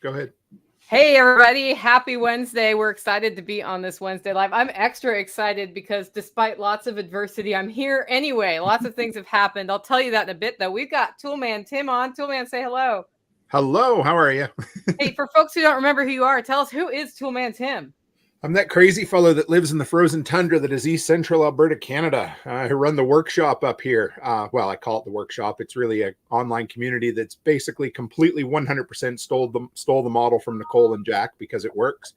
Go ahead. Hey, everybody. Happy Wednesday. We're excited to be on this Wednesday Live. I'm extra excited because despite lots of adversity, I'm here anyway. Lots of things have happened. I'll tell you that in a bit, though. We've got Toolman Tim on. Toolman, say hello. Hello. How are you? Hey, for folks who don't remember who you are, tell us, who is Toolman Tim? I'm that crazy fellow that lives in the frozen tundra that is East Central Alberta, Canada. I run the workshop up here. Well, I call it the workshop. It's really an online community that's basically completely 100% stole the model from Nicole and Jack because it works.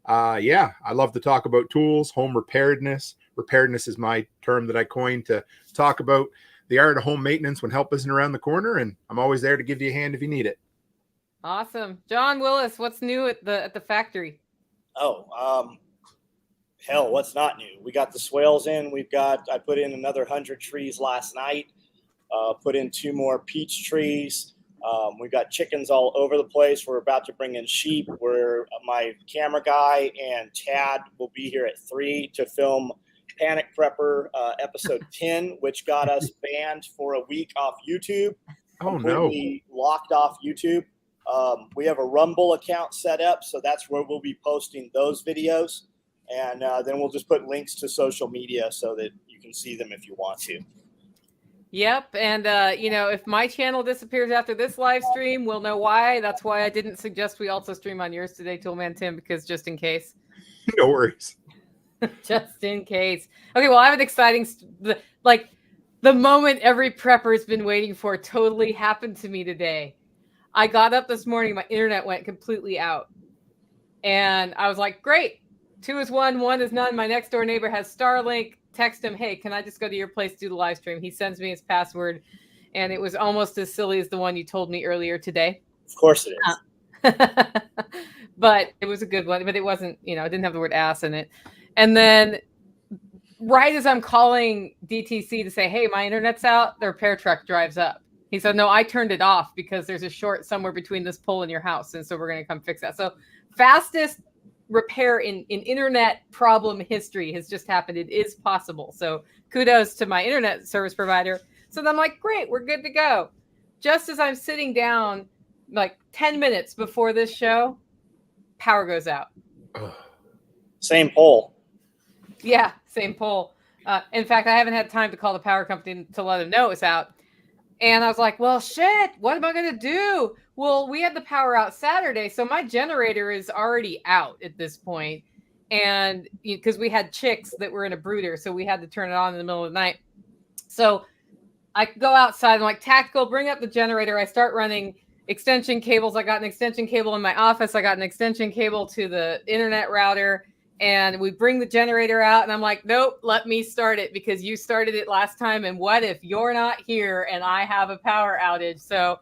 Yeah, I love to talk about tools, home preparedness. Preparedness is my term that I coined to talk about the art of home maintenance when help isn't around the corner, and I'm always there to give you a hand if you need it. Awesome. John Willis, what's new at the factory? Hell, what's not new? We got the swales in. I put in another 100 trees last night. Put in 2 more peach trees. We've got chickens all over the place. We're about to bring in sheep. My camera guy and Tad will be here at 3 to film Panic Prepper episode 10, which got us banned for a week off YouTube. Oh, completely locked off YouTube. We have a Rumble account set up, so that's where we'll be posting those videos. And then we'll just put links to social media so that you can see them if you want to. Yep. And, if my channel disappears after this live stream, we'll know why. That's why I didn't suggest we also stream on yours today, Toolman Tim, because just in case. No worries. Just in case. Okay, well, I have an exciting, the moment every prepper has been waiting for totally happened to me today. I got up this morning, my internet went completely out. And I was like, great. 2 is 1, 1 is none. My next door neighbor has Starlink. Text him, hey, can I just go to your place to do the live stream? He sends me his password. And it was almost as silly as the one you told me earlier today. Of course it is. But it was a good one. But it wasn't, it didn't have the word ass in it. And then right as I'm calling DTC to say, hey, my internet's out, their repair truck drives up. He said, no, I turned it off because there's a short somewhere between this pole and your house. And so we're going to come fix that. So fastest repair in internet problem history has just happened. It is possible. So kudos to my internet service provider. So then I'm like, great, we're good to go. Just as I'm sitting down, like 10 minutes before this show, power goes out. Same pole. Yeah, same pole. In fact, I haven't had time to call the power company to let them know it's out. And I was like, well, shit, what am I going to do? Well, we had the power out Saturday, so my generator is already out at this point. And because we had chicks that were in a brooder, so we had to turn it on in the middle of the night. So I go outside. I'm like, tactical, bring up the generator. I start running extension cables. I got an extension cable in my office. I got an extension cable to the internet router. And we bring the generator out, and I'm like, nope, let me start it because you started it last time. And what if you're not here and I have a power outage? So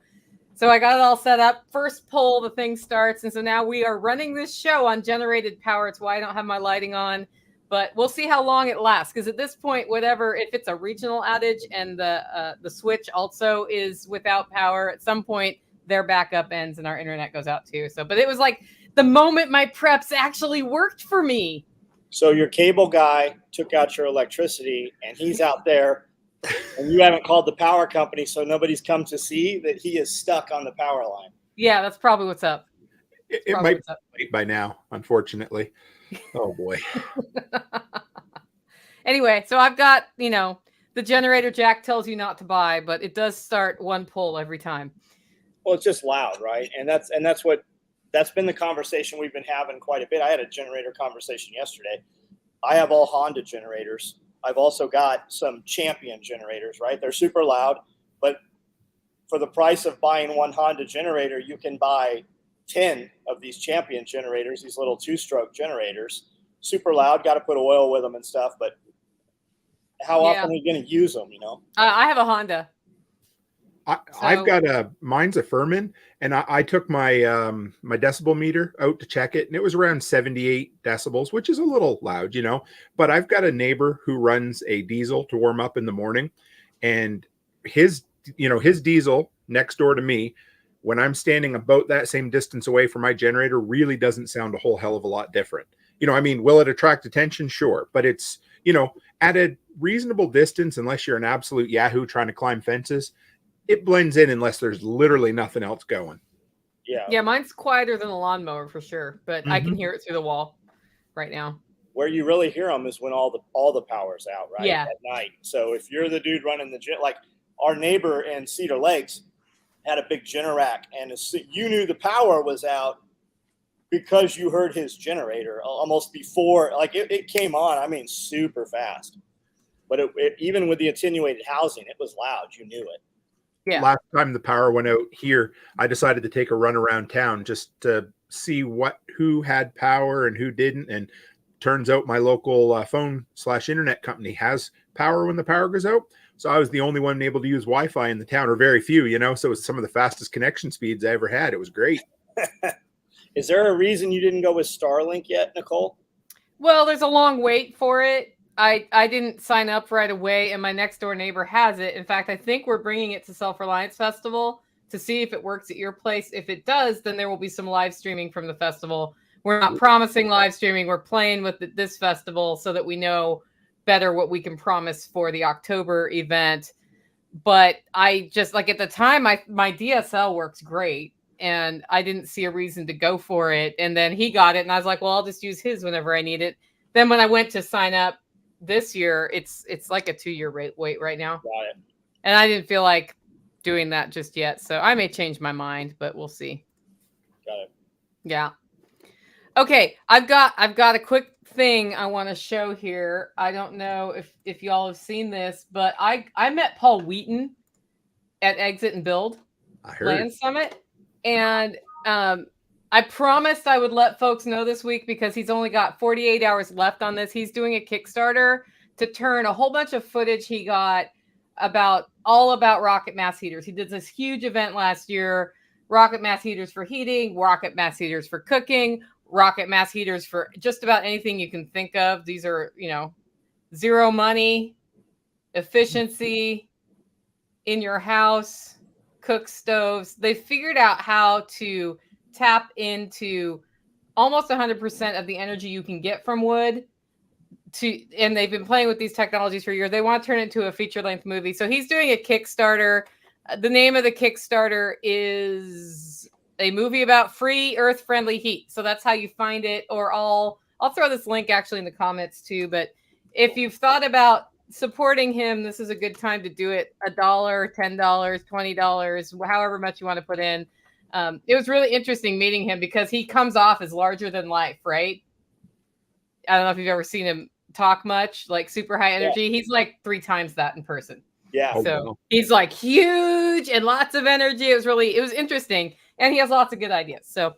I got it all set up. First pull, the thing starts. And so now we are running this show on generated power. It's why I don't have my lighting on. But we'll see how long it lasts. Because at this point, whatever, if it's a regional outage and the switch also is without power, at some point their backup ends and our internet goes out too. So, but it was like the moment my preps actually worked for me. So your cable guy took out your electricity and he's out there and you haven't called the power company. So nobody's come to see that he is stuck on the power line. Yeah, that's probably what's up. It might be late by now, unfortunately. Oh boy. Anyway, so I've got, the generator Jack tells you not to buy, but it does start 1 pull every time. Well, it's just loud, right? And that's been the conversation we've been having quite a bit. I had a generator conversation yesterday. I have all Honda generators. I've also got some Champion generators, right? They're super loud, but for the price of buying one Honda generator, you can buy 10 of these Champion generators, these little 2-stroke generators. Super loud, got to put oil with them and stuff, but how often are you going to use them, I have a Honda. I've got mine's a Furman, and I took my my decibel meter out to check it, and it was around 78 decibels, which is a little loud, but I've got a neighbor who runs a diesel to warm up in the morning, and his diesel next door to me, when I'm standing about that same distance away from my generator, really doesn't sound a whole hell of a lot different. Will it attract attention? Sure. But it's, at a reasonable distance, unless you're an absolute Yahoo trying to climb fences, it blends in unless there's literally nothing else going. Yeah. Yeah, mine's quieter than a lawnmower for sure, but I can hear it through the wall right now. Where you really hear them is when all the power's out, right? Yeah. At night. So if you're the dude running the gym, like our neighbor in Cedar Lakes had a big Generac, and you knew the power was out because you heard his generator almost before, like it came on. I mean, super fast. But even with the attenuated housing, it was loud. You knew it. Yeah. Last time the power went out here, I decided to take a run around town just to see who had power and who didn't. And turns out my local phone/internet company has power when the power goes out. So I was the only one able to use Wi-Fi in the town, or very few, So it was some of the fastest connection speeds I ever had. It was great. Is there a reason you didn't go with Starlink yet, Nicole? Well, there's a long wait for it. I didn't sign up right away, and my next door neighbor has it. In fact, I think we're bringing it to Self-Reliance Festival to see if it works at your place. If it does, then there will be some live streaming from the festival. We're not promising live streaming. We're playing with this festival so that we know better what we can promise for the October event. But I just, like, at the time, my DSL works great, and I didn't see a reason to go for it. And then he got it, and I was like, well, I'll just use his whenever I need it. Then when I went to sign up this year, it's like a 2-year wait right now. Got it. And I didn't feel like doing that just yet. So I may change my mind, but we'll see. Got it. Yeah. Okay. I've got a quick thing I want to show here. I don't know if y'all have seen this, but I met Paul Wheaton at Exit and Build Land Summit. And I promised I would let folks know this week because he's only got 48 hours left on this. He's doing a Kickstarter to turn a whole bunch of footage he got all about rocket mass heaters. He did this huge event last year, rocket mass heaters for heating, rocket mass heaters for cooking, rocket mass heaters for just about anything you can think of. These are, zero money, efficiency in your house, cook stoves. They figured out how to tap into almost 100% of the energy you can get from wood and they've been playing with these technologies for years. They want to turn it into a feature-length movie. So he's doing a Kickstarter. The name of the Kickstarter is a movie about free earth-friendly heat. So that's how you find it. Or I'll throw this link actually in the comments too. But if you've thought about supporting him, this is a good time to do it. $1, $10, $20, however much you want to put in. It was really interesting meeting him because he comes off as larger than life, right? I don't know if you've ever seen him talk much, like super high energy. Yeah. He's like 3 times that in person. Yeah. So he's like huge and lots of energy. It was interesting. And he has lots of good ideas. So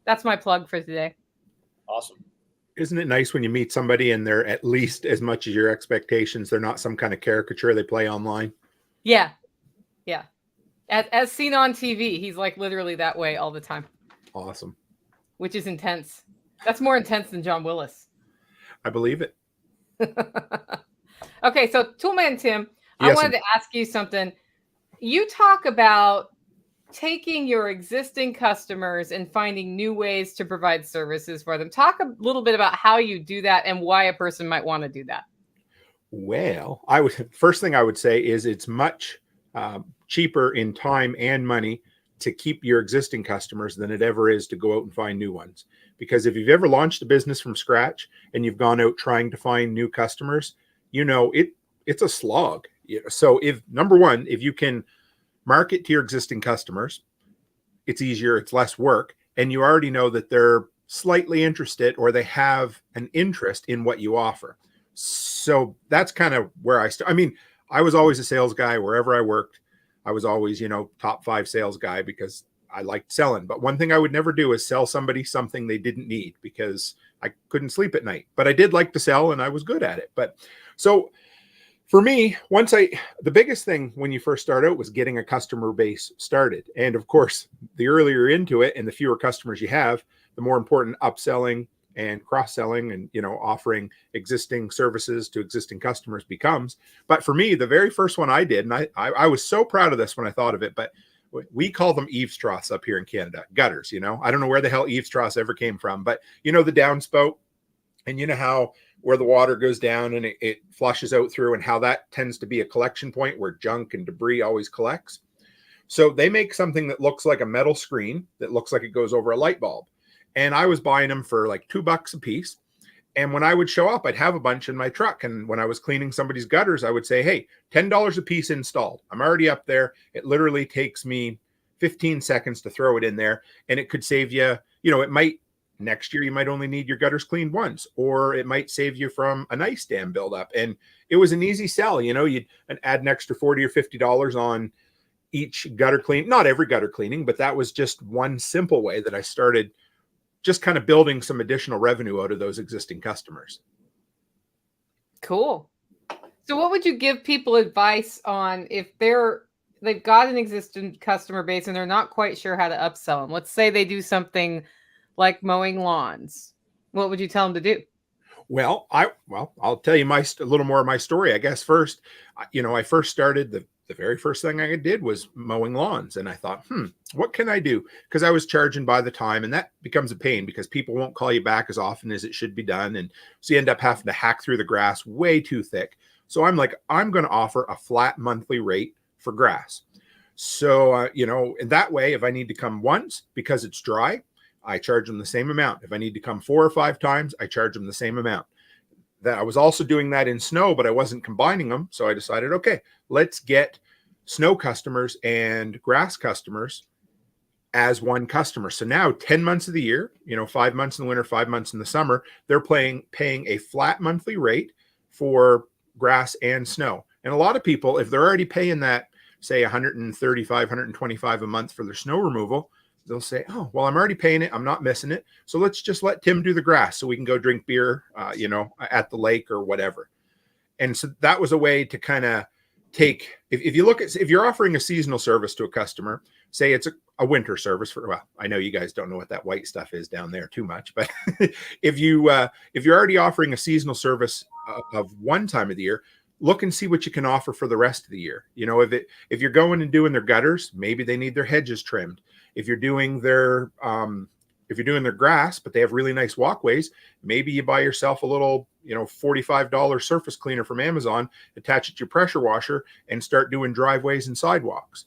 that's my plug for today. Awesome. Isn't it nice when you meet somebody and they're at least as much as your expectations? They're not some kind of caricature they play online. Yeah. Yeah. As seen on TV, he's like literally that way all the time. Awesome. Which is intense. That's more intense than John Willis. I believe it. Okay, so Toolman Tim, yes, I wanted to ask you something. You talk about taking your existing customers and finding new ways to provide services for them. Talk a little bit about how you do that and why a person might want to do that. Well, first thing I would say is it's much cheaper in time and money to keep your existing customers than it ever is to go out and find new ones. Because if you've ever launched a business from scratch and you've gone out trying to find new customers, it's a slog. So number one, if you can market to your existing customers, it's easier, it's less work, and you already know that they're slightly interested or they have an interest in what you offer. So that's kind of where I start. I mean, I was always a sales guy wherever I worked. I was always, top 5 sales guy because I liked selling. But one thing I would never do is sell somebody something they didn't need because I couldn't sleep at night. But I did like to sell and I was good at it. But so for me, the biggest thing when you first start out was getting a customer base started. And of course, the earlier you're into it and the fewer customers you have, the more important upselling and cross-selling and, offering existing services to existing customers becomes. But for me, the very first one I did, and I was so proud of this when I thought of it, but we call them eaves troughs up here in Canada, gutters, I don't know where the hell eaves troughs ever came from, but the downspout, and how where the water goes down and it flushes out through, and how that tends to be a collection point where junk and debris always collects. So they make something that looks like a metal screen that looks like it goes over a light bulb. And I was buying them for like $2 a piece. And when I would show up, I'd have a bunch in my truck. And when I was cleaning somebody's gutters, I would say, hey, $10 a piece installed. I'm already up there. It literally takes me 15 seconds to throw it in there. And it could save you, it might, next year, you might only need your gutters cleaned once, or it might save you from an ice dam buildup. And it was an easy sell. You'd add an extra $40 or $50 on each gutter clean. Not every gutter cleaning, but that was just one simple way that I started just kind of building some additional revenue out of those existing customers. Cool. So what would you give people advice on if they've got an existing customer base and they're not quite sure how to upsell them? Let's say they do something like mowing lawns. What would you tell them to do? Well, I'll tell you a little more of my story. I guess first, I first started the very first thing I did was mowing lawns. And I thought, what can I do? Because I was charging by the time, and that becomes a pain because people won't call you back as often as it should be done. And so you end up having to hack through the grass way too thick. So I'm like, I'm going to offer a flat monthly rate for grass. So, in that way, if I need to come once because it's dry, I charge them the same amount. If I need to come 4 or 5 times, I charge them the same amount. That I was also doing that in snow, but I wasn't combining them. So I decided, okay, let's get snow customers and grass customers as one customer. So now 10 months of the year, 5 months in the winter, 5 months in the summer, they're paying a flat monthly rate for grass and snow. And a lot of people, if they're already paying that, say $135, $125 a month for their snow removal, they'll say, oh, well, I'm already paying it. I'm not missing it. So let's just let Tim do the grass so we can go drink beer, at the lake or whatever. And so that was a way to kind of take, if you're offering a seasonal service to a customer, say it's a winter service I know you guys don't know what that white stuff is down there too much, but if you're already offering a seasonal service of one time of the year, look and see what you can offer for the rest of the year. If you're going and doing their gutters, maybe they need their hedges trimmed. If you're doing their grass, but they have really nice walkways, maybe you buy yourself a little, $45 surface cleaner from Amazon, attach it to your pressure washer, and start doing driveways and sidewalks,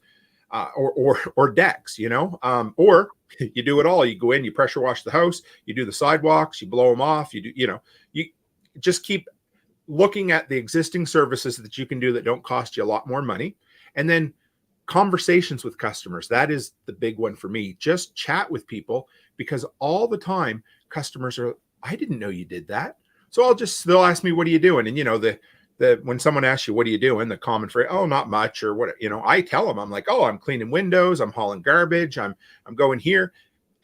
or decks, or you do it all. You go in, you pressure wash the house, you do the sidewalks, you blow them off, you just keep looking at the existing services that you can do that don't cost you a lot more money. And then conversations with customers. That is the big one for me. Just chat with people, because all the time customers are, I didn't know you did that. So they'll ask me, what are you doing? And when someone asks you, what are you doing? The common phrase, oh, not much, or what, I tell them, I'm like, oh, I'm cleaning windows, I'm hauling garbage, I'm going here.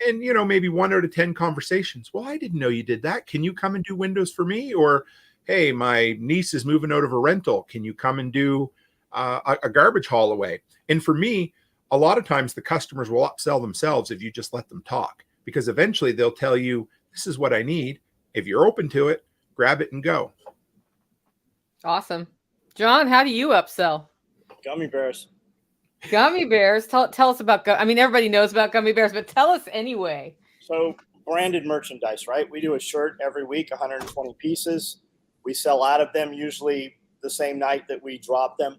And, maybe 1 out of 10 conversations. Well, I didn't know you did that. Can you come and do windows for me? Or, hey, my niece is moving out of a rental. Can you come and do a garbage haul away? And for me, a lot of times the customers will upsell themselves if you just let them talk, because eventually they'll tell you, this is what I need. If you're open to it, grab it and go. Awesome. John, how do you upsell? Gummy bears. Gummy bears. Tell us about, everybody knows about gummy bears, but tell us anyway. So branded merchandise, right? We do a shirt every week, 120 pieces. We sell out of them usually the same night that we drop them.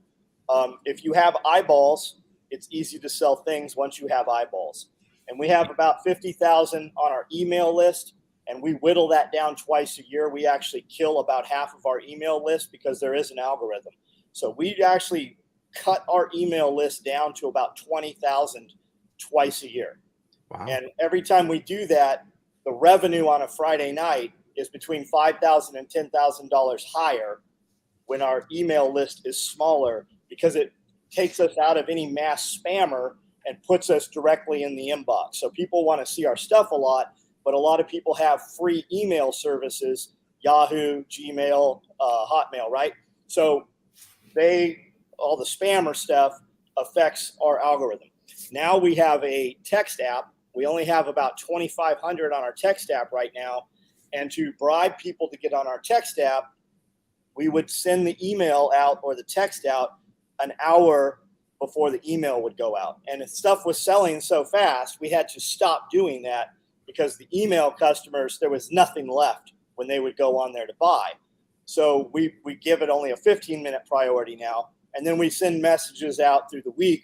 If you have eyeballs, it's easy to sell things once you have eyeballs. And we have about 50,000 on our email list, and we whittle that down twice a year. We actually kill about half of our email list because there is an algorithm. So we actually cut our email list down to about 20,000 twice a year. Wow. And every time we do that, the revenue on a Friday night is between $5,000 and $10,000 higher when our email list is smaller, because it takes us out of any mass spammer and puts us directly in the inbox. So people want to see our stuff a lot, but a lot of people have free email services, Yahoo, Gmail, Hotmail, right? So all the spammer stuff affects our algorithm. Now we have a text app. We only have about 2,500 on our text app right now. And to bribe people to get on our text app, we would send the email out or the text out an hour before the email would go out. And if stuff was selling so fast, we had to stop doing that because the email customers, there was nothing left when they would go on there to buy. So we give it only a 15-minute priority now. And then we send messages out through the week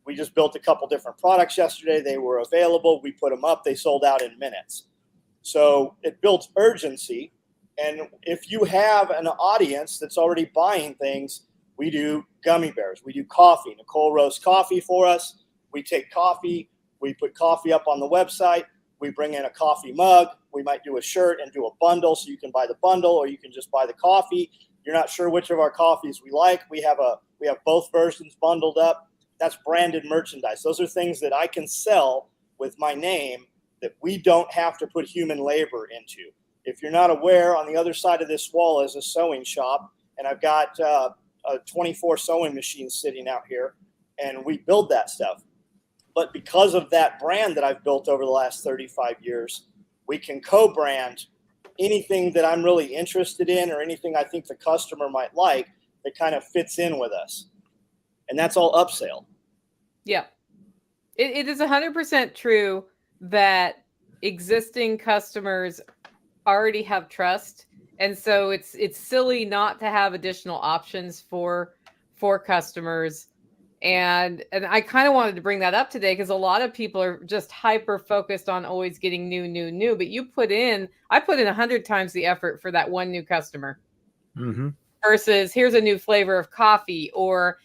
We just built a couple different products yesterday. They were available. We put them up. They sold out in minutes. So it builds urgency. And if you have an audience that's already buying things, we do gummy bears. We do coffee. Nicole roasts coffee for us. We take coffee. We put coffee up on the website. We bring in a coffee mug. We might do a shirt and do a bundle, so you can buy the bundle or you can just buy the coffee. You're not sure which of our coffees we like. We have both versions bundled up. That's branded merchandise. Those are things that I can sell with my name that we don't have to put human labor into. If you're not aware, on the other side of this wall is a sewing shop, and I've got 24 sewing machines sitting out here, and we build that stuff. But because of that brand that I've built over the last 35 years, we can co-brand anything that I'm really interested in or anything I think the customer might like that kind of fits in with us. And that's all upsell. Yeah. It is 100% true that existing customers already have trust. And so it's silly not to have additional options for customers. And I kind of wanted to bring that up today because a lot of people are just hyper focused on always getting new. But I put in 100 times the effort for that one new customer versus here's a new flavor of coffee. Or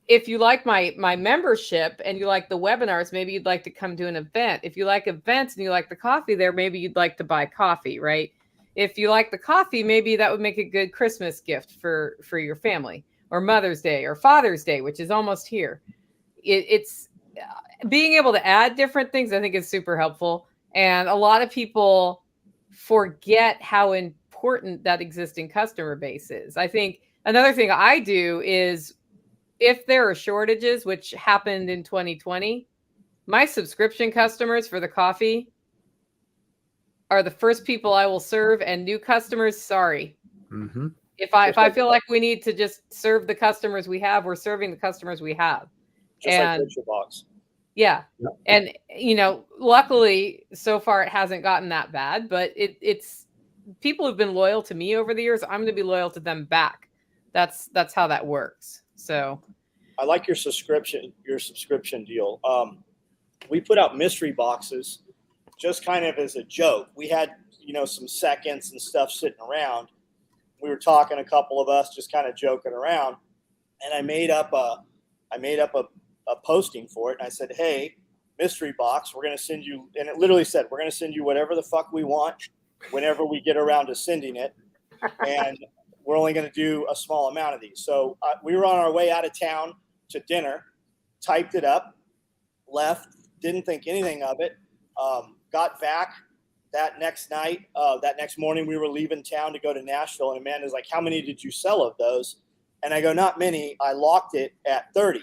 if you like my membership and you like the webinars, maybe you'd like to come to an event. If you like events and you like the coffee there, maybe you'd like to buy coffee, right? If you like the coffee, maybe that would make a good Christmas gift for your family, or Mother's Day or Father's Day, which is almost here. It's being able to add different things, I think, is super helpful. And a lot of people forget how important that existing customer base is. I think another thing I do is if there are shortages, which happened in 2020, my subscription customers for the coffee are the first people I will serve, and new customers, sorry. Mm-hmm. If I feel like we need to just serve the customers we have, we're serving the customers we have. Just like Butcher Box. Yeah. And, luckily, so far it hasn't gotten that bad, but it's people who've been loyal to me over the years. I'm going to be loyal to them back. That's how that works. So I like your subscription deal. We put out mystery boxes just kind of as a joke. We had, some seconds and stuff sitting around. We were talking, a couple of us just kind of joking around, and I made up a posting for it. And I said, hey, mystery box, we're going to send you, and it literally said, we're going to send you whatever the fuck we want whenever we get around to sending it. And we're only going to do a small amount of these. So we were on our way out of town to dinner, typed it up, left, didn't think anything of it. Got back that next night, that next morning, we were leaving town to go to Nashville. And Amanda's like, how many did you sell of those? And I go, not many. I locked it at 30.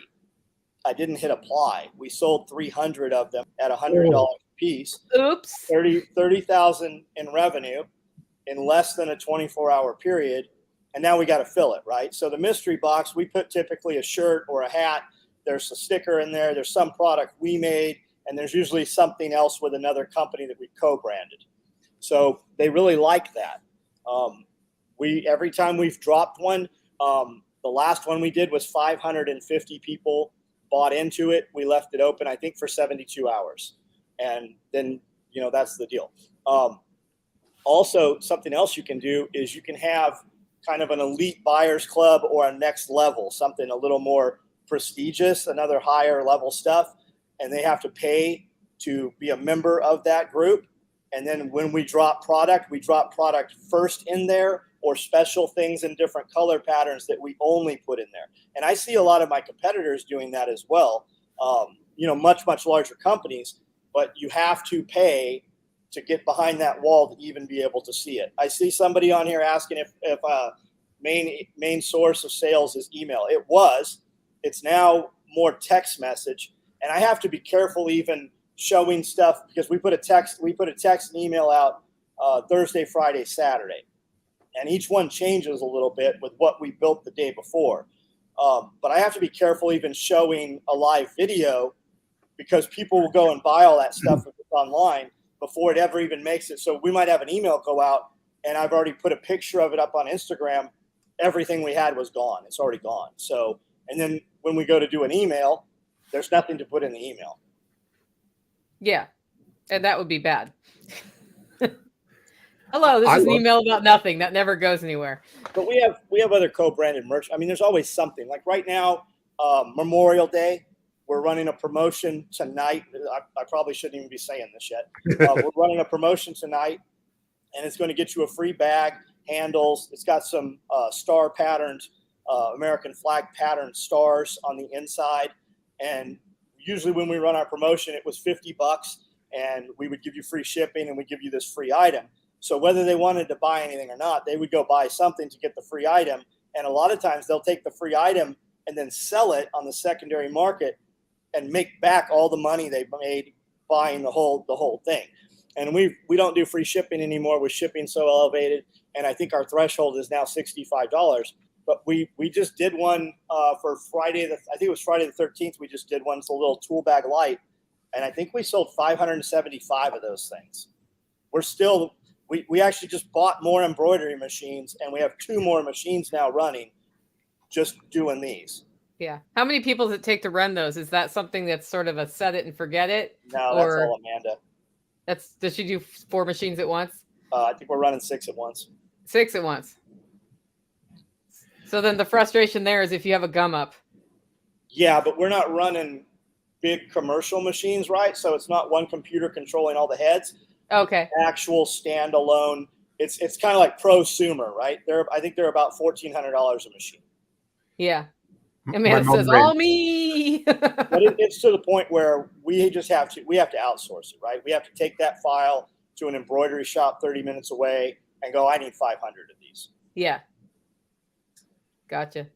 I didn't hit apply. We sold 300 of them at $100 a piece. Oops. 30,000 in revenue in less than a 24-hour period. And now we got to fill it, right? So the mystery box, we put typically a shirt or a hat. There's a sticker in there. There's some product we made. And there's usually something else with another company that we co-branded. So they really like that. Every time we've dropped one, the last one we did was 550 people bought into it. We left it open, I think, for 72 hours. And then, that's the deal. Also, something else you can do is you can have kind of an elite buyers club or a next level, something a little more prestigious, another higher level stuff. And they have to pay to be a member of that group. And then when we drop product first in there, or special things in different color patterns that we only put in there. And I see a lot of my competitors doing that as well. Much, much larger companies, but you have to pay to get behind that wall to even be able to see it. I see somebody on here asking if main source of sales is email. It's now more text message. And I have to be careful even showing stuff because we put a text and email out Thursday, Friday, Saturday. And each one changes a little bit with what we built the day before. But I have to be careful even showing a live video because people will go and buy all that stuff if it's online before it ever even makes it. So we might have an email go out and I've already put a picture of it up on Instagram. Everything we had was gone. It's already gone. So, and then when we go to do an email, there's nothing to put in the email. Yeah. And that would be bad. Hello, this is an email about nothing that never goes anywhere. But we have other co-branded merch. I mean, there's always something. Like right now, Memorial Day, we're running a promotion tonight. I probably shouldn't even be saying this yet. We're running a promotion tonight, and it's going to get you a free bag, handles. It's got some star patterns, American flag pattern stars on the inside. And usually when we run our promotion, it was $50, and we would give you free shipping, and we give you this free item. So whether they wanted to buy anything or not, they would go buy something to get the free item. And a lot of times they'll take the free item and then sell it on the secondary market and make back all the money they made buying the whole thing. And we don't do free shipping anymore with shipping so elevated. And I think our threshold is now $65. But we just did one for Friday. I think it was Friday the 13th. We just did one. It's a little tool bag light. And I think we sold 575 of those things. We actually just bought more embroidery machines, and we have 2 more machines now running just doing these. Yeah. How many people does it take to run those? Is that something that's sort of a set it and forget it? No, that's all Amanda. Does she do 4 machines at once? I think we're running 6 at once. 6 at once. So then the frustration there is if you have a gum up. Yeah, but we're not running big commercial machines, right? So it's not one computer controlling all the heads. Okay. Actual standalone. It's kind of like prosumer, right? I think they're about $1,400 a machine. Yeah. Amanda says, all me. But it's to the point where we have to outsource it, right? We have to take that file to an embroidery shop 30 minutes away and go, I need 500 of these. Yeah. Gotcha.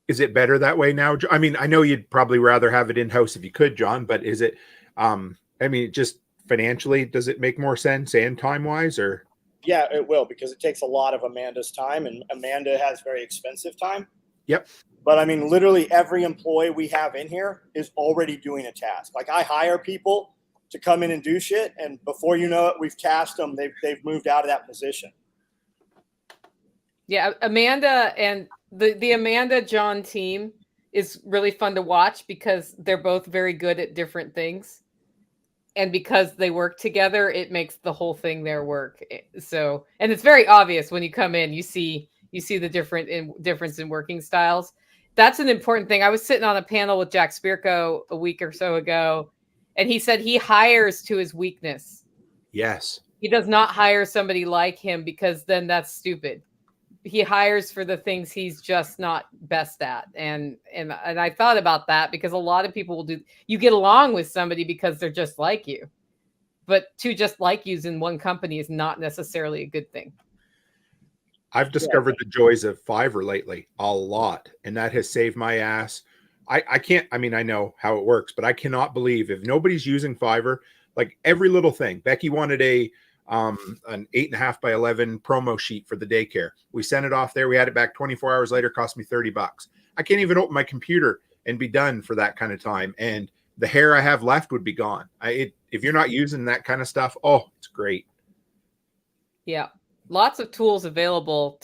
Is it better that way now? I mean, I know you'd probably rather have it in-house if you could, John, but is it, just financially, does it make more sense and time-wise, or? Yeah, it will, because it takes a lot of Amanda's time, and Amanda has very expensive time. Yep. But I mean, literally every employee we have in here is already doing a task. Like I hire people to come in and do shit, and before you know it, we've tasked them. They've moved out of that position. Yeah, Amanda and the Amanda John team is really fun to watch because they're both very good at different things. And because they work together, it makes the whole thing there work. So, and it's very obvious when you come in, you see the difference in working styles. That's an important thing. I was sitting on a panel with Jack Spirko a week or so ago, and he said he hires to his weakness. Yes. He does not hire somebody like him because then that's stupid. He hires for the things he's just not best at. And I thought about that because a lot of people you get along with somebody because they're just like you, but 2 just like yous in one company is not necessarily a good thing. I've discovered the joys of Fiverr lately a lot, and that has saved my ass. I can't, I know how it works, but I cannot believe if nobody's using Fiverr, like every little thing. Becky wanted an 8.5 by 11 promo sheet for the daycare. We sent it off there. We had it back 24 hours later, cost me $30. I can't even open my computer and be done for that kind of time. And the hair I have left would be gone. If you're not using that kind of stuff, it's great. Yeah. Lots of tools available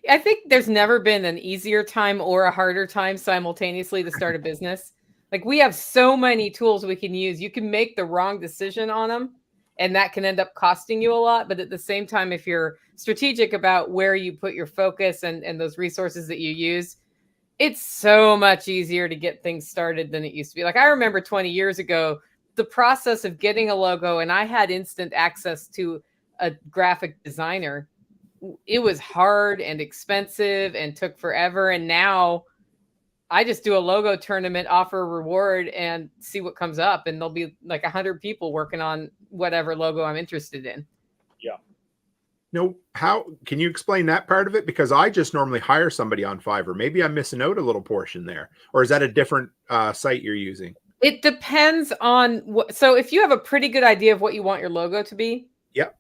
I think there's never been an easier time or a harder time simultaneously to start a business. Like we have so many tools we can use. You can make the wrong decision on them, and that can end up costing you a lot. But at the same time, if you're strategic about where you put your focus and those resources that you use, it's so much easier to get things started than it used to be. Like I remember 20 years ago, the process of getting a logo, and I had instant access to a graphic designer. It was hard and expensive and took forever. And now I just do a logo tournament, offer a reward, and see what comes up. And there'll be like 100 people working on whatever logo I'm interested in. Yeah. No, how can you explain that part of it? Because I just normally hire somebody on Fiverr. Maybe I'm missing out a little portion there. Or is that a different site you're using? It depends on so if you have a pretty good idea of what you want your logo to be. Yep.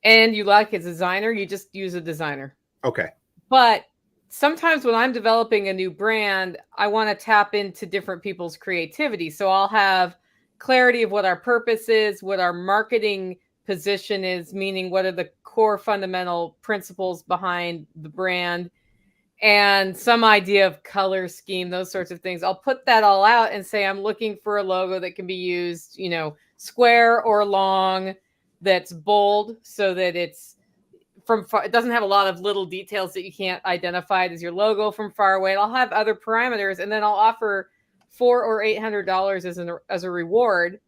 And you like a designer, you just use a designer. Okay. But sometimes when I'm developing a new brand, I want to tap into different people's creativity. So I'll have clarity of what our purpose is, what our marketing position is, meaning what are the core fundamental principles behind the brand. and some idea of color scheme, those sorts of things. I'll put that all out and say I'm looking for a logo that can be used, square or long, that's bold, so that it's it doesn't have a lot of little details that you can't identify it as your logo from far away. I'll have other parameters, and then I'll offer $400 or $800 as a reward.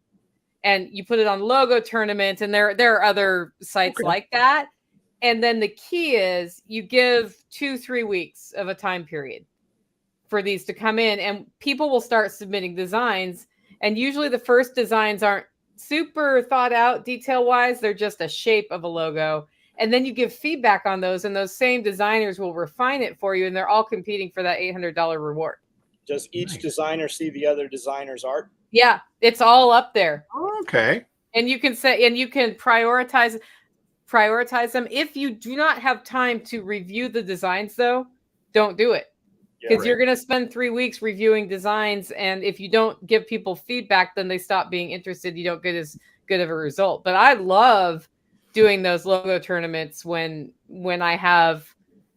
And you put it on logo tournaments, and there are other sites like that. And then the key is you give 2-3 weeks of a time period for these to come in, and people will start submitting designs. And usually the first designs aren't super thought out detail wise. They're just a shape of a logo. And then you give feedback on those, and those same designers will refine it for you. And they're all competing for that $800 reward. Does each designer see the other designer's art? Yeah, it's all up there. Okay. And you can say, and you can prioritize them. If you do not have time to review the designs, though, don't do it. Because you're going to spend 3 weeks reviewing designs. And if you don't give people feedback, then they stop being interested. You don't get as good of a result. But I love doing those logo tournaments when I have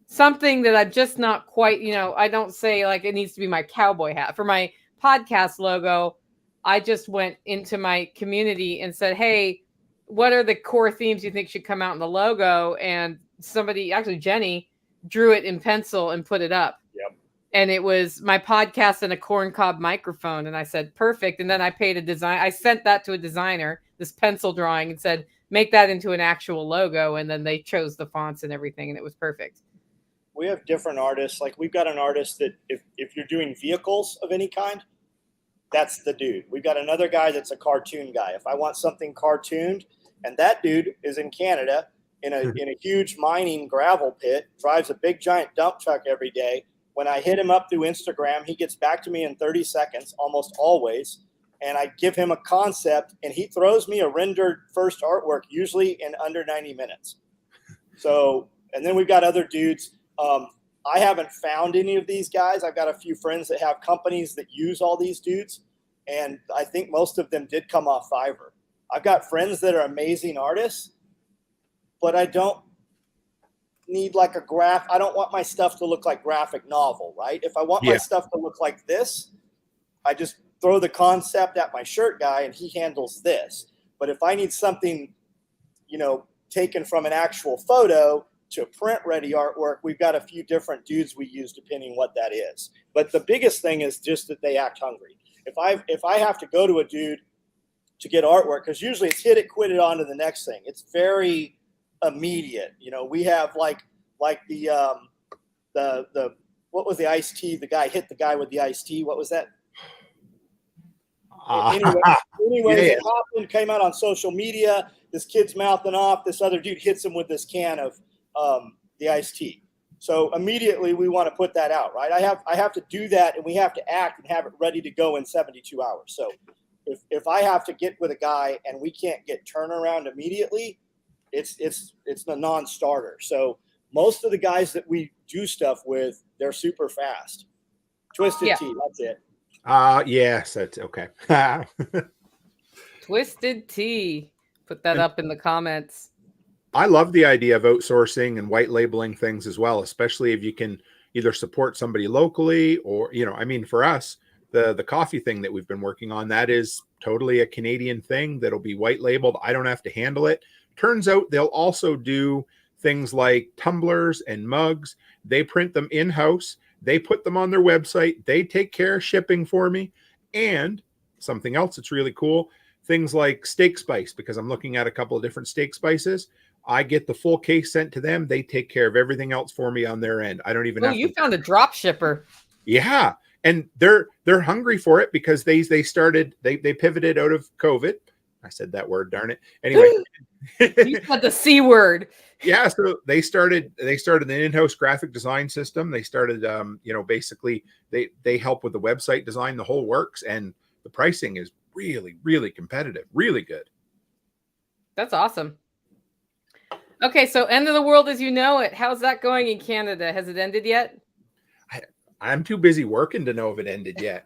something that I'm just not quite, I don't say like it needs to be my cowboy hat. For my podcast logo, I just went into my community and said, hey, what are the core themes you think should come out in the logo? And somebody, actually Jenny, drew it in pencil and put it up. Yep. And it was my podcast and a corncob microphone. And I said, perfect. And then I paid a design. I sent that to a designer, this pencil drawing, and said, make that into an actual logo. And then they chose the fonts and everything, and it was perfect. We have different artists. Like we've got an artist that if you're doing vehicles of any kind, that's the dude. We've got another guy that's a cartoon guy. If I want something cartooned, and that dude is in Canada in a huge mining gravel pit, drives a big giant dump truck every day. When I hit him up through Instagram, he gets back to me in 30 seconds, almost always. And I give him a concept, and he throws me a rendered first artwork, usually in under 90 minutes. So, and then we've got other dudes. I haven't found any of these guys. I've got a few friends that have companies that use all these dudes, and I think most of them did come off Fiverr. I've got friends that are amazing artists, but I don't need like I don't want my stuff to look like graphic novel, right? If I want my stuff to look like this, I just throw the concept at my shirt guy and he handles this. But if I need something, taken from an actual photo to print ready artwork, we've got a few different dudes we use depending what that is. But the biggest thing is just that they act hungry. If I have to go to a dude to get artwork, because usually it's hit it, quit it, on to the next thing. It's very immediate. We have like the what was the iced tea? The guy hit the guy with the iced tea. What was that? Anyways, it happened, came out on social media. This kid's mouthing off. This other dude hits him with this can of the iced tea. So immediately we want to put that out, right? I have to do that, and we have to act and have it ready to go in 72 hours. So if I have to get with a guy and we can't get turnaround immediately, it's a non-starter. So most of the guys that we do stuff with, they're super fast. Twisted Tea, that's it. Yes, that's okay. Twisted Tea. Put that up in the comments. I love the idea of outsourcing and white labeling things as well, especially if you can either support somebody locally or, for us, the coffee thing that we've been working on, that is totally a Canadian thing that'll be white labeled. I don't have to handle it. Turns out they'll also do things like tumblers and mugs. They print them in-house. They put them on their website. They take care of shipping for me. And something else that's really cool, things like steak spice, because I'm looking at a couple of different steak spices. I get the full case sent to them. They take care of everything else for me on their end. I don't even have you found a drop shipper. Yeah. And they're hungry for it because they pivoted out of COVID. I said that word, darn it. Anyway. You said the C word. Yeah, so they started an in-house graphic design system. They started basically they help with the website design, the whole works, and the pricing is really, really competitive, really good. That's awesome. Okay, so end of the world as you know it. How's that going in Canada? Has it ended yet? I'm too busy working to know if it ended yet.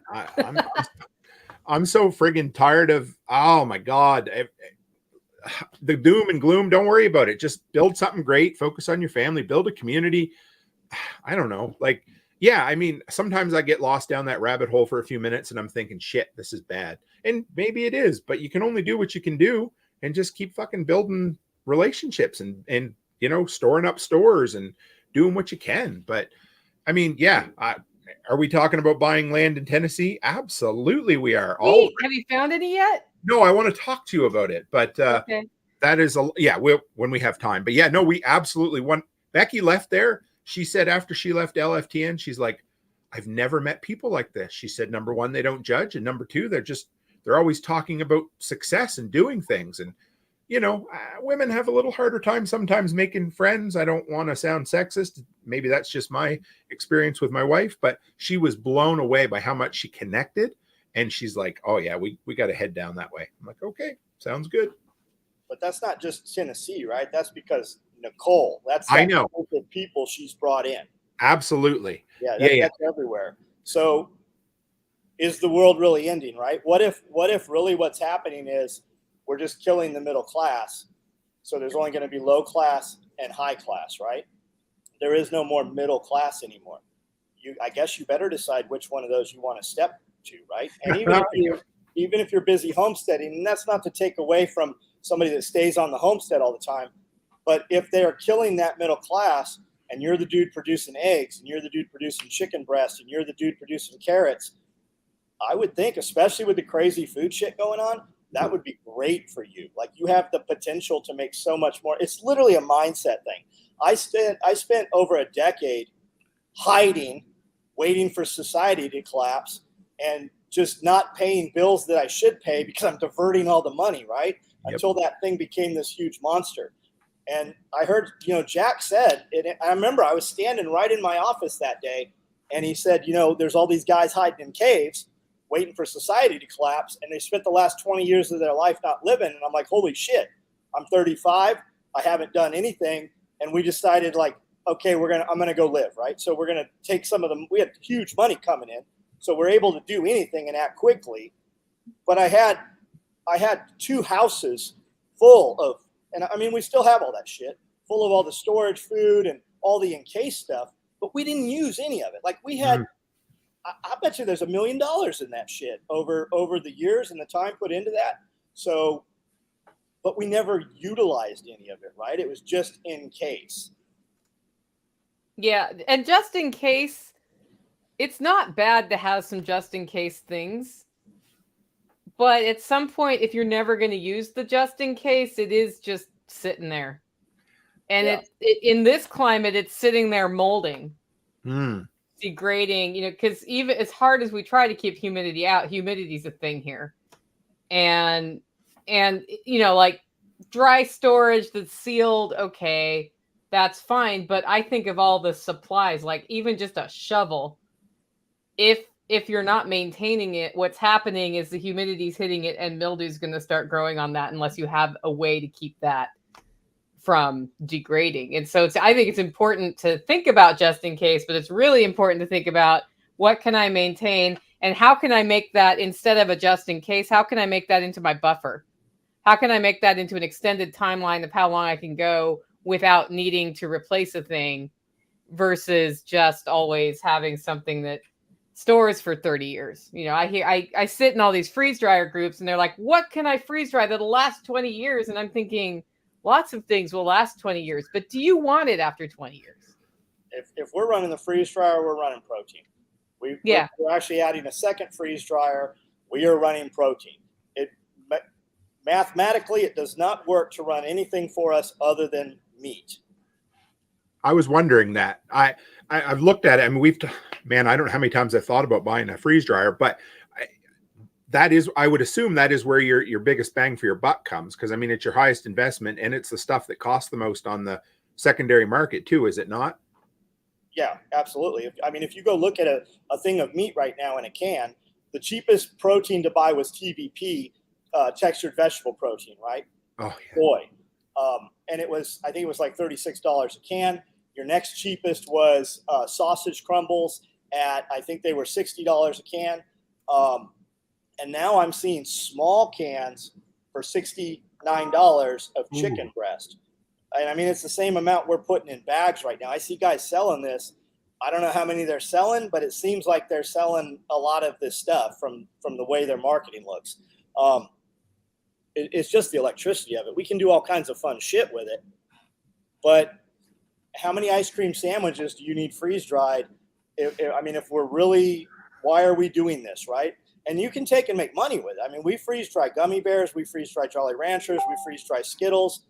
I'm so friggin' tired of, oh my God, the doom and gloom. Don't worry about it. Just build something great. Focus on your family. Build a community. I don't know. Like, yeah, I mean, sometimes I get lost down that rabbit hole for a few minutes and I'm thinking, shit, this is bad. And maybe it is, but you can only do what you can do and just keep fucking building relationships and storing up stores and doing what you can. But I mean, yeah, are we talking about buying land in Tennessee? Absolutely, we are. Hey, have you found any yet? No, I want to talk to you about it, but Okay. that is when we have time. But yeah, no, we absolutely want. Becky left there. She said after she left LFTN, she's like, I've never met people like this. She said, number one, they don't judge, and number two, they're always talking about success and doing things. And women have a little harder time sometimes making friends. I don't want to sound sexist. Maybe that's just my experience with my wife, but she was blown away by how much she connected. And she's like, oh yeah, we got to head down that way. I'm like, okay, sounds good. But that's not just Tennessee, right? That's because Nicole, that's I know the people she's brought in. Absolutely. That's everywhere. So is the world really ending, right? What if really what's happening is we're just killing the middle class? So there's only going to be low class and high class, right? There is no more middle class anymore. I guess you better decide which one of those you want to step to, right? And even if you're busy homesteading, and that's not to take away from somebody that stays on the homestead all the time, but if they are killing that middle class and you're the dude producing eggs and you're the dude producing chicken breast and you're the dude producing carrots, I would think, especially with the crazy food shit going on, that would be great for you. Like, you have the potential to make so much more. It's literally a mindset thing. I spent over a decade hiding, waiting for society to collapse and just not paying bills that I should pay because I'm diverting all the money, right? Yep. Until that thing became this huge monster. And I heard, Jack said, I remember I was standing right in my office that day, and he said, there's all these guys hiding in caves waiting for society to collapse, and they spent the last 20 years of their life not living. And I'm like, holy shit, I'm 35, I haven't done anything, and we decided, like, okay, I'm gonna go live, right? So we're gonna take some of them. We had huge money coming in, so we're able to do anything and act quickly. But I had 2 houses full of, and I mean, we still have all that shit, full of all the storage food and all the encased stuff, but we didn't use any of it. Like, we had, I bet you there's $1 million in that shit over the years and the time put into that. So, but we never utilized any of it, right? It was just in case. Yeah, and just in case, it's not bad to have some just in case things. But at some point, if you're never going to use the just in case, it is just sitting there. And it in this climate, it's sitting there molding, degrading, because even as hard as we try to keep humidity out, humidity's a thing here. And like dry storage that's sealed, okay, that's fine. But I think of all the supplies, like even just a shovel, if you're not maintaining it, what's happening is the humidity's hitting it and mildew's going to start growing on that unless you have a way to keep that from degrading. And so I think it's important to think about just in case, but it's really important to think about what can I maintain and how can I make that, instead of a just in case, how can I make that into my buffer? How can I make that into an extended timeline of how long I can go without needing to replace a thing versus just always having something that stores for 30 years. I sit in all these freeze dryer groups and they're like, what can I freeze dry that'll last 20 years? And I'm thinking lots of things will last 20 years, but do you want it after 20 years? If we're running the freeze dryer, we're running protein. We're actually adding a second freeze dryer. We are running protein. Mathematically, it does not work to run anything for us other than meat. I was wondering that. I've looked at it. I mean, I don't know how many times I've thought about buying a freeze dryer, but I would assume that is where your biggest bang for your buck comes. Cause I mean, it's your highest investment and it's the stuff that costs the most on the secondary market too. Is it not? Yeah, absolutely. If you go look at a thing of meat right now in a can, the cheapest protein to buy was TVP, textured vegetable protein, right? Oh, yeah. Boy. And I think it was like $36 a can. Your next cheapest was sausage crumbles at, I think they were $60 a can. And now I'm seeing small cans for $69 of chicken breast. And I mean, it's the same amount we're putting in bags right now. I see guys selling this. I don't know how many they're selling, but it seems like they're selling a lot of this stuff from the way their marketing looks. It's just the electricity of it. We can do all kinds of fun shit with it, but how many ice cream sandwiches do you need freeze dried? If we're really, why are we doing this, right? And you can take and make money with it. I mean, we freeze dry gummy bears, we freeze dry Jolly Ranchers, we freeze dry Skittles.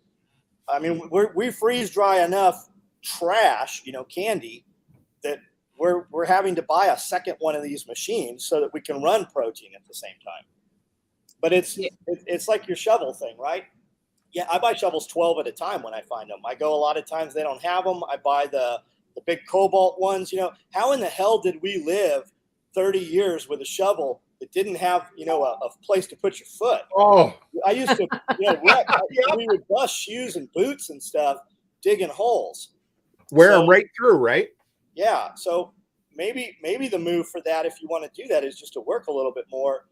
I mean, we freeze dry enough trash, candy, that we're having to buy a second one of these machines so that we can run protein at the same time. But it's like your shovel thing, right? Yeah, I buy shovels 12 at a time when I find them. I go a lot of times they don't have them. I buy the big cobalt ones. How in the hell did we live 30 years with a shovel that didn't have, a place to put your foot? Oh, I used to, wreck. We would bust shoes and boots and stuff digging holes. Wear them right through, right? Yeah. So maybe the move for that, if you want to do that, is just to work a little bit more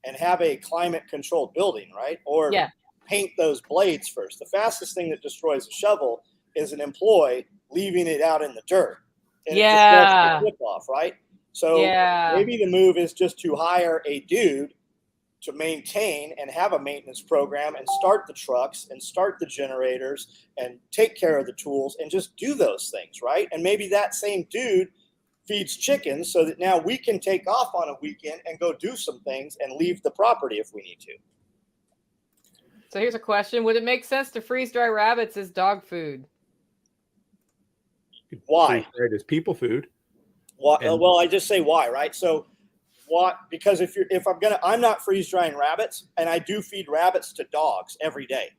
and have a climate controlled building, right? Or paint those blades first. The fastest thing that destroys a shovel is an employee leaving it out in the dirt. And it just rip off, right? So maybe the move is just to hire a dude to maintain and have a maintenance program and start the trucks and start the generators and take care of the tools and just do those things, right? And maybe that same dude feeds chickens so that now we can take off on a weekend and go do some things and leave the property if we need to. So here's a question. Would it make sense to freeze dry rabbits as dog food? Why? It is people food. Why? Well, I just say why, right? So what? Because I'm not freeze drying rabbits, and I do feed rabbits to dogs every day.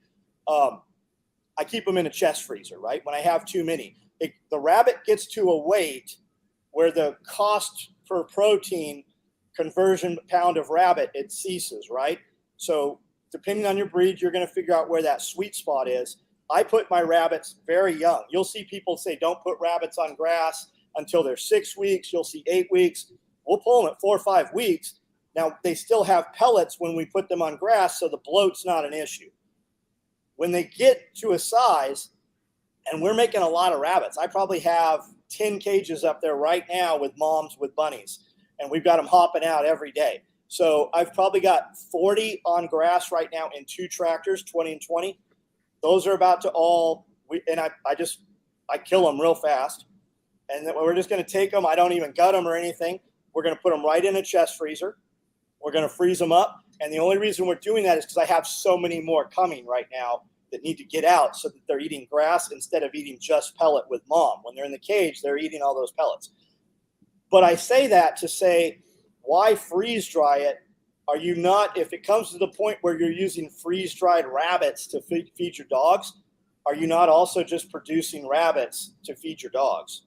I keep them in a chest freezer, right? When I have too many, the rabbit gets to a weight where the cost per protein conversion pound of rabbit, it ceases, right? So depending on your breed, you're going to figure out where that sweet spot is. I put my rabbits very young. You'll see people say, don't put rabbits on grass until they're 6 weeks. You'll see 8 weeks. We'll pull them at 4 or 5 weeks. Now, they still have pellets when we put them on grass, so the bloat's not an issue. When they get to a size, and we're making a lot of rabbits, I probably have 10 cages up there right now with moms with bunnies, and we've got them hopping out every day. So I've probably got 40 on grass right now in 2 tractors, 20 and 20. Those are about to all, I kill them real fast. And then we're just going to take them. I don't even gut them or anything. We're going to put them right in a chest freezer. We're going to freeze them up. And the only reason we're doing that is because I have so many more coming right now that need to get out so that they're eating grass instead of eating just pellet with mom. When they're in the cage, they're eating all those pellets. But I say that to say, why freeze dry it? Are you not, if it comes to the point where you're using freeze dried rabbits to feed your dogs, are you not also just producing rabbits to feed your dogs?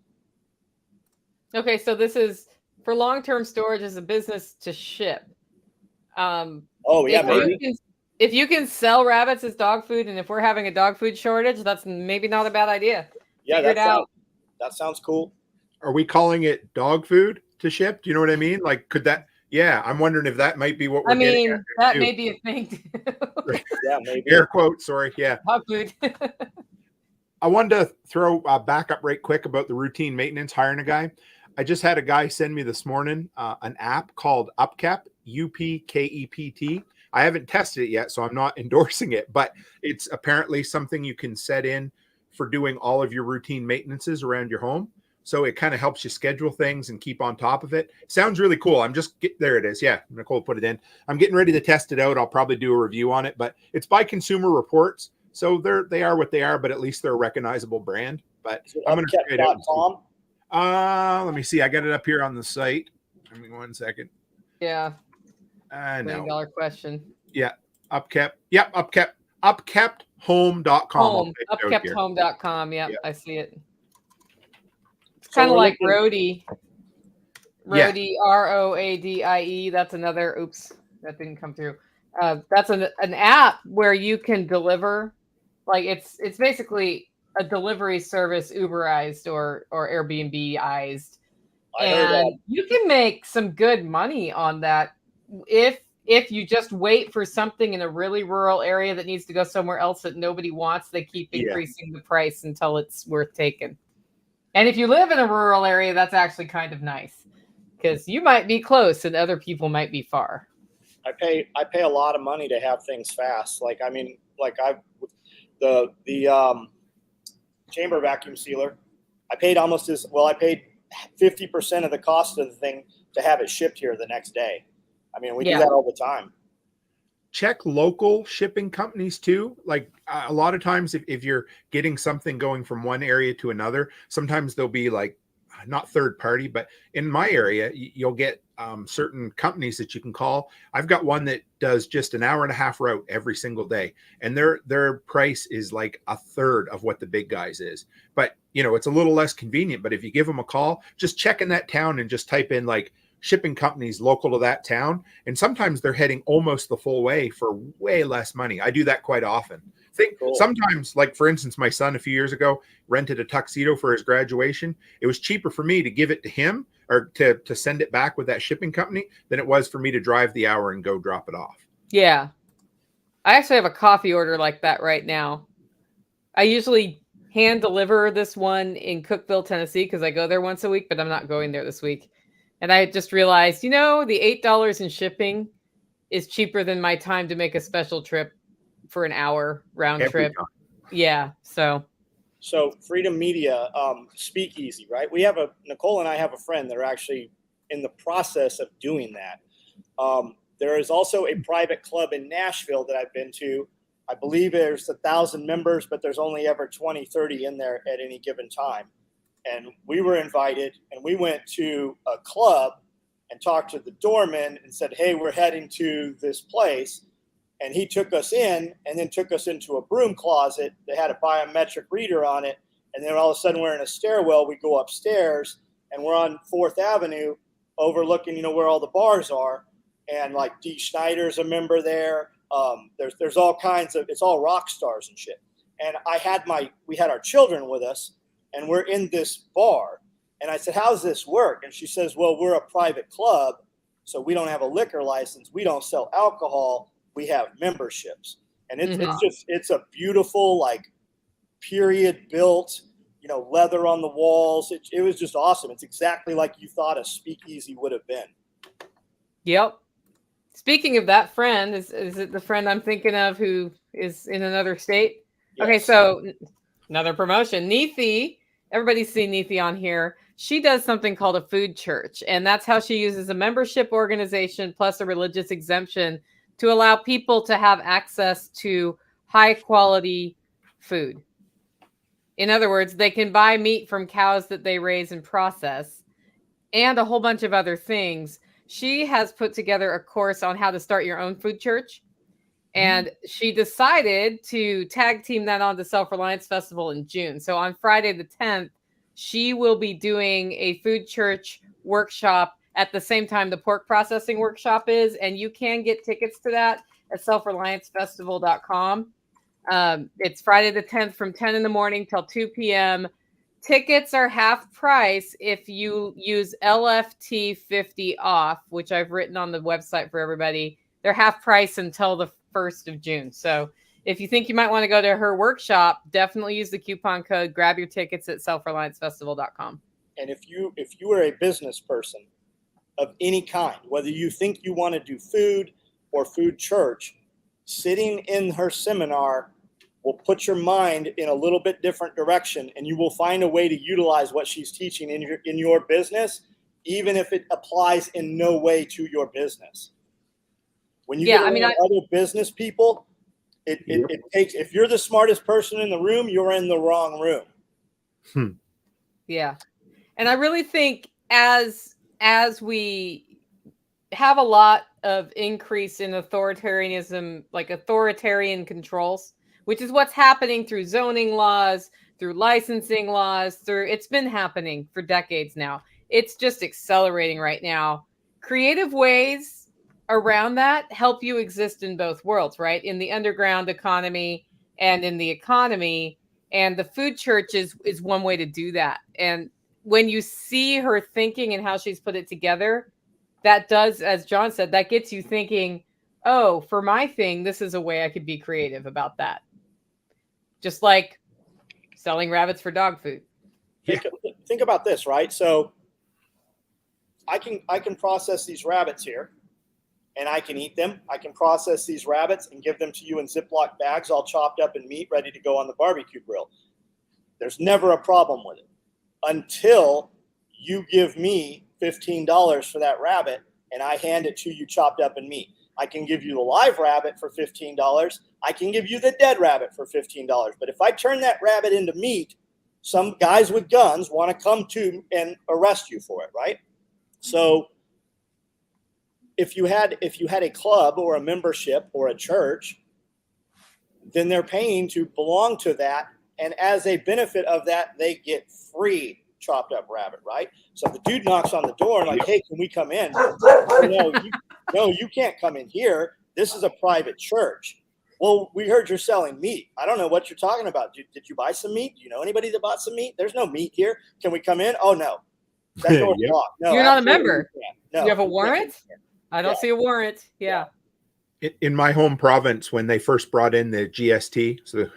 Okay, so this is for long-term storage as a business to ship. If you can sell rabbits as dog food, and if we're having a dog food shortage, that's maybe not a bad idea. Yeah, that sounds cool. Are we calling it dog food to ship? Do you know what I mean? Like, could that? Yeah, I'm wondering if that might be what we're getting at that too. may be a thing. Yeah, maybe. Air quote. Sorry. Yeah. Dog food. I wanted to throw back up right quick about the routine maintenance, hiring a guy. I just had a guy send me this morning an app called UpKept, UPKEPT. I haven't tested it yet, so I'm not endorsing it, but it's apparently something you can set in for doing all of your routine maintenances around your home. So it kind of helps you schedule things and keep on top of it. Sounds really cool. There it is. Yeah, Nicole put it in. I'm getting ready to test it out. I'll probably do a review on it, but it's by Consumer Reports. So they are what they are, but at least they're a recognizable brand. But I'm going to try it out. Let me see. I got it up here on the site. Give me 1 second. Yeah. I know. $1 million question. Yeah. UpKept. Yep. UpKept. UpKeptHome.com. UpKeptHome.com. Yep. I see it. So kind of like Roadie. Roadie, ROADIE. That's another. Oops, that didn't come through. That's an app where you can deliver. Like it's basically a delivery service, Uberized or Airbnb-ized, and you can make some good money on that if you just wait for something in a really rural area that needs to go somewhere else that nobody wants. They keep increasing the price until it's worth taking. And if you live in a rural area, that's actually kind of nice because you might be close and other people might be far. I pay a lot of money to have things fast. Like, I mean, like the chamber vacuum sealer, I paid almost as well. I paid 50% of the cost of the thing to have it shipped here the next day. I mean, we do that all the time. Check local shipping companies too. Like a lot of times if you're getting something going from one area to another, sometimes they'll be like, not third party, but in my area, you'll get certain companies that you can call. I've got one that does just an hour and a half route every single day. And their price is like a third of what the big guys is. But, you know, it's a little less convenient. But if you give them a call, just check in that town and just type in like shipping companies local to that town. And sometimes they're heading almost the full way for way less money. I do that quite often. Sometimes, like for instance, my son a few years ago rented a tuxedo for his graduation. It was cheaper for me to give it to him or to send it back with that shipping company than it was for me to drive the hour and go drop it off. Yeah. I actually have a coffee order like that right now. I usually hand deliver this one in Cookeville, Tennessee, because I go there once a week, but I'm not going there this week. And I just realized, you know, the $8 in shipping is cheaper than my time to make a special trip for an hour round trip. Yeah. So Freedom Media, Speakeasy, right? Nicole and I have a friend that are actually in the process of doing that. There is also a private club in Nashville that I've been to. I believe there's 1,000 members, but there's only ever 20, 30 in there at any given time. And we were invited and we went to a club and talked to the doorman and said, hey, we're heading to this place. And he took us in and then took us into a broom closet that had a biometric reader on it. And then all of a sudden we're in a stairwell. We go upstairs and we're on 4th Avenue overlooking, you know, where all the bars are. And like Dee Schneider's a member there. There's all kinds of, it's all rock stars and shit. And we had our children with us and we're in this bar. And I said, how's this work? And she says, well, we're a private club. So we don't have a liquor license. We don't sell alcohol. We have memberships, and it's a beautiful, like, period built, you know, leather on the walls. It was just awesome. It's exactly like you thought a speakeasy would have been. Yep. Speaking of that friend, is it the friend I'm thinking of who is in another state? Yes. Okay, so another promotion. Neethi, everybody's seen Neethi on here. She does something called a food church, and that's how she uses a membership organization plus a religious exemption to allow people to have access to high quality food. In other words, they can buy meat from cows that they raise and process and a whole bunch of other things. She has put together a course on how to start your own food church. And she decided to tag team that on the Self-Reliance Festival in June. So on Friday the 10th, she will be doing a food church workshop at the same time the pork processing workshop is, and you can get tickets to that at selfreliancefestival.com. It's Friday the 10th from 10 in the morning till 2 p.m. Tickets are half price if you use LFT 50 off, which I've written on the website for everybody. They're half price until the 1st of June. So if you think you might want to go to her workshop, definitely use the coupon code, grab your tickets at selfreliancefestival.com. And if you are a business person of any kind, whether you think you want to do food or food church, sitting in her seminar will put your mind in a little bit different direction, and you will find a way to utilize what she's teaching in your business, even if it applies in no way to your business. When you get around other business people, it takes, if you're the smartest person in the room, you're in the wrong room. Yeah. And I really think as we have a lot of increase in authoritarianism, like authoritarian controls, which is what's happening through zoning laws, through licensing laws, it's been happening for decades now. It's just accelerating right now. Creative ways around that help you exist in both worlds, right? In the underground economy and in the economy. And the food church is one way to do that. And when you see her thinking and how she's put it together, that does, as John said, that gets you thinking, oh, for my thing, this is a way I could be creative about that. Just like selling rabbits for dog food. Think think about this, right? So I can process these rabbits here, and I can eat them. I can process these rabbits and give them to you in Ziploc bags, all chopped up in meat, ready to go on the barbecue grill. There's never a problem with it until you give me $15 for that rabbit and I hand it to you chopped up in meat. I can give you the live rabbit for $15. I can give you the dead rabbit for $15. But if I turn that rabbit into meat, some guys with guns want to come to and arrest you for it, right? So if you had a club or a membership or a church, then they're paying to belong to that. And as a benefit of that, they get free chopped up rabbit, right? So if the dude knocks on the door and like, hey, can we come in? No, you can't come in here. This is a private church. Well, we heard you're selling meat. I don't know what you're talking about. Did you buy some meat? Do you know anybody that bought some meat? There's no meat here. Can we come in? Oh, no. That door's locked. No, you're not a member. No, you have a warrant? I don't see a warrant. Yeah. In my home province, when they first brought in the GST, so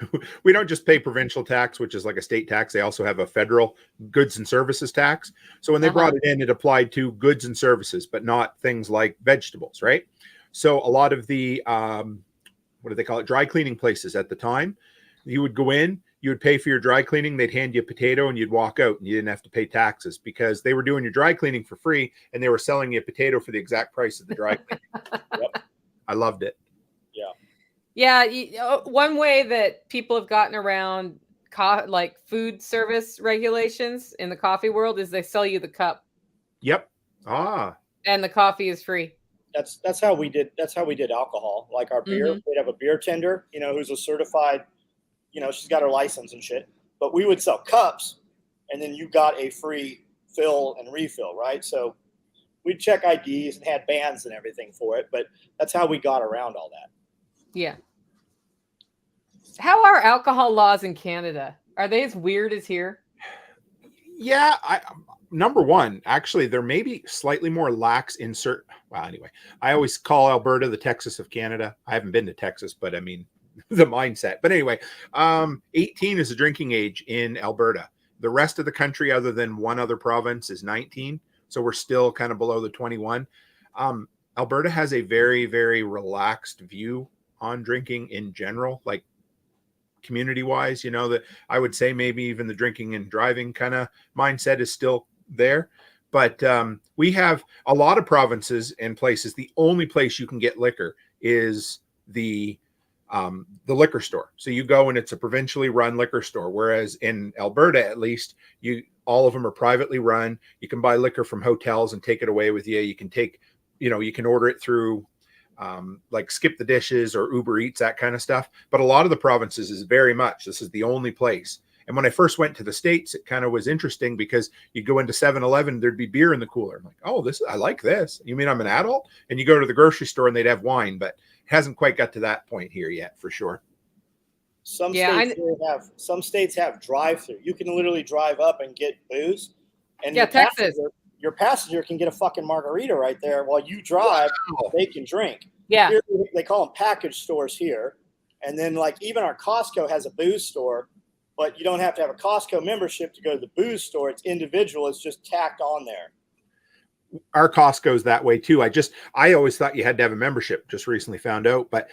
we don't just pay provincial tax, which is like a state tax. They also have a federal goods and services tax. So when they brought it in, it applied to goods and services, but not things like vegetables, right? So a lot of the, what do they call it? Dry cleaning places at the time, you would go in, you would pay for your dry cleaning. They'd hand you a potato and you'd walk out and you didn't have to pay taxes because they were doing your dry cleaning for free and they were selling you a potato for the exact price of the dry cleaning. Yep. I loved it. Yeah. One way that people have gotten around like food service regulations in the coffee world is they sell you the cup. Yep. And the coffee is free. That's how we did alcohol. Like our beer, we'd have a beer tender, who's a certified, she's got her license and shit. But we would sell cups, and then you got a free fill and refill, right? So we'd check IDs and had bands and everything for it, but that's how we got around all that. Yeah. How are alcohol laws in Canada? Are they as weird as here? Yeah, number one, actually, they're maybe slightly more lax in certain. Well, anyway, I always call Alberta the Texas of Canada. I haven't been to Texas, but I mean the mindset. But anyway, 18 is the drinking age in Alberta. The rest of the country, other than one other province, is 19. So we're still kind of below the 21. Alberta has a very, very relaxed view on drinking in general, like community wise, that I would say maybe even the drinking and driving kind of mindset is still there. But we have a lot of provinces and places. The only place you can get liquor is the liquor store. So you go and it's a provincially run liquor store. Whereas in Alberta, at least, all of them are privately run. You can buy liquor from hotels and take it away with you. You can take, you can order it through like Skip the Dishes or Uber Eats, that kind of stuff. But a lot of the provinces is very much, this is the only place. And when I first went to the States, it kind of was interesting because you go into 7-Eleven, there'd be beer in the cooler. I'm like, oh, I like this. You mean I'm an adult? And you go to the grocery store and they'd have wine, but it hasn't quite got to that point here yet, for sure. Some states have drive-through. You can literally drive up and get booze. And Texas. Your passenger can get a fucking margarita right there while you drive. Wow. They can drink. Yeah. Here, they call them package stores here. And then like even our Costco has a booze store, but you don't have to have a Costco membership to go to the booze store. It's individual. It's just tacked on there. Our Costco's that way too. I always thought you had to have a membership. Just recently found out. But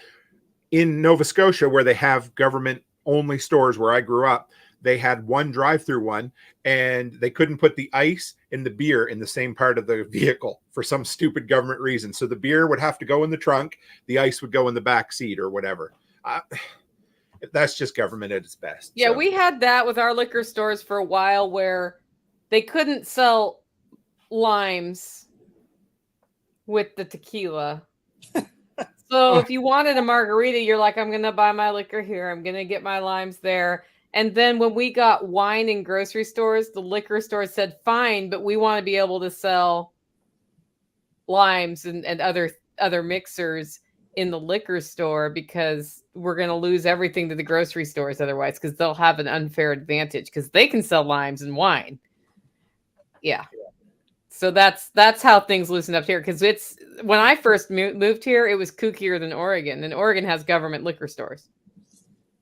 in Nova Scotia, where they have government only stores where I grew up, they had one drive-through one, and they couldn't put the ice and the beer in the same part of the vehicle for some stupid government reason. So the beer would have to go in the trunk, the ice would go in the back seat or whatever. That's just government at its best. Yeah, so. We had that with our liquor stores for a while where they couldn't sell limes with the tequila. So if you wanted a margarita, you're like, I'm going to buy my liquor here. I'm going to get my limes there. And then when we got wine in grocery stores, the liquor store said, fine, but we want to be able to sell limes and other mixers in the liquor store because we're going to lose everything to the grocery stores otherwise, because they'll have an unfair advantage because they can sell limes and wine. Yeah. So that's how things loosened up here. Because it's when I first moved here, it was kookier than Oregon, and Oregon has government liquor stores.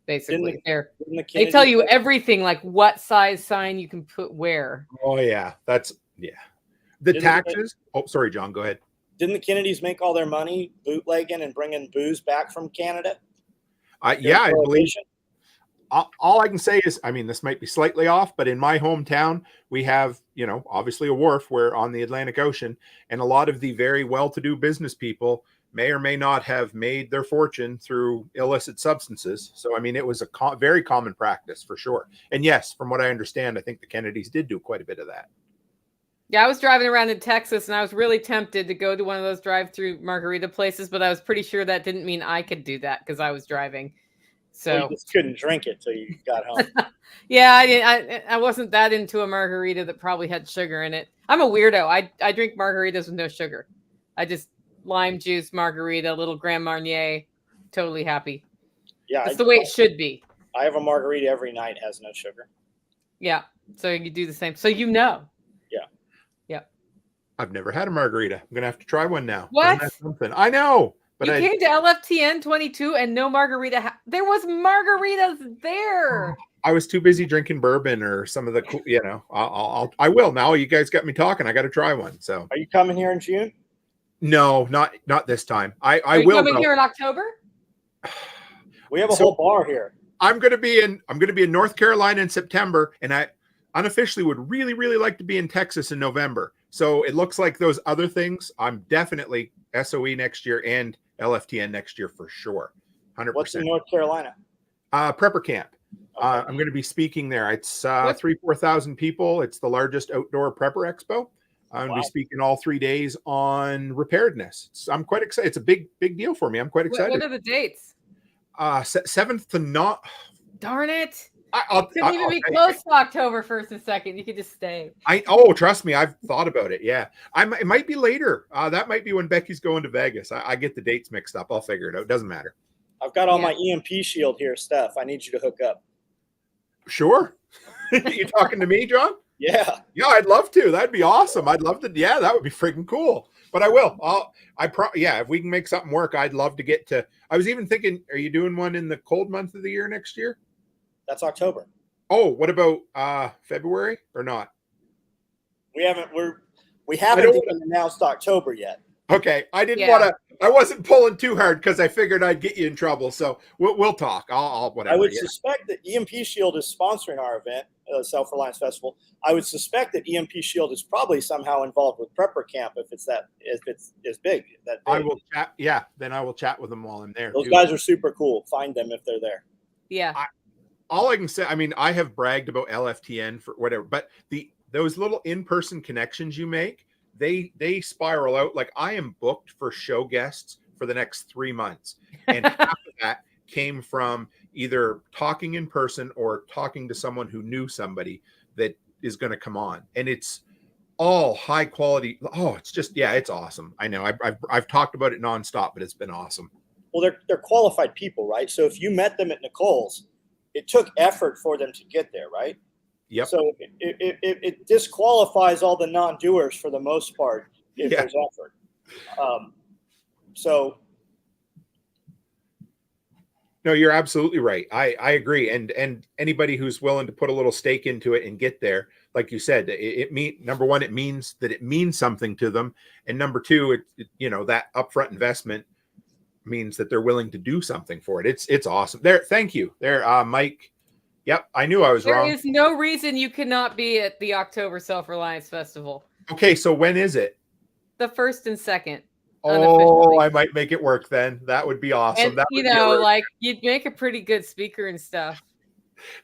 basically. Didn't the They tell Kennedys you make- everything, like what size sign you can put where. Oh yeah, that's yeah. The Didn't they- taxes. Oh, sorry, John. Go ahead. Didn't the Kennedys make all their money bootlegging and bringing booze back from Canada? Yeah, I believe. Prohibition? All I can say is, I mean, this might be slightly off, but in my hometown, we have, obviously a wharf where on the Atlantic Ocean, and a lot of the very well-to-do business people may or may not have made their fortune through illicit substances. So, I mean, it was a very common practice for sure. And yes, from what I understand, I think the Kennedys did do quite a bit of that. Yeah, I was driving around in Texas and I was really tempted to go to one of those drive-through margarita places, but I was pretty sure that didn't mean I could do that because I was driving. So Well, you just couldn't drink it till you got home. yeah, I wasn't that into a margarita that probably had sugar in it. I'm a weirdo. I drink margaritas with no sugar. I just lime juice margarita, little Grand Marnier, totally happy. Yeah, That's the way it should be. I have a margarita every night, has no sugar. Yeah. So you do the same. So you know. Yeah. Yeah. I've never had a margarita. I'm gonna have to try one now. What? Isn't that something? I know, but You came to LFTN 22 and no margarita. There was margaritas there. I was too busy drinking bourbon or some of the cool, I will now. You guys got me talking. I got to try one. So Are you coming here in June? no, not this time. I Are you will coming though. here in October? We have a So- whole bar here. I'm going to be in North Carolina in September, and I unofficially would really, really like to be in Texas in November. So it looks like those other things, I'm definitely SOE next year and LFTN next year for sure. 100%. What's in North Carolina? Prepper camp. Okay. I'm going to be speaking there. It's 4,000 people. It's the largest outdoor prepper expo. I'm going to be speaking all 3 days on preparedness. I'm quite excited. It's a big deal for me. I'm quite excited. What are the dates? 7th to not. Darn it. I'll Couldn't even be close to October 1st and 2nd. You could just stay. Trust me, I've thought about it. Yeah, it might be later. That might be when Becky's going to Vegas. I get the dates mixed up. I'll figure it out. Doesn't matter. I've got all my EMP shield here, Steph. I need you to hook up. Sure. You talking to me, John? Yeah. Yeah, I'd love to. That'd be awesome. I'd love to. Yeah, that would be freaking cool. But I will. If we can make something work, I'd love to get to. I was even thinking, are you doing one in the cold month of the year next year? That's October. Oh, what about February or not? We haven't even announced October yet. Okay, I didn't want to. I wasn't pulling too hard because I figured I'd get you in trouble. So we'll talk. I'll whatever. I would suspect that EMP Shield is sponsoring our event, Self-Reliance Festival. I would suspect that EMP Shield is probably somehow involved with Prepper Camp if it's as big. That big. I will chat. Yeah, then I will chat with them while I'm there. Those guys are super cool. Find them if they're there. Yeah. All I can say, I mean, I have bragged about LFTN for whatever, but those little in-person connections you make, they spiral out. Like I am booked for show guests for the next 3 months, and half of that came from either talking in person or talking to someone who knew somebody that is going to come on, and it's all high quality. Oh, it's just it's awesome. I know I've talked about it nonstop, but it's been awesome. Well, they're qualified people, right? So if you met them at Nicole's, it took effort for them to get there, right? Yep. So it disqualifies all the non-doers for the most part if there's effort. No, you're absolutely right. I agree. And anybody who's willing to put a little stake into it and get there, like you said, number one, it means that it means something to them. And number two, that upfront investment means that they're willing to do something for it. It's awesome. Thank you. Mike. Yep, I knew I was wrong. There is no reason you cannot be at the October Self-Reliance Festival. Okay, so when is it? The 1st and 2nd. Oh, I might make it work then. That would be awesome. And, you'd make a pretty good speaker and stuff.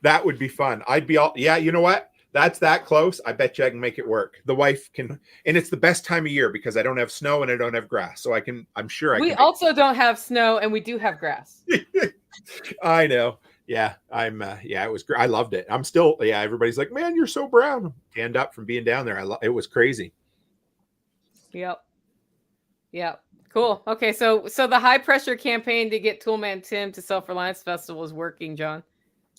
That would be fun. I'd be all, you know what? That's that close. I bet you I can make it work. The wife can, and it's the best time of year because I don't have snow and I don't have grass. So I'm sure I can. We also don't have snow and we do have grass. I know. Yeah, it was great. I loved it. I'm still, everybody's like, man, you're so brown. Tanned up from being down there. It was crazy. Yep. Cool. Okay. So the high pressure campaign to get Toolman Tim to Self-Reliance Festival is working, John.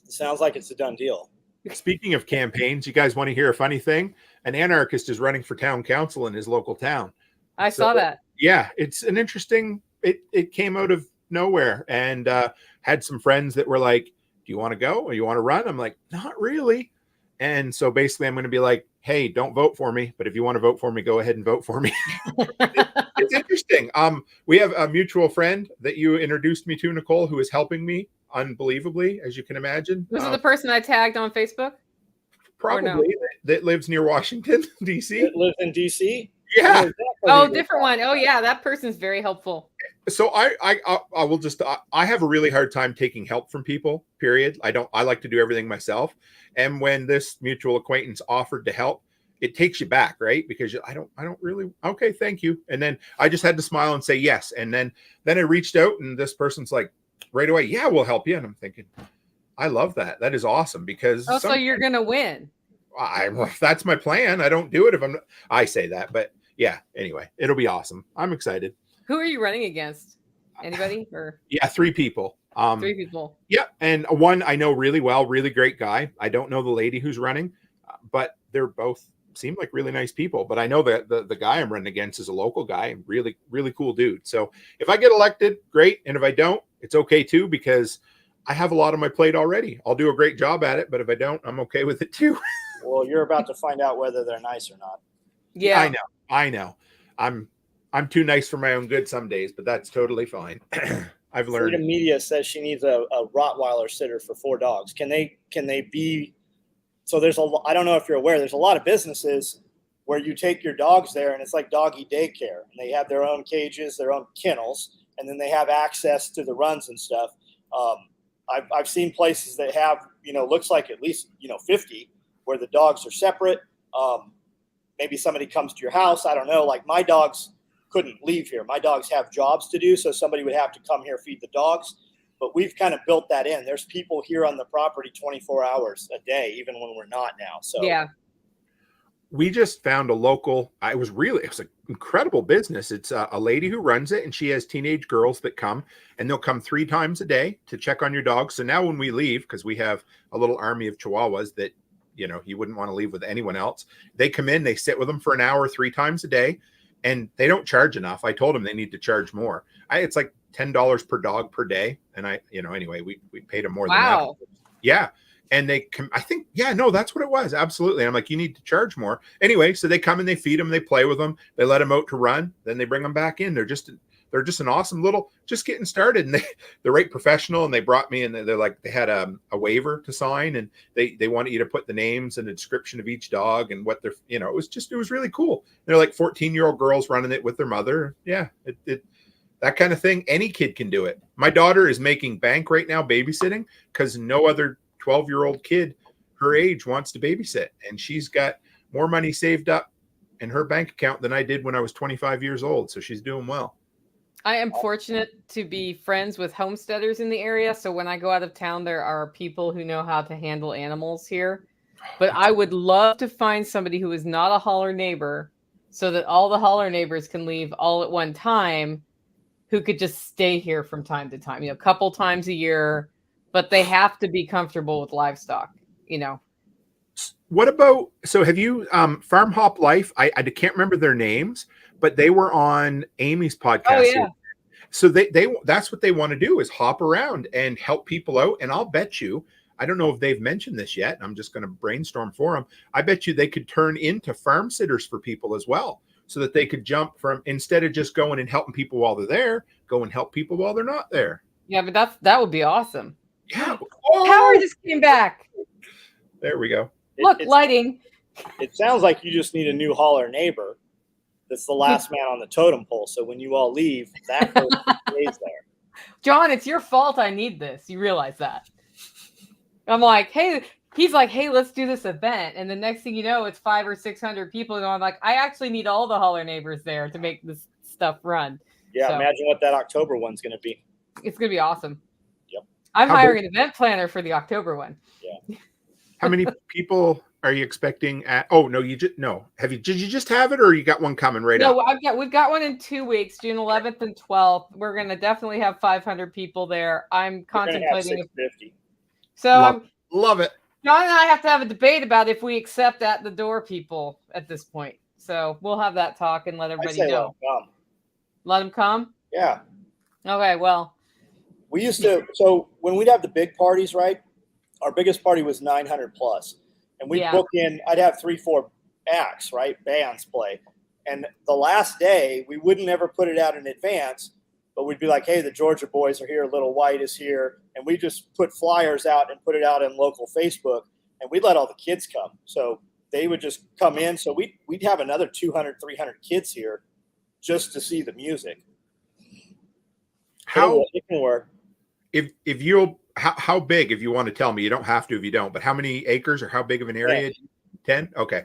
Sounds like it's a done deal. Speaking of campaigns, you guys want to hear a funny thing? An anarchist is running for town council in his local town. I saw that. Yeah, it's an interesting, it came out of nowhere, and had some friends that were like, you want to go or you want to run? I'm like, not really. And so basically I'm going to be like, hey, don't vote for me, but if you want to vote for me, go ahead and vote for me. It's interesting. We have a mutual friend that you introduced me to, Nicole, who is helping me unbelievably, as you can imagine. Was it the person I tagged on Facebook? Probably no? that lives near Washington, D.C. That lives in DC. Yeah. Oh, different one. Oh yeah, that person's very helpful. So I will just I have a really hard time taking help from people. Period. I like to do everything myself. And when this mutual acquaintance offered to help, it takes you back, right? Because I don't really. Okay, thank you. And then I just had to smile and say yes. And then I reached out, and this person's like, right away, yeah, we'll help you. And I'm thinking, I love that. That is awesome because so you're gonna win. That's my plan. I don't do it if I say that, but yeah. Anyway, it'll be awesome. I'm excited. Who are you running against? Anybody or? Yeah, 3 people. 3 people. Yeah, and one I know really well, really great guy. I don't know the lady who's running, but they're both seem like really nice people. But I know that the guy I'm running against is a local guy, really, really cool dude. So if I get elected, great, and if I don't, it's okay too because I have a lot on my plate already. I'll do a great job at it, but if I don't, I'm okay with it too. Well, you're about to find out whether they're nice or not. Yeah, I know. I'm too nice for my own good some days, but that's totally fine. I've learned. Freedom Media says she needs a Rottweiler sitter for 4 dogs. Can they be? So I don't know if you're aware. There's a lot of businesses where you take your dogs there, and it's like doggy daycare. And they have their own cages, their own kennels, and then they have access to the runs and stuff. I've seen places that have looks like at least 50 where the dogs are separate. Maybe somebody comes to your house. I don't know. Like my dogs couldn't leave here. My dogs have jobs to do, so somebody would have to come here feed the dogs. But we've kind of built that in. There's people here on the property 24 hours a day, even when we're not now. So yeah. We just found a local. It was an incredible business. It's a lady who runs it, and she has teenage girls that come, and they'll come 3 times a day to check on your dog. So now when we leave, because we have a little army of Chihuahuas that you wouldn't want to leave with anyone else. They come in, they sit with them for an hour 3 times a day, and they don't charge enough. I told them they need to charge more. It's like $10 per dog per day, and anyway, we paid them more than that. Yeah. And they come, I think, yeah, no, that's what it was. Absolutely. I'm like, you need to charge more. Anyway, so they come and they feed them, they play with them, they let them out to run, then they bring them back in. They're just an awesome little, just getting started. And they're right professional. And they brought me, and they're like, they had a waiver to sign, and they wanted you to put the names and the description of each dog and what they're, it was really cool. They're like 14-year-old girls running it with their mother. Yeah. That kind of thing. Any kid can do it. My daughter is making bank right now babysitting because no other 12-year-old kid her age wants to babysit, and she's got more money saved up in her bank account than I did when I was 25 years old. So she's doing well. I am fortunate to be friends with homesteaders in the area. So when I go out of town, there are people who know how to handle animals here. But I would love to find somebody who is not a holler neighbor so that all the holler neighbors can leave all at one time, who could just stay here from time to time, a couple times a year. But they have to be comfortable with livestock, What about, so have you, Farm Hop Life, I can't remember their names, but they were on Amy's podcast. Oh, yeah. So that's what they want to do, is hop around and help people out. And I'll bet you, I don't know if they've mentioned this yet, I'm just going to brainstorm for them. I bet you they could turn into farm sitters for people as well, so that they could jump from, instead of just going and helping people while they're there, go and help people while they're not there. Yeah, but that would be awesome. Yeah. Power just came back. There we go. Look, lighting. It sounds like you just need a new holler neighbor that's the last man on the totem pole. So when you all leave, that person stays there. John, it's your fault I need this. You realize that. I'm like, hey, he's like, hey, let's do this event. And the next thing you know, it's 500 or 600 people. And I'm like, I actually need all the holler neighbors there to make this stuff run. Yeah, so imagine what that October one's going to be. It's going to be awesome. Yep. I'm hiring an event planner for the October one. Yeah. How many people are you expecting at? Oh, no, did you just have it, or you got one coming right up? No, we've got one in 2 weeks, June 11th and 12th. We're going to definitely have 500 people there. I'm contemplating. 650. So love it. John and I have to have a debate about if we accept at the door people at this point. So we'll have that talk and let everybody know. Let them come? Yeah. Okay, well. We used to, so when we'd have the big parties, right? Our biggest party was 900 plus, and we book in. I'd have 3-4 acts, right? Bands play, and the last day we wouldn't ever put it out in advance, but we'd be like, "Hey, the Georgia boys are here. Little White is here," and we just put flyers out and put it out in local Facebook, and we'd let all the kids come. So they would just come in. So we'd have another 200, 300 kids here just to see the music. How it can work? If you'll. How big, if you want to tell me, you don't have to if you don't, but how many acres or how big of an area? 10? Okay.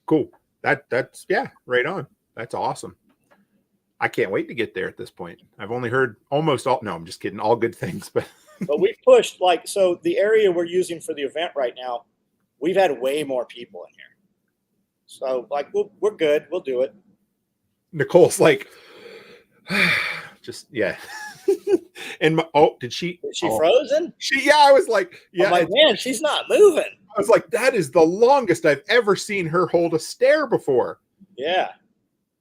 Cool. That's yeah, right on. That's awesome. I can't wait to get there at this point. I've only heard almost all, no, I'm just kidding, all good things, but we've pushed so the area we're using for the event right now, we've had way more people in here. So we're good. We'll do it. Nicole's like, just, yeah. And did she frozen? I was like, yeah. I'm like, man, she's not moving. I was like, that is the longest I've ever seen her hold a stare before. Yeah.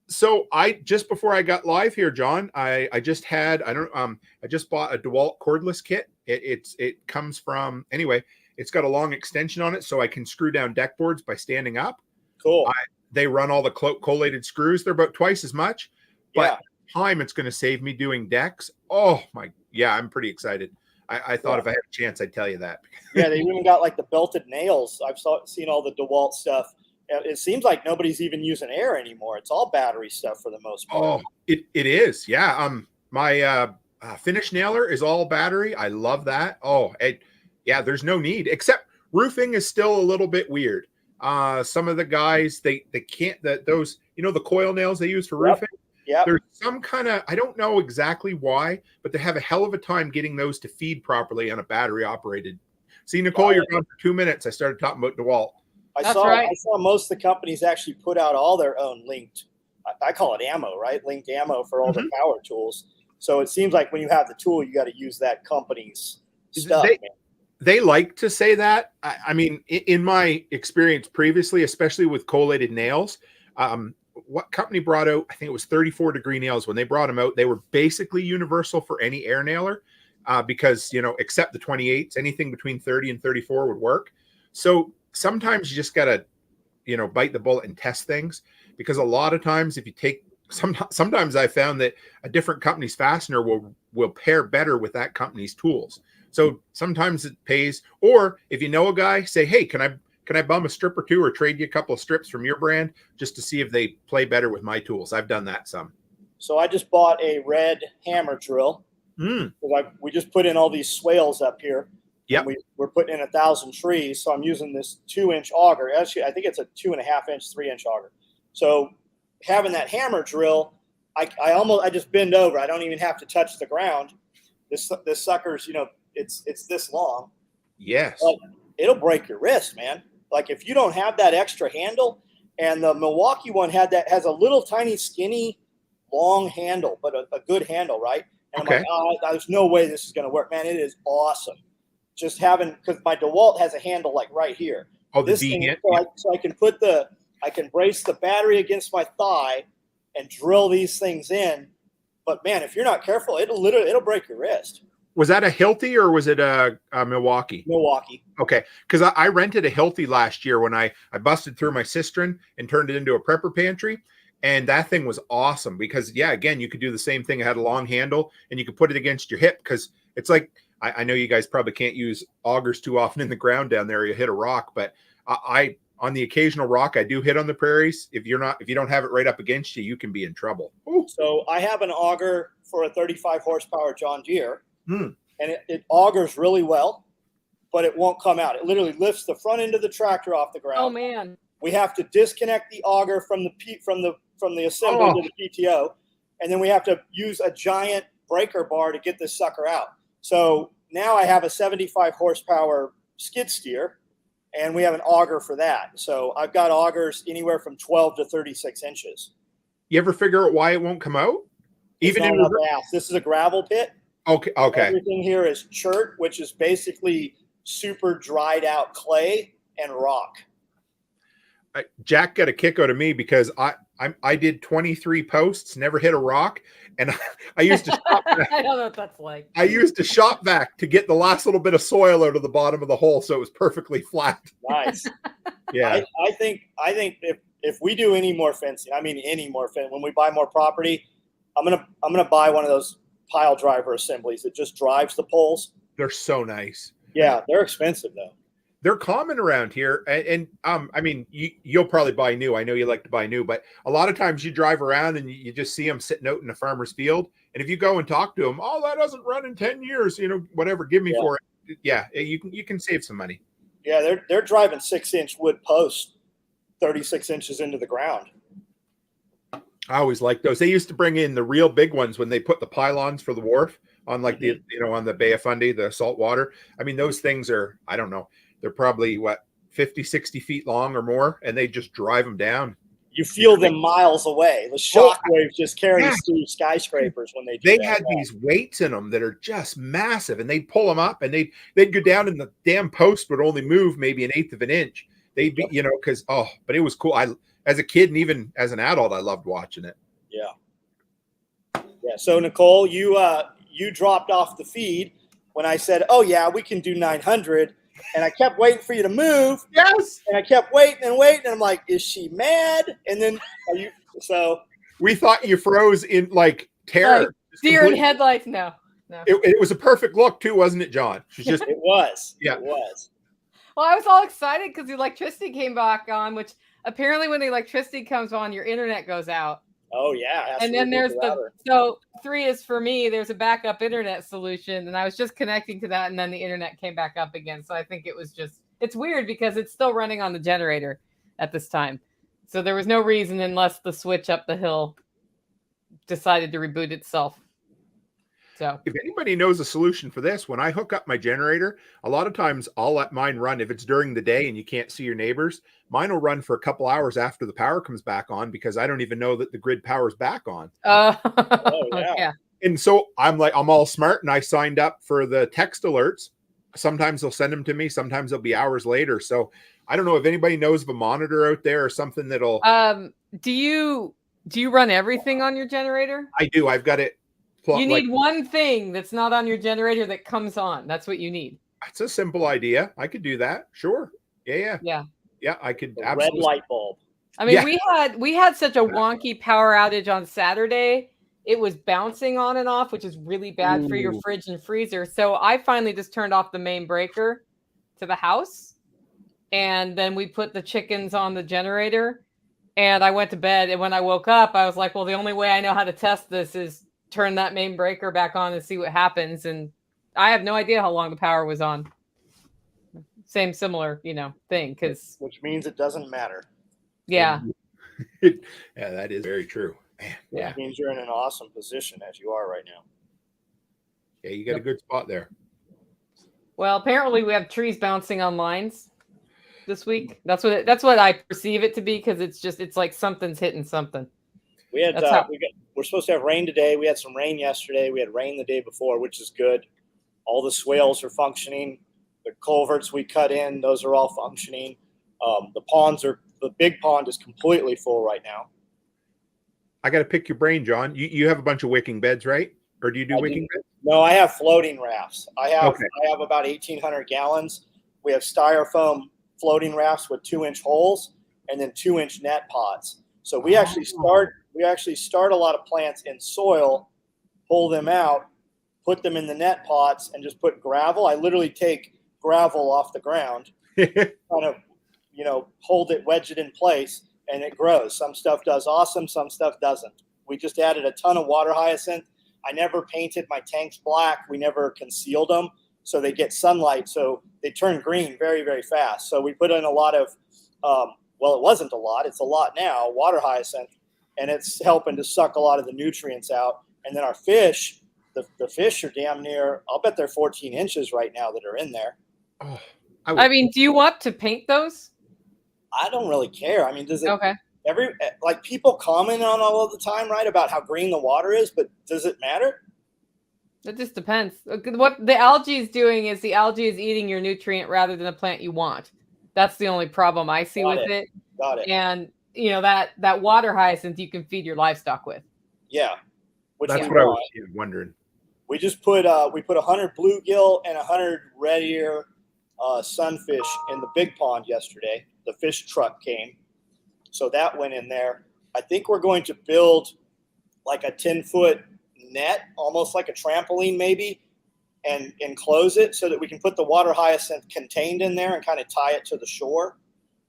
So just before I got live here, John, I just bought a Dewalt Cordless Kit. It comes from, anyway, it's got a long extension on it so I can screw down deck boards by standing up. Cool. They run all the collated screws. They're about twice as much, but yeah. Time it's going to save me doing decks. Oh my, yeah, I'm pretty excited. I thought if I had a chance, I'd tell you that. Yeah, they even got like the belted nails. I've seen all the DeWalt stuff. It seems like nobody's even using air anymore. It's all battery stuff for the most part. Oh, it is. Yeah. My finish nailer is all battery. I love that. Oh, yeah, there's no need, except roofing is still a little bit weird. Some of the guys, they can't, those, the coil nails they use for roofing. Yeah. There's some kind of, I don't know exactly why, but they have a hell of a time getting those to feed properly on a battery operated. See, Nicole, you're gone for 2 minutes. I started talking about DeWalt. I saw most of the companies actually put out all their own linked, I call it ammo, right? Linked ammo for all their power tools. So it seems like when you have the tool, you got to use that company's stuff. They like to say that. I mean, in my experience previously, especially with collated nails, what company brought out, I think it was 34-degree nails. When they brought them out, they were basically universal for any air nailer because, except the 28s, anything between 30 and 34 would work. So sometimes you just got to, bite the bullet and test things, because a lot of times if you take, sometimes I found that a different company's fastener will pair better with that company's tools. So sometimes it pays, or if you know a guy, say, hey, can I bum a strip or two or trade you a couple of strips from your brand just to see if they play better with my tools? I've done that some. So I just bought a red hammer drill. We just put in all these swales up here. Yeah. We're putting in 1,000 trees. So I'm using this 2-inch auger. Actually, I think it's a 2.5-inch, 3-inch auger. So having that hammer drill, I just bend over. I don't even have to touch the ground. This sucker's, it's this long. Yes. But it'll break your wrist, man. Like if you don't have that extra handle, and the Milwaukee one has a little tiny skinny long handle, but a good handle, right? And I'm like, there's no way this is going to work, man. It is awesome. Just because my DeWalt has a handle like right here. Oh, this thing, so I can brace the battery against my thigh and drill these things in. But man, if you're not careful, it'll break your wrist. Was that a Hilti or was it a Milwaukee? Milwaukee. Okay, because I rented a Hilti last year when I busted through my cistern and turned it into a prepper pantry. And that thing was awesome because, yeah, again, you could do the same thing. It had a long handle and you could put it against your hip because it's like, I know you guys probably can't use augers too often in the ground down there. You hit a rock, but on the occasional rock I do hit on the prairies. If you don't have it right up against you, you can be in trouble. Ooh. So I have an auger for a 35 horsepower John Deere, and it augers really well, but it won't come out. It literally lifts the front end of the tractor off the ground. Oh man! We have to disconnect the auger from the assembly to the PTO, and then we have to use a giant breaker bar to get this sucker out. So now I have a 75 horsepower skid steer, and we have an auger for that. So I've got augers anywhere from 12 to 36 inches. You ever figure out why it won't come out? Even in this is a gravel pit. Okay. Everything here is chert, which is basically super dried out clay and rock. Jack got a kick out of me because I did 23 posts, never hit a rock, and I used to shop back. I don't know what that's like. I used to shop back to get the last little bit of soil out of the bottom of the hole, so it was perfectly flat. Nice. Yeah, I think if we do any more fencing, when we buy more property, I'm gonna buy one of those pile driver assemblies that just drives the poles. they're so nice. Yeah, they're expensive though. They're common around here, and I mean, you'll probably buy new. I know you like to buy new, but a lot of times you drive around and you just see them sitting out in a farmer's field, and if you go and talk to them, oh, that doesn't run in 10 years, whatever, give me for it. Yeah, you can save some money. Yeah, they're driving 6-inch wood posts 36 inches into the ground. I always liked those. They used to bring in the real big ones when they put the pylons for the wharf on like the on the Bay of Fundy, the salt water. I mean, those things are, I don't know, they're probably 50, 60 feet long or more, and they just drive them down. You feel them miles away. The shock waves just carry through skyscrapers when they do They that. had these weights in them that are just massive, and they'd pull them up, and they'd go down, and the damn post would only move maybe 1/8 of an inch. They'd be, because but it was cool. As a kid and even as an adult, I loved watching it. Yeah. So Nicole, you dropped off the feed when I said, "Oh yeah, we can do 900," and I kept waiting for you to move. Yes. And I kept waiting, and I'm like, "Is she mad?" And then So we thought you froze in like terror. Like deer in headlights. No. It was a perfect look too, wasn't it, John? She's just it was. Yeah. It was. Well, I was all excited because the electricity came back on, which apparently when the electricity comes on, your internet goes out. Oh yeah. And then there's so 3 is for me, there's a backup internet solution, and I was just connecting to that, and then the internet came back up again. So I think it's weird because it's still running on the generator at this time. So there was no reason unless the switch up the hill decided to reboot itself. So if anybody knows a solution for this, when I hook up my generator, a lot of times I'll let mine run. If it's during the day and you can't see your neighbors, mine will run for a couple hours after the power comes back on because I don't even know that the grid power's back on. Yeah. And so I'm all smart, and I signed up for the text alerts. Sometimes they'll send them to me. Sometimes they'll be hours later. So I don't know if anybody knows of a monitor out there or something that'll. Do you run everything on your generator? I do. I've got it. You need one thing that's not on your generator that comes on. That's what you need. That's a simple idea. I could do that. Sure. Yeah. I could. Red light bulb. I mean, we had such a wonky power outage on Saturday. It was bouncing on and off, which is really bad for your fridge and freezer. So I finally just turned off the main breaker to the house, and then we put the chickens on the generator, and I went to bed. And when I woke up, I was like, well, the only way I know how to test this is turn that main breaker back on and see what happens. And I have no idea how long the power was on. Similar, thing. Which means it doesn't matter. Yeah. Yeah, that is very true. Man, yeah. Which means you're in an awesome position as you are right now. Yeah, you got a good spot there. Well, apparently we have trees bouncing on lines this week. That's what I perceive it to be, because it's like something's hitting something. We had we're supposed to have rain today. We had some rain yesterday. We had rain the day before, which is good. All the swales are functioning. The culverts we cut in, those are all functioning. The big pond is completely full right now. I got to pick your brain, John. You have a bunch of wicking beds, right? Or do you do wicking beds? No, I have floating rafts. I have about 1,800 gallons. We have styrofoam floating rafts with 2-inch holes and then 2-inch net pots. So we actually start a lot of plants in soil, pull them out, put them in the net pots, and just put gravel. I literally take gravel off the ground, kind of, hold it, wedge it in place, and it grows. Some stuff does awesome, some stuff doesn't. We just added a ton of water hyacinth. I never painted my tanks black. We never concealed them, so they get sunlight, so they turn green very, very fast. So we put in a lot of, it wasn't a lot, it's a lot now, water hyacinth, and it's helping to suck a lot of the nutrients out. And then our fish, the fish are damn near, I'll bet they're 14 inches right now that are in there. Oh, I mean, do you want to paint those? I don't really care. I mean, does it? Okay. People comment on all of the time, right, about how green the water is, but does it matter? It just depends. What the algae is doing is the algae is eating your nutrient rather than the plant you want. That's the only problem I see with it. Got it. And that water hyacinth you can feed your livestock with. Yeah. That's what I was wondering. We just put 100 bluegill and 100 red ear sunfish in the big pond yesterday. The fish truck came, so that went in there. I think we're going to build like a 10-foot net, almost like a trampoline maybe, and enclose it so that we can put the water hyacinth contained in there and kind of tie it to the shore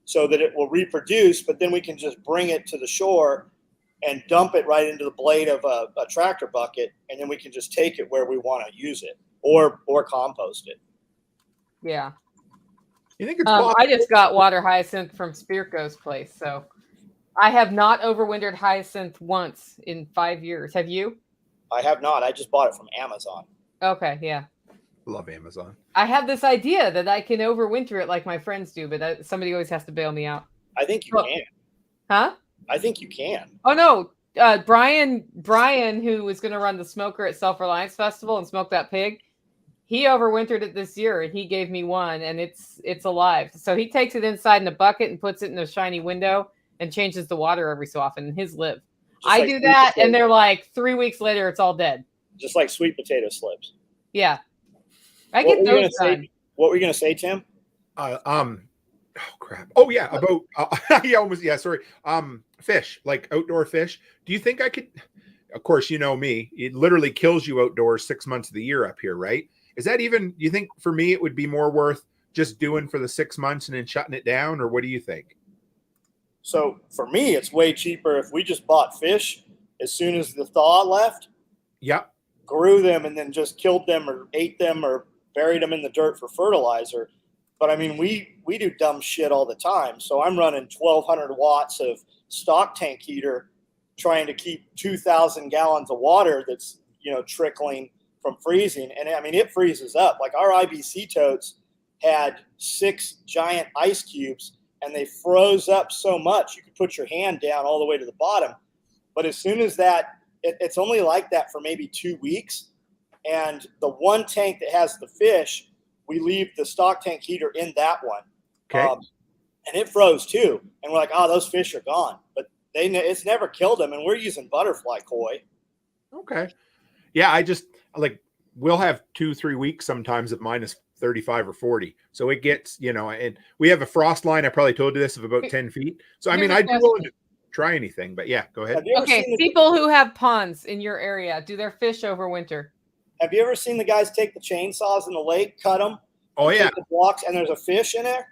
so that it will reproduce, but then we can just bring it to the shore and dump it right into the blade of a tractor bucket, and then we can just take it where we want to use it or compost it. Yeah. You think it's possible? I just got water hyacinth from Spirko's place, so I have not overwintered hyacinth once in 5 years. Have you? I have not. I just bought it from Amazon. Okay, yeah. Love Amazon. I have this idea that I can overwinter it like my friends do, but somebody always has to bail me out. I think you can. Huh? I think you can. Oh no, Brian, who was going to run the smoker at Self-Reliance Festival and smoke that pig, he overwintered it this year, and he gave me one, and it's alive. So he takes it inside in a bucket and puts it in a shiny window and changes the water every so often. And his live. I do that, and they're like 3 weeks later, it's all dead. Just like sweet potato slips. Yeah, I get those done. What were you going to say, Tim? Oh crap! Oh yeah, about sorry. Fish, like outdoor fish. Do you think I could? Of course, you know me. It literally kills you outdoors 6 months of the year up here, right? Is that even? You think for me it would be more worth just doing for the 6 months and then shutting it down, or what do you think? So for me, it's way cheaper if we just bought fish as soon as the thaw left. Yep. Grew them and then just killed them or ate them or buried them in the dirt for fertilizer. But I mean, we do dumb shit all the time. So I'm running 1,200 watts of stock tank heater, trying to keep 2,000 gallons of water that's trickling from freezing. And I mean, it freezes up. Like our IBC totes had 6 giant ice cubes, and they froze up so much you could put your hand down all the way to the bottom. But as soon as that, it's only like that for maybe 2 weeks. And the one tank that has the fish, we leave the stock tank heater in that one. Okay. And it froze too. And we're like, oh, those fish are gone. But it's never killed them. And we're using butterfly koi. Okay. Yeah, I just we'll have 2-3 weeks sometimes at minus 35 or 40. So it gets, and we have a frost line. I probably told you this, of about 10 feet. So, I mean, I'd be willing to try anything, but yeah, go ahead. Okay. People who have ponds in your area, do their fish overwinter? Have you ever seen the guys take the chainsaws in the lake, cut them? Oh, yeah. The blocks, and there's a fish in there,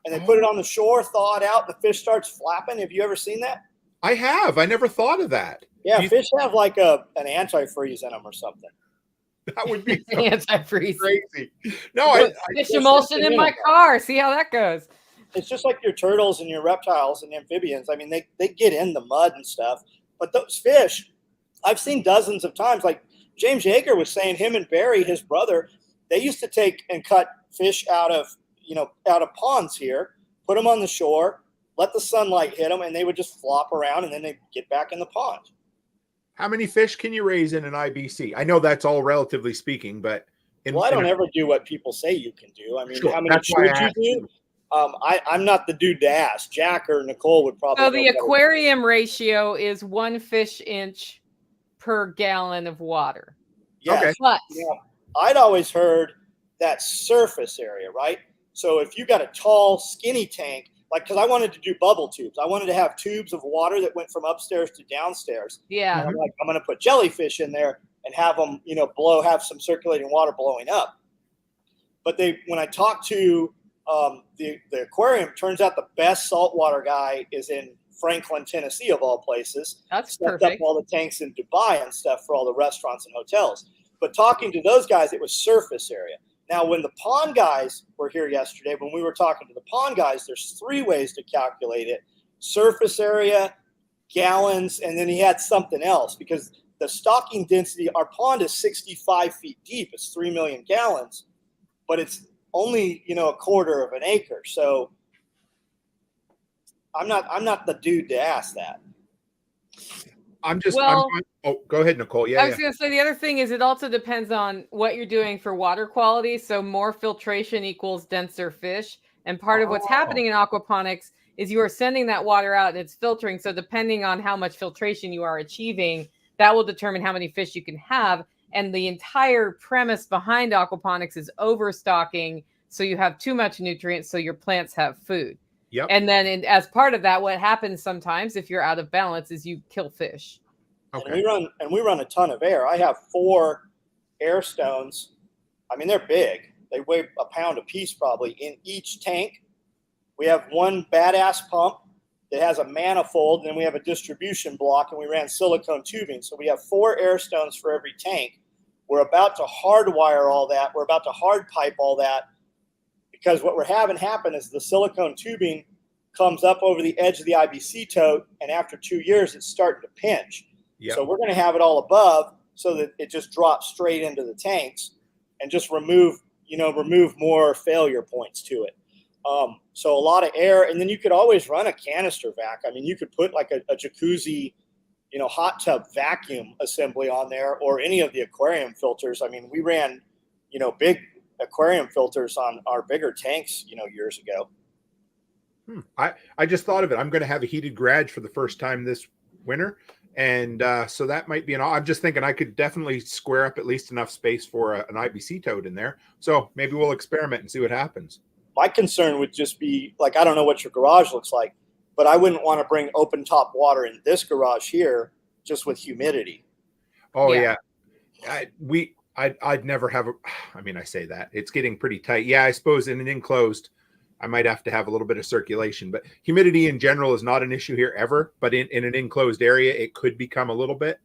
and they put it on the shore, thaw it out, and the fish starts flapping. Have you ever seen that? I have. I never thought of that. Yeah, fish have like an antifreeze in them or something. That would be so antifreeze. Crazy. No, fish emulsion in my car. See how that goes. It's just like your turtles and your reptiles and amphibians. I mean, they get in the mud and stuff, but those fish, I've seen dozens of times. Like James Yeager was saying, him and Barry, his brother, they used to take and cut fish out of ponds here, put them on the shore, let the sunlight hit them, and they would just flop around, and then they'd get back in the pond. How many fish can you raise in an IBC? I know that's all relatively speaking, but I don't ever do what people say you can do. I mean, sure, how many should you do? I'm not the dude to ask. Jack or Nicole would probably. So the aquarium ratio is 1 fish inch per gallon of water. Yes. Okay. But I'd always heard that surface area, right? So if you got a tall, skinny tank, because I wanted to do bubble tubes. I wanted to have tubes of water that went from upstairs to downstairs. Yeah. And I'm like, I'm going to put jellyfish in there and have them, have some circulating water blowing up. But when I talked to the aquarium, turns out the best saltwater guy is in Franklin, Tennessee, of all places. That's Stepped perfect. up all the tanks in Dubai and stuff for all the restaurants and hotels. But talking to those guys, it was surface area. Now, when the pond guys were here yesterday, when we were talking to the pond guys, there's 3 ways to calculate it: surface area, gallons, and then he had something else, because the stocking density, our pond is 65 feet deep. It's 3 million gallons, but it's only, a quarter of an acre. So I'm not the dude to ask that. Go ahead, Nicole. Yeah. I was going to say the other thing is it also depends on what you're doing for water quality. So more filtration equals denser fish. And part of what's happening in aquaponics is you are sending that water out and it's filtering. So depending on how much filtration you are achieving, that will determine how many fish you can have. And the entire premise behind aquaponics is overstocking. So you have too much nutrients, so your plants have food. Yep. And then as part of that, what happens sometimes if you're out of balance is you kill fish. Okay. And we run a ton of air. I have 4 air stones. I mean, they're big. They weigh a pound a piece probably in each tank. We have one badass pump that has a manifold, and then we have a distribution block, and we ran silicone tubing. So we have 4 air stones for every tank. We're about to hardwire all that. We're about to hard pipe all that, because what we're having happen is the silicone tubing comes up over the edge of the IBC tote, and after 2 years, it's starting to pinch. Yep. So we're going to have it all above so that it just drops straight into the tanks and just remove more failure points to it. So a lot of air, and then you could always run a canister vac. I mean, you could put like a jacuzzi, hot tub vacuum assembly on there, or any of the aquarium filters. I mean, we ran, big aquarium filters on our bigger tanks, years ago. I just thought of it. I'm going to have a heated garage for the first time this winter. And so that might be I'm just thinking I could definitely square up at least enough space for an IBC tote in there. So maybe we'll experiment and see what happens. My concern would just be, like, I don't know what your garage looks like, but I wouldn't want to bring open top water in this garage here just with humidity. Oh, yeah. I'd never have I say that. It's getting pretty tight. Yeah, I suppose in an enclosed, I might have to have a little bit of circulation, but humidity in general is not an issue here ever. But in an enclosed area, it could become a little bit,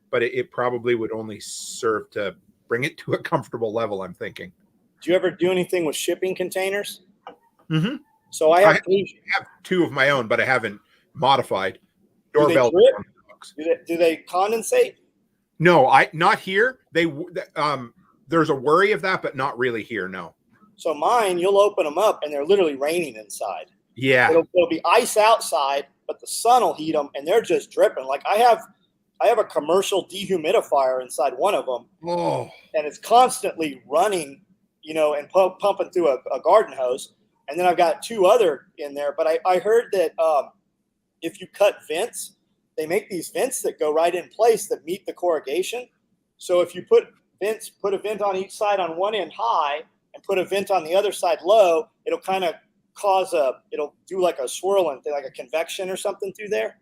but it probably would only serve to bring it to a comfortable level, I'm thinking. Do you ever do anything with shipping containers? Mm-hmm. So I have 2 of my own, but I haven't modified. Doorbell. Do they condensate? No, not here. There's a worry of that, but not really here. No. So mine, you'll open them up and they're literally raining inside. Yeah. It'll be ice outside, but the sun will heat them and they're just dripping. Like I have a commercial dehumidifier inside one of them. Oh. And it's constantly running, and pumping through a garden hose. And then I've got 2 other in there. But I heard that if you cut vents, they make these vents that go right in place that meet the corrugation. So if you put a vent on each side on one end high and put a vent on the other side low, it'll kind of it'll do like a swirling thing, like a convection or something through there.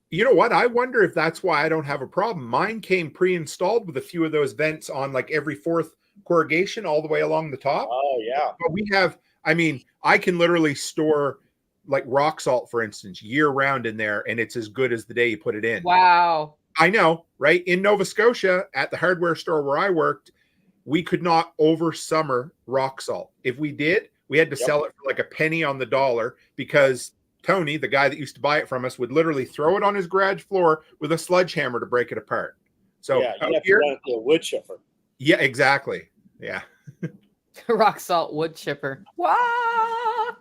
You know what? I wonder if that's why I don't have a problem. Mine came pre-installed with a few of those vents on like every 4th corrugation all the way along the top. Oh, yeah. But we have, I can literally store like rock salt, for instance, year round in there, and it's as good as the day you put it in. Wow. I know, right? In Nova Scotia, at the hardware store where I worked, we could not over summer rock salt. If we did, we had to sell it for like a penny on the dollar, because Tony, the guy that used to buy it from us, would literally throw it on his garage floor with a sledgehammer to break it apart. So you have to run it through a wood chipper. Yeah, exactly. Yeah. Rock salt wood chipper. Wow.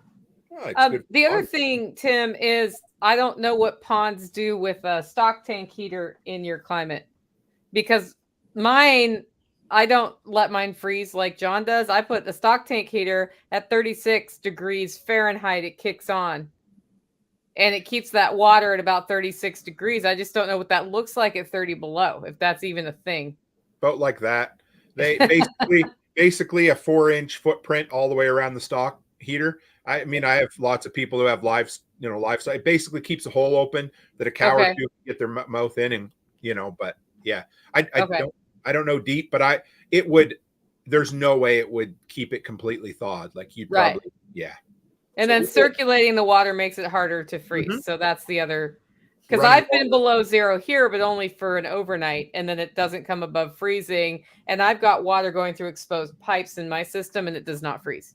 The other thing, Tim, is I don't know what ponds do with a stock tank heater in your climate, because mine, I don't let mine freeze like John does. I put the stock tank heater at 36 degrees Fahrenheit. It kicks on and it keeps that water at about 36 degrees. I just don't know what that looks like at 30 below, if that's even a thing. About like that. They basically a 4-inch footprint all the way around the stock heater. I have lots of people who have livestock. It basically keeps a hole open that a cow or 2 can get their mouth in, and but yeah, I don't know deep, but there's no way it would keep it completely thawed. Like you'd probably, And then circulating the water makes it harder to freeze. Mm-hmm. So that's the other, because I've been below 0 here, but only for an overnight, and then it doesn't come above freezing. And I've got water going through exposed pipes in my system, and it does not freeze.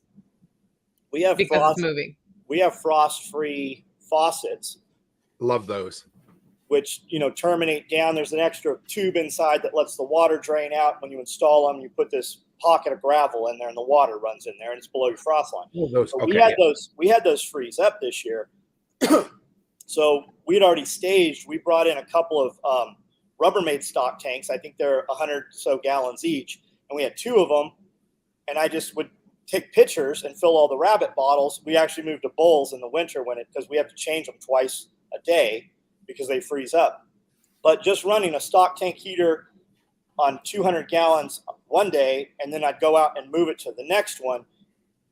We have because it's moving. We have frost-free faucets. Love those. Which, terminate down. There's an extra tube inside that lets the water drain out. When you install them, you put this pocket of gravel in there, and the water runs in there, and it's below your frost line. We had those freeze up this year. So we'd already staged. We brought in a couple of Rubbermaid stock tanks. I think they're 100 so gallons each, and we had 2 of them. And I just would take pictures and fill all the rabbit bottles. We actually moved to bowls in the winter because we have to change them twice a day because they freeze up. But just running a stock tank heater on 200 gallons one day, and then I'd go out and move it to the next one.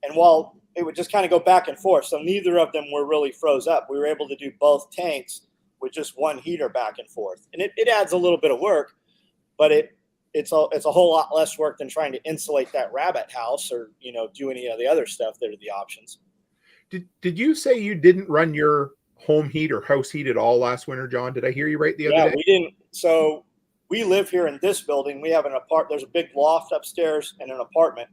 And while it would just kind of go back and forth, so neither of them were really froze up. We were able to do both tanks with just one heater back and forth. And it adds a little bit of work, but it's a whole lot less work than trying to insulate that rabbit house or, do any of the other stuff that are the options. Did you say you didn't run your home heat or house heat at all last winter, John? Did I hear you right the other day? Yeah, we didn't. So we live here in this building. We have there's a big loft upstairs and an apartment,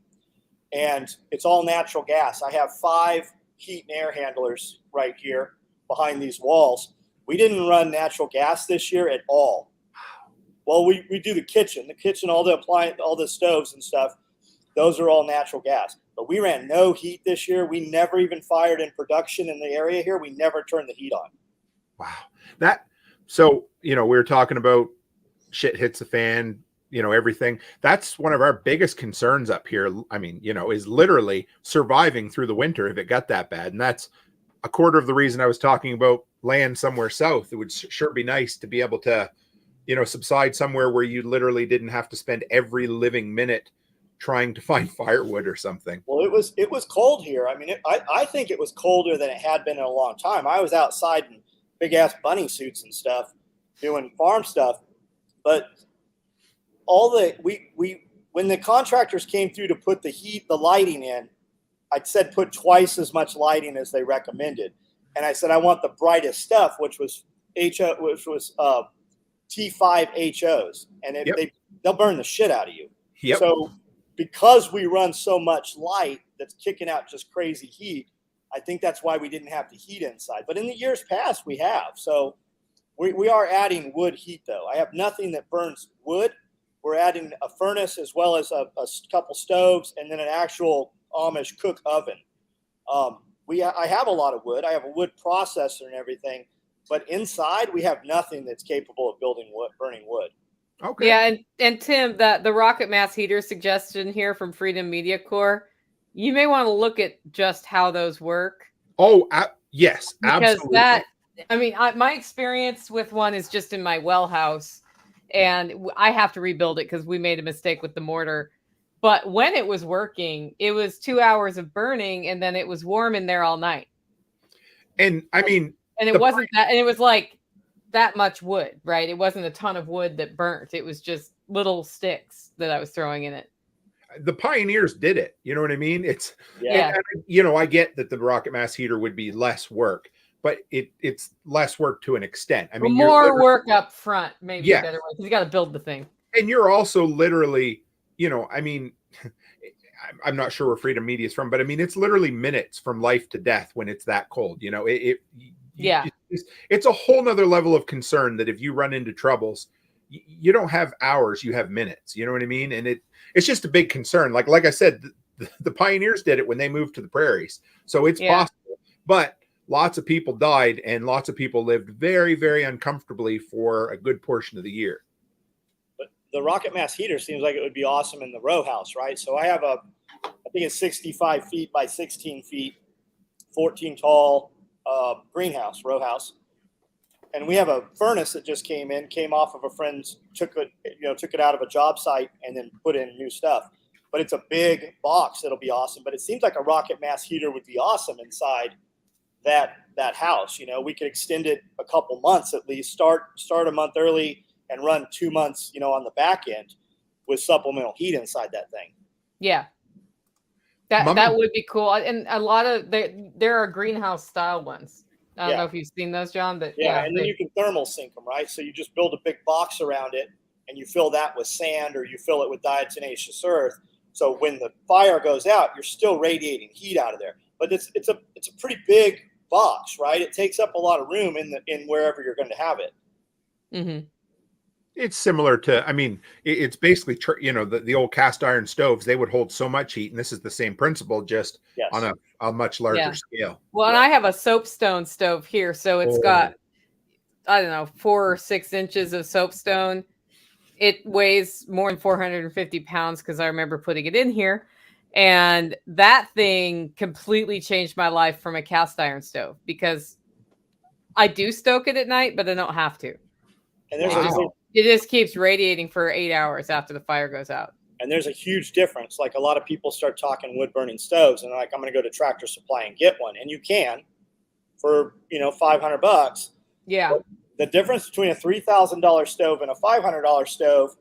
and it's all natural gas. I have 5 heat and air handlers right here behind these walls. We didn't run natural gas this year at all. Well, we do the kitchen, all the appliance, all the stoves and stuff. Those are all natural gas. But we ran no heat this year. We never even fired in production in the area here. We never turned the heat on. Wow. So, we were talking about shit hits the fan, everything. That's one of our biggest concerns up here. I mean, is literally surviving through the winter if it got that bad. And that's a quarter of the reason I was talking about land somewhere south. It would sure be nice to be able to, subside somewhere where you literally didn't have to spend every living minute trying to find firewood or something. Well, it was cold here. I mean, I think it was colder than it had been in a long time. I was outside in big ass bunny suits and stuff doing farm stuff, but when the contractors came through to put the lighting in, I said put twice as much lighting as they recommended, and I said I want the brightest stuff, which was T5 HOs, and they'll burn the shit out of you. Yep. So because we run so much light that's kicking out just crazy heat, I think that's why we didn't have the heat inside. But in the years past, we have. So we are adding wood heat, though. I have nothing that burns wood. We're adding a furnace as well as a couple stoves and then an actual Amish cook oven. I have a lot of wood. I have a wood processor and everything. But inside, we have nothing that's capable of burning wood. Okay. Yeah, and Tim, the rocket mass heater suggestion here from Freedom Media Corps, you may want to look at just how those work. Oh, yes, because absolutely. My experience with one is just in my well house, and I have to rebuild it because we made a mistake with the mortar. But when it was working, it was 2 hours of burning, and then it was warm in there all night. And it wasn't that, and it was like that much wood, right? It wasn't a ton of wood that burnt. It was just little sticks that I was throwing in it. The pioneers did it. You know what I mean? I get that the rocket mass heater would be less work, but it's less work to an extent. I mean, more work up front, maybe a better way, because you got to build the thing. And you're also literally, I'm not sure where Freedom Media is from, but it's literally minutes from life to death when it's that cold. It's a whole nother level of concern that if you run into troubles, you don't have hours, you have minutes. You know what I mean? And it's just a big concern. Like I said, the pioneers did it when they moved to the prairies, so it's possible. But lots of people died, and lots of people lived very, very uncomfortably for a good portion of the year. But the rocket mass heater seems like it would be awesome in the row house, right? So I have I think it's 65 feet by 16 feet, 14 tall greenhouse, row house. And we have a furnace that just came off of a friend's, took it out of a job site and then put in new stuff. But it's a big box that'll be awesome. But it seems like a rocket mass heater would be awesome inside that house. We could extend it a couple months at least, start a month early and run 2 months, on the back end with supplemental heat inside that thing. Yeah. That would be cool. And a lot of there are greenhouse style ones. I don't know if you've seen those, John, but and then you can thermal sink them, right? So you just build a big box around it and you fill that with sand or you fill it with diatomaceous earth. So when the fire goes out, you're still radiating heat out of there. But it's a pretty big box, right? It takes up a lot of room in wherever you're going to have it. Mm-hmm. It's similar to, it's basically, the old cast iron stoves, they would hold so much heat. And this is the same principle, just on a much larger scale. Well, and I have a soapstone stove here. So it's got, 4 or 6 inches of soapstone. It weighs more than 450 pounds because I remember putting it in here. And that thing completely changed my life from a cast iron stove, because I do stoke it at night, but I don't have to. And there's It just keeps radiating for 8 hours after the fire goes out. And there's a huge difference. Like, a lot of people start talking wood burning stoves and they're like, I'm going to go to Tractor Supply and get one. And you can for, $500. Yeah. But the difference between a $3,000 stove and a $500 stove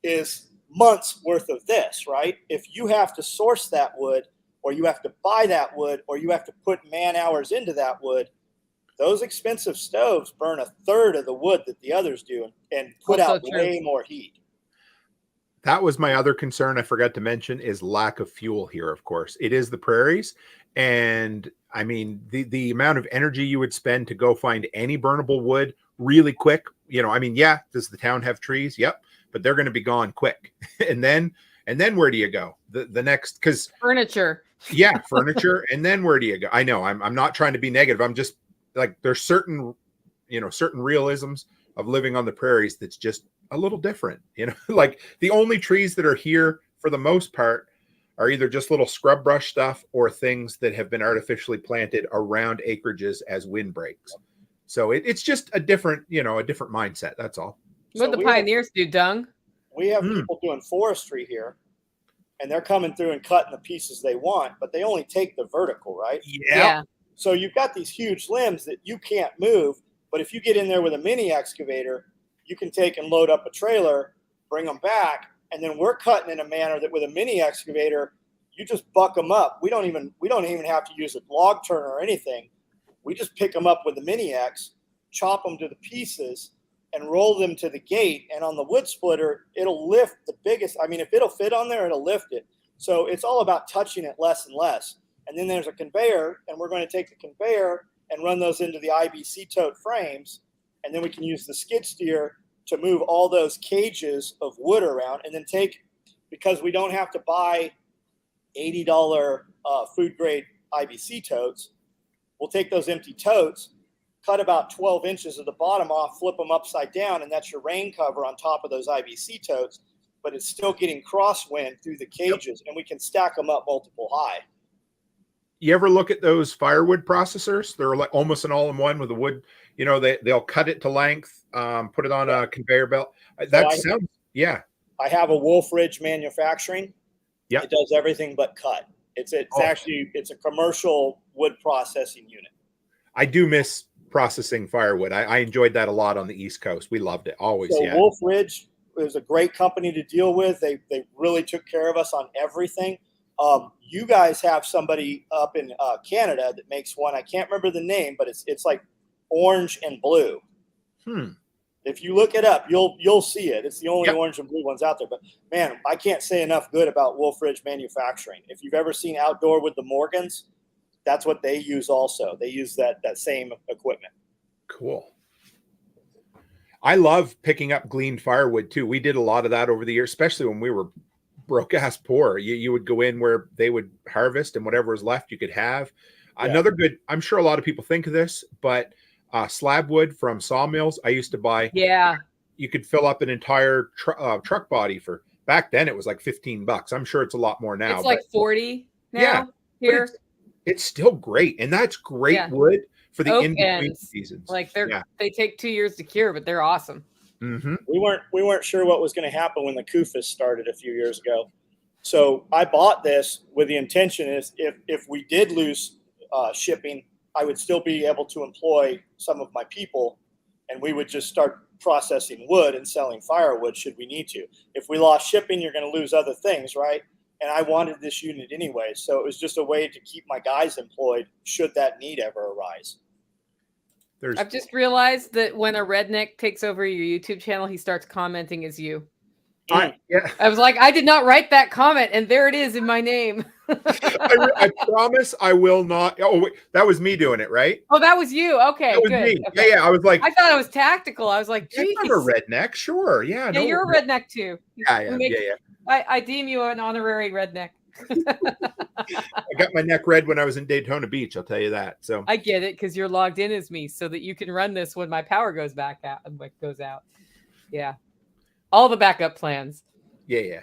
is months worth of this, right? If you have to source that wood, or you have to buy that wood, or you have to put man hours into that wood, those expensive stoves burn a third of the wood that the others do and put out way more heat. That was my other concern I forgot to mention, is lack of fuel here, of course. It is the prairies. And I mean, the amount of energy you would spend to go find any burnable wood really quick, does the town have trees? Yep. But they're going to be gone quick. and then where do you go? The next, because furniture. Yeah, furniture. And then where do you go? I know I'm not trying to be negative. I'm just like, there's certain realisms of living on the prairies that's just a little different. Like, the only trees that are here for the most part are either just little scrub brush stuff or things that have been artificially planted around acreages as windbreaks. So it's just a different mindset. That's all. What the pioneers do, dung? We have people doing forestry here, and they're coming through and cutting the pieces they want, but they only take the vertical, right? Yeah. So you've got these huge limbs that you can't move, but if you get in there with a mini excavator, you can take and load up a trailer, bring them back, and then we're cutting in a manner that with a mini excavator, you just buck them up. We don't even have to use a log turner or anything. We just pick them up with the mini X, chop them to the pieces, and roll them to the gate. And on the wood splitter, it'll lift the biggest. I mean, if it'll fit on there, it'll lift it. So it's all about touching it less and less. And then there's a conveyor, and we're going to take the conveyor and run those into the IBC tote frames. And then we can use the skid steer to move all those cages of wood around, and then because we don't have to buy $80 food grade IBC totes, we'll take those empty totes, cut about 12 inches of the bottom off, flip them upside down, and that's your rain cover on top of those IBC totes, but it's still getting crosswind through the cages, and we can stack them up multiple high. You ever look at those firewood processors? They're like almost an all-in-one with the wood. They'll cut it to length, put it on a conveyor belt. I have a Wolf Ridge Manufacturing. Yeah, it does everything but cut. It's a commercial wood processing unit. I do miss processing firewood. I enjoyed that a lot on the East Coast. We loved it always. So yeah. Wolf Ridge is a great company to deal with. They really took care of us on everything. You guys have somebody up in Canada that makes one. I can't remember the name, but it's like orange and blue. If you look it up, you'll see it. It's the only orange and blue ones out there. But man, I can't say enough good about Wolf Ridge Manufacturing. If you've ever seen Outdoor with the Morgans, that's what they use also. They use that same equipment. Cool. I love picking up gleaned firewood too. We did a lot of that over the years, especially when we were broke ass poor. You would go in where they would harvest, and whatever was left you could have. Another good, I'm sure a lot of people think of this, but slab wood from sawmills I used to buy. Yeah. You could fill up an entire truck body for, back then it was like $15. I'm sure it's a lot more now. It's like 40 now here. It's still great. And that's great wood for the in-between seasons. Like they take 2 years to cure, but they're awesome. Mm-hmm. We weren't sure what was going to happen when the CUFAS started a few years ago. So I bought this with the intention is if we did lose shipping, I would still be able to employ some of my people, and we would just start processing wood and selling firewood should we need to. If we lost shipping, you're going to lose other things, right? And I wanted this unit anyway, so it was just a way to keep my guys employed should that need ever arise. I've just realized that when a redneck takes over your YouTube channel, he starts commenting as you. I was like, I did not write that comment, and there it is in my name. I promise I will not. Oh, wait, that was me doing it, right? Oh, that was you. Okay, that was good. Me. Okay. Yeah, I was like, I thought it was tactical. I was like, geez. I'm a redneck, sure. Yeah, yeah, you're a redneck too. Yeah. I deem you an honorary redneck. I got my neck red when I was in Daytona Beach. I'll tell you that. So I get it because you're logged in as me, so that you can run this when my power goes out. Yeah, all the backup plans. Yeah.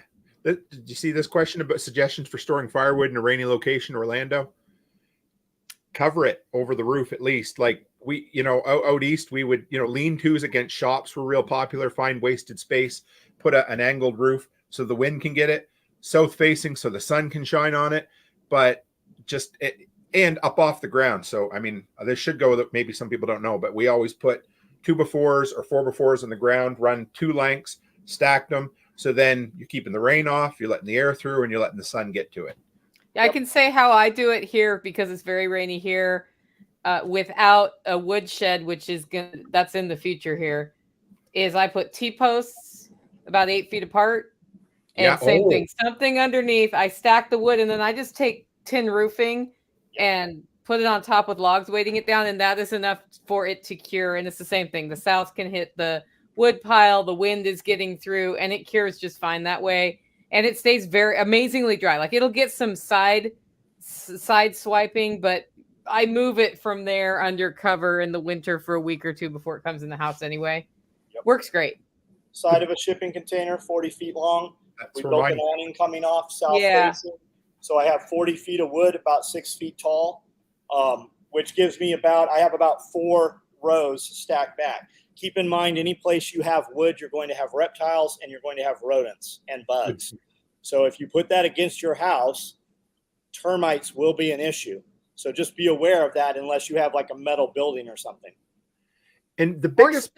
Did you see this question about suggestions for storing firewood in a rainy location, Orlando? Cover it over the roof at least. Like we, out east, we would, lean-tos against shops were real popular. Find wasted space, put an angled roof so the wind can get it. South facing so the sun can shine on it, but and up off the ground. So, I mean, this should go that maybe some people don't know, but we always put 2x4s or 4x4s on the ground, run 2 lengths, stacked them. So then you're keeping the rain off, you're letting the air through, and you're letting the sun get to it. Yeah, I can say how I do it here because it's very rainy here without a wood shed, which is that's in the future here, is I put T-posts about 8 feet apart. And same thing, something underneath. I stack the wood and then I just take tin roofing and put it on top with logs weighting it down. And that is enough for it to cure. And it's the same thing. The south can hit the wood pile. The wind is getting through and it cures just fine that way. And it stays very amazingly dry. Like it'll get some side swiping, but I move it from there under cover in the winter for a week or two before it comes in the house anyway. Yep. Works great. Side of a shipping container, 40 feet long. We built an awning coming off south facing. So I have 40 feet of wood, about 6 feet tall, which gives me I have about 4 rows stacked back. Keep in mind, any place you have wood, you're going to have reptiles and you're going to have rodents and bugs. So if you put that against your house, termites will be an issue. So just be aware of that unless you have like a metal building or something. And the biggest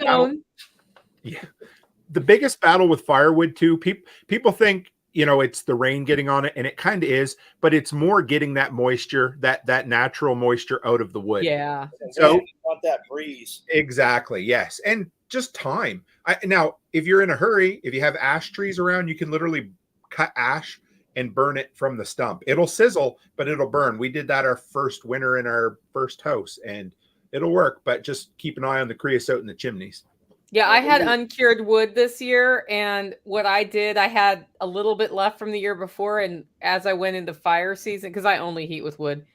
the biggest battle with firewood too, people think, it's the rain getting on it, and it kind of is, but it's more getting that moisture, that natural moisture out of the wood. Yeah. So you want that breeze. Exactly. Yes. And just time. Now, if you're in a hurry, if you have ash trees around, you can literally cut ash and burn it from the stump. It'll sizzle, but it'll burn. We did that our first winter in our first house, and it'll work, but just keep an eye on the creosote in the chimneys. Yeah, I had uncured wood this year, and what I did, I had a little bit left from the year before, and as I went into fire season, because I only heat with wood,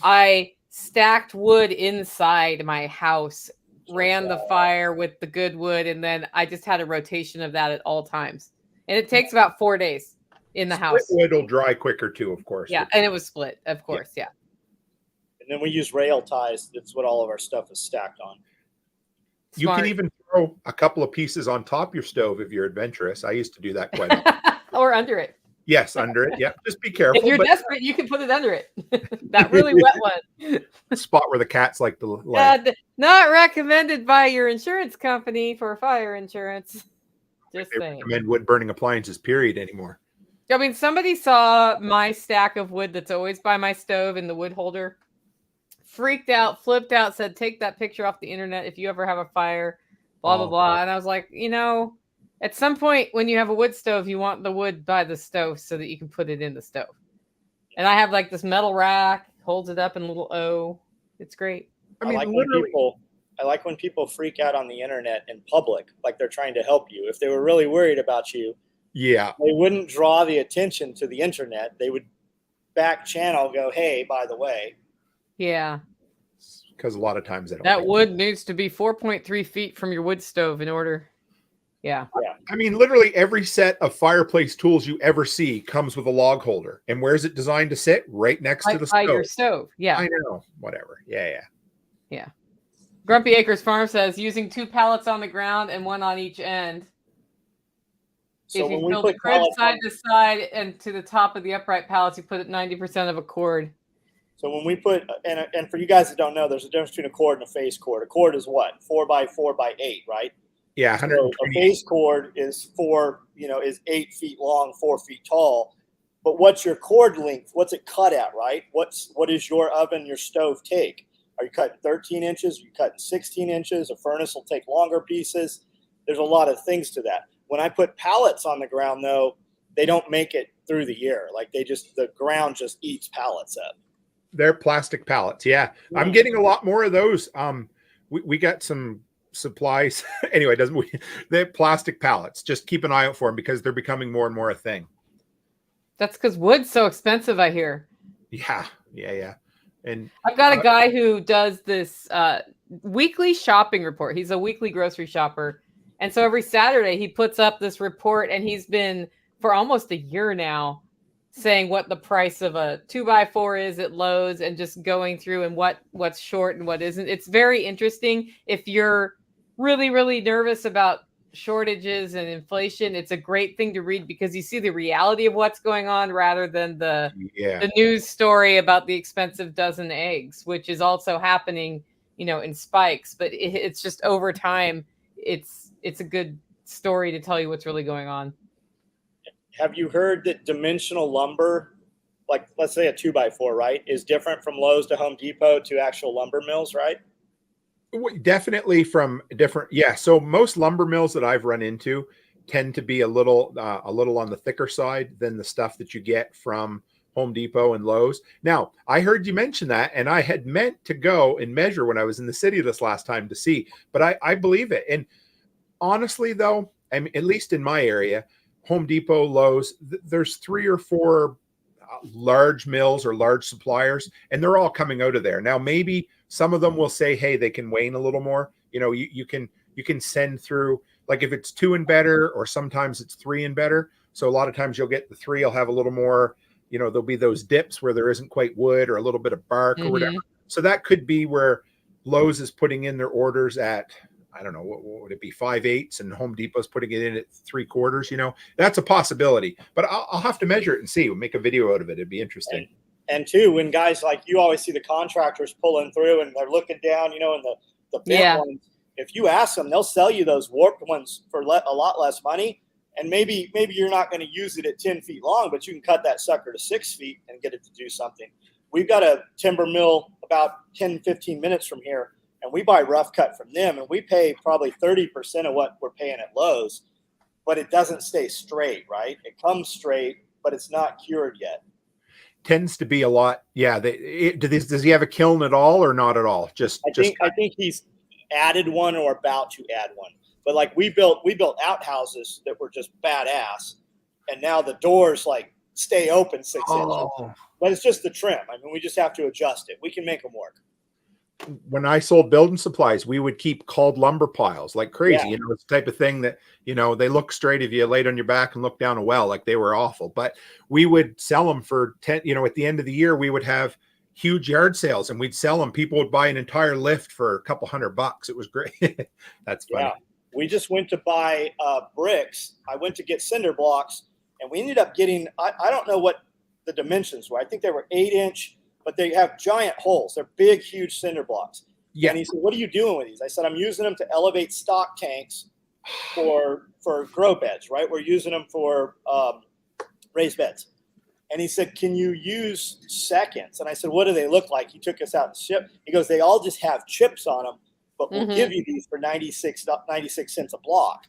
I stacked wood inside my house, ran the fire with the good wood, and then I just had a rotation of that at all times. And it takes about 4 days in the house. Wood will dry quicker too, of course. Yeah, and it was split, of course, yeah. And then we use rail ties. That's what all of our stuff is stacked on. You can even throw a couple of pieces on top of your stove if you're adventurous. I used to do that quite often. Or under it. Yes, under it. Yeah, just be careful. If you're desperate, you can put it under it. That really wet one. Spot where the cats like to lay. Not recommended by your insurance company for fire insurance. Just they saying. recommend wood burning appliances, period, anymore. I mean, somebody saw my stack of wood that's always by my stove in the wood holder. Freaked out, flipped out, said, take that picture off the internet if you ever have a fire, blah, blah, blah. And I was like, at some point when you have a wood stove, you want the wood by the stove so that you can put it in the stove. And I have like this metal rack, holds it up in a little O. It's great. I like when people freak out on the internet in public, like they're trying to help you. If they were really worried about you, they wouldn't draw the attention to the internet. They would back channel, go, hey, by the way. Yeah. Because a lot of times that wood needs to be 4.3 feet from your wood stove in order. Yeah. I mean, literally every set of fireplace tools you ever see comes with a log holder. And where's it designed to sit? Right next to the stove. By your stove. Yeah. I know. Whatever. Yeah. Grumpy Acres Farm says using 2 pallets on the ground and 1 on each end. So if you build a crib side to side and to the top of the upright pallets, you put it 90% of a cord. So when we put, and for you guys that don't know, there's a difference between a cord and a face cord. A cord is what? 4x4x8, right? Yeah, 120. So a face cord is 8 feet long, 4 feet tall. But what's your cord length? What's it cut at, right? What is your oven, your stove take? Are you cutting 13 inches? Are you cutting 16 inches? A furnace will take longer pieces. There's a lot of things to that. When I put pallets on the ground, though, they don't make it through the year. Like the ground just eats pallets up. They're plastic pallets. Yeah. I'm getting a lot more of those. We got some supplies. Anyway, they're plastic pallets. Just keep an eye out for them because they're becoming more and more a thing. That's because wood's so expensive, I hear. Yeah. And I've got a guy who does this weekly shopping report. He's a weekly grocery shopper. And so every Saturday he puts up this report and he's been for almost a year now, saying what the price of a 2x4 is at Lowe's and just going through and what's short and what isn't. It's very interesting. If you're really, really nervous about shortages and inflation, it's a great thing to read because you see the reality of what's going on rather than the news story about the expensive dozen eggs, which is also happening, in spikes. But it's just over time, it's a good story to tell you what's really going on. Have you heard that dimensional lumber, like let's say a 2x4, right, is different from Lowe's to Home Depot to actual lumber mills, right? Definitely from different. Yeah. So most lumber mills that I've run into tend to be a little on the thicker side than the stuff that you get from Home Depot and Lowe's. Now, I heard you mention that, and I had meant to go and measure when I was in the city this last time to see, but I believe it. And honestly, though, I mean, at least in my area, Home Depot, Lowe's, there's 3 or 4 large mills or large suppliers, and they're all coming out of there. Now, maybe some of them will say, hey, they can wane a little more. You can send through, like if it's 2 and better, or sometimes it's 3 and better. So a lot of times you'll get the 3 will have a little more, there'll be those dips where there isn't quite wood or a little bit of bark or whatever. So that could be where Lowe's is putting in their orders at, I don't know, what would it be, 5/8, and Home Depot's putting it in at 3/4. That's a possibility, but I'll have to measure it and see. We'll make a video out of it. It'd be interesting. And too, when guys like you always see the contractors pulling through and they're looking down, and the bent ones, if you ask them, they'll sell you those warped ones for a lot less money. And maybe you're not going to use it at 10 feet long, but you can cut that sucker to 6 feet and get it to do something. We've got a timber mill about 10, 15 minutes from here, and we buy rough cut from them, and we pay probably 30% of what we're paying at Lowe's, but it doesn't stay straight, right? It comes straight, but it's not cured yet. Tends to be a lot. Yeah. Does he have a kiln at all or not at all? I think he's added one or about to add one. But like we built outhouses that were just badass, and now the doors like stay open 6 inches. But it's just the trim. I mean, we just have to adjust it. We can make them work. When I sold building supplies, we would keep called lumber piles like crazy. Yeah. It's the type of thing that, they look straight if you laid on your back and look down a well, like they were awful. But we would sell them for 10, at the end of the year, we would have huge yard sales and we'd sell them. People would buy an entire lift for a couple $100. It was great. That's funny. Yeah. We just went to buy bricks. I went to get cinder blocks, and we ended up getting, I don't know what the dimensions were. I think they were 8-inch. But they have giant holes. They're big, huge cinder blocks. Yeah. And he said, what are you doing with these? I said, I'm using them to elevate stock tanks for grow beds, right? We're using them for raised beds. And he said, can you use seconds? And I said, what do they look like? He took us out and shipped. He goes, they all just have chips on them, but we'll give you these for 96 cents a block.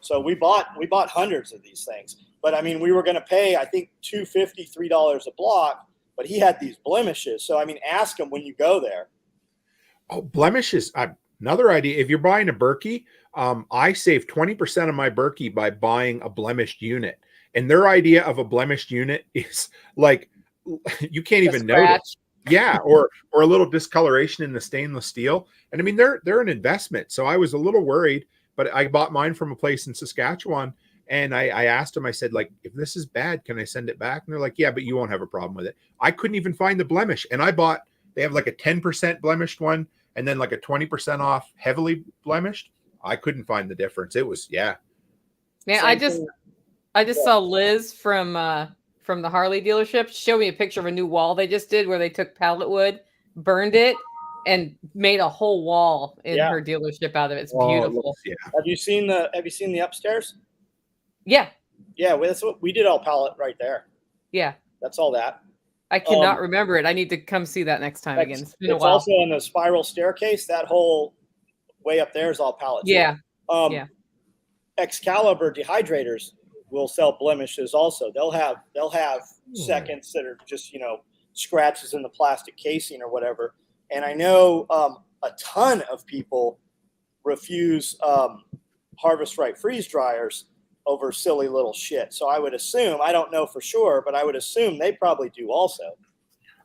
So we bought hundreds of these things. But I mean, we were going to pay, I think, $2.50, $3 a block. But he had these blemishes. So, I mean, ask him when you go there. Oh, blemishes. Another idea. If you're buying a Berkey, I save 20% of my Berkey by buying a blemished unit. And their idea of a blemished unit is like, you can't even notice. Yeah. Or a little discoloration in the stainless steel. And I mean, they're an investment. So I was a little worried, but I bought mine from a place in Saskatchewan. And I asked them, I said, like, if this is bad, can I send it back? And they're like, yeah, but you won't have a problem with it. I couldn't even find the blemish. And they have like a 10% blemished one and then like a 20% off heavily blemished. I couldn't find the difference. It was, yeah. Yeah. I just saw Liz from the Harley dealership show me a picture of a new wall they just did where they took pallet wood, burned it, and made a whole wall in her dealership out of it. It's beautiful. Have you seen the upstairs? Yeah. Yeah, that's what we did, all pallet right there. Yeah. That's all that. I cannot remember it. I need to come see that next time again. It's been a while. Also on the spiral staircase. That whole way up there is all pallets. Yeah. Excalibur dehydrators will sell blemishes also. They'll have seconds that are just, scratches in the plastic casing or whatever. And I know a ton of people refuse Harvest Right freeze dryers over silly little shit. So I would assume, I don't know for sure, but I would assume they probably do also.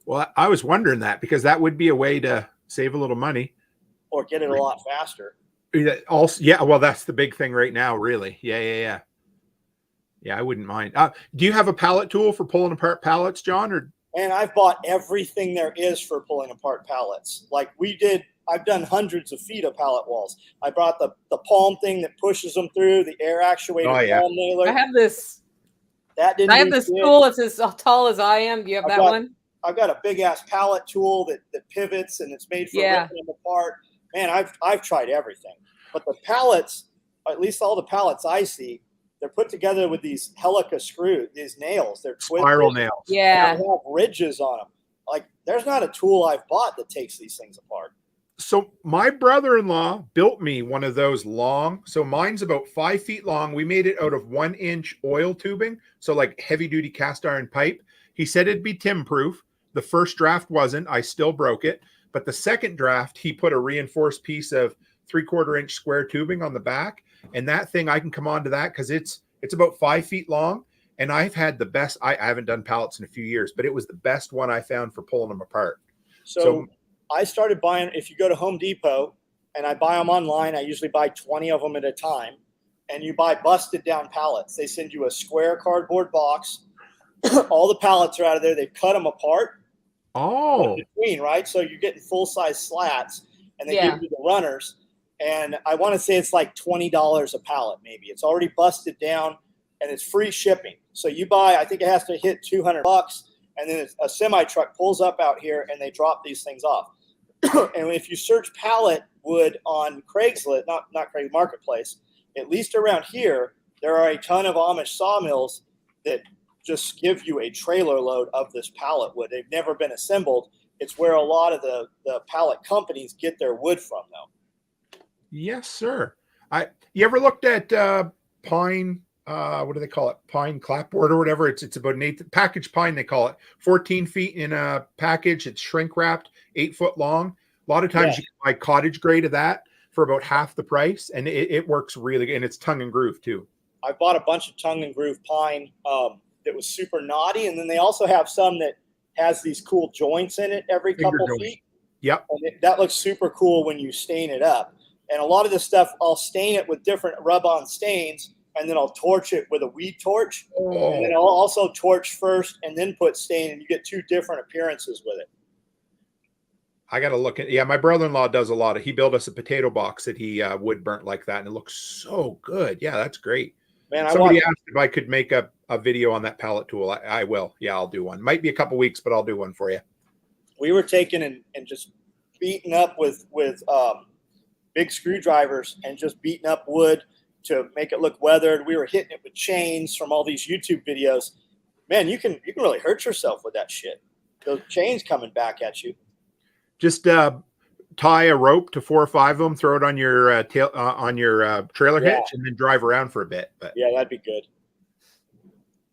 Well, I was wondering that because that would be a way to save a little money. Or get it a lot faster. Also, yeah, well, that's the big thing right now, really. Yeah. Yeah, I wouldn't mind. Do you have a pallet tool for pulling apart pallets, John? Or And I've bought everything there is for pulling apart pallets. Like I've done hundreds of feet of pallet walls. I brought the palm thing that pushes them through, the air actuated palm nailer. I have this. That didn't I have this tool. It's as tall as I am. Do you have that one? I've got a big ass pallet tool that pivots and it's made for ripping them apart. Man, I've tried everything. But the pallets, at least all the pallets I see, they're put together with these helica screws, these nails. They're spiral nails. Yeah. They have ridges on them. Like, there's not a tool I've bought that takes these things apart. So my brother-in-law built me one of those long. So mine's about 5 feet long. We made it out of 1-inch oil tubing. So like heavy duty cast iron pipe. He said it'd be Tim proof. The first draft wasn't. I still broke it. But the second draft, he put a reinforced piece of 3/4 inch square tubing on the back. And that thing, I can come onto that because it's about 5 feet long. And I've had the best. I haven't done pallets in a few years, but it was the best one I found for pulling them apart. So I started buying, if you go to Home Depot and I buy them online, I usually buy 20 of them at a time. And you buy busted down pallets. They send you a square cardboard box. All the pallets are out of there. They've cut them apart. Oh. Between, right? So you're getting full-size slats and they give you the runners. And I want to say it's like $20 a pallet, maybe. It's already busted down and it's free shipping. So you buy, I think it has to hit $200, and then a semi truck pulls up out here and they drop these things off. And if you search pallet wood on Craigslist, not Craigslist Marketplace, at least around here, there are a ton of Amish sawmills that just give you a trailer load of this pallet wood. They've never been assembled. It's where a lot of the pallet companies get their wood from, though. Yes, sir. You ever looked at pine? What do they call it? Pine clapboard or whatever. It's about an 8 package pine. They call it 14 feet in a package. It's shrink wrapped, 8 foot long. A lot of times you can buy cottage grade of that for about half the price, and it works really good. And it's tongue and groove too. I bought a bunch of tongue and groove pine that was super knotty, and then they also have some that has these cool joints in it every couple feet. Yep, and that looks super cool when you stain it up. And a lot of this stuff, I'll stain it with different rub-on stains, and then I'll torch it with a weed torch. Oh. And then I'll also torch first and then put stain, and you get 2 different appearances with it. I got to look at, my brother-in-law does a lot of, he built us a potato box that he wood burnt like that, and it looks so good. Yeah, that's great. Man, somebody asked if I could make a video on that pallet tool. I will. Yeah, I'll do one. Might be a couple weeks, but I'll do one for you. We were taking and just beating up with big screwdrivers and just beating up wood to make it look weathered. We were hitting it with chains from all these YouTube videos. Man, you can really hurt yourself with that shit. Those chains coming back at you. Just tie a rope to 4 or 5 of them, throw it on your trailer hitch, and then drive around for a bit. But yeah, that'd be good.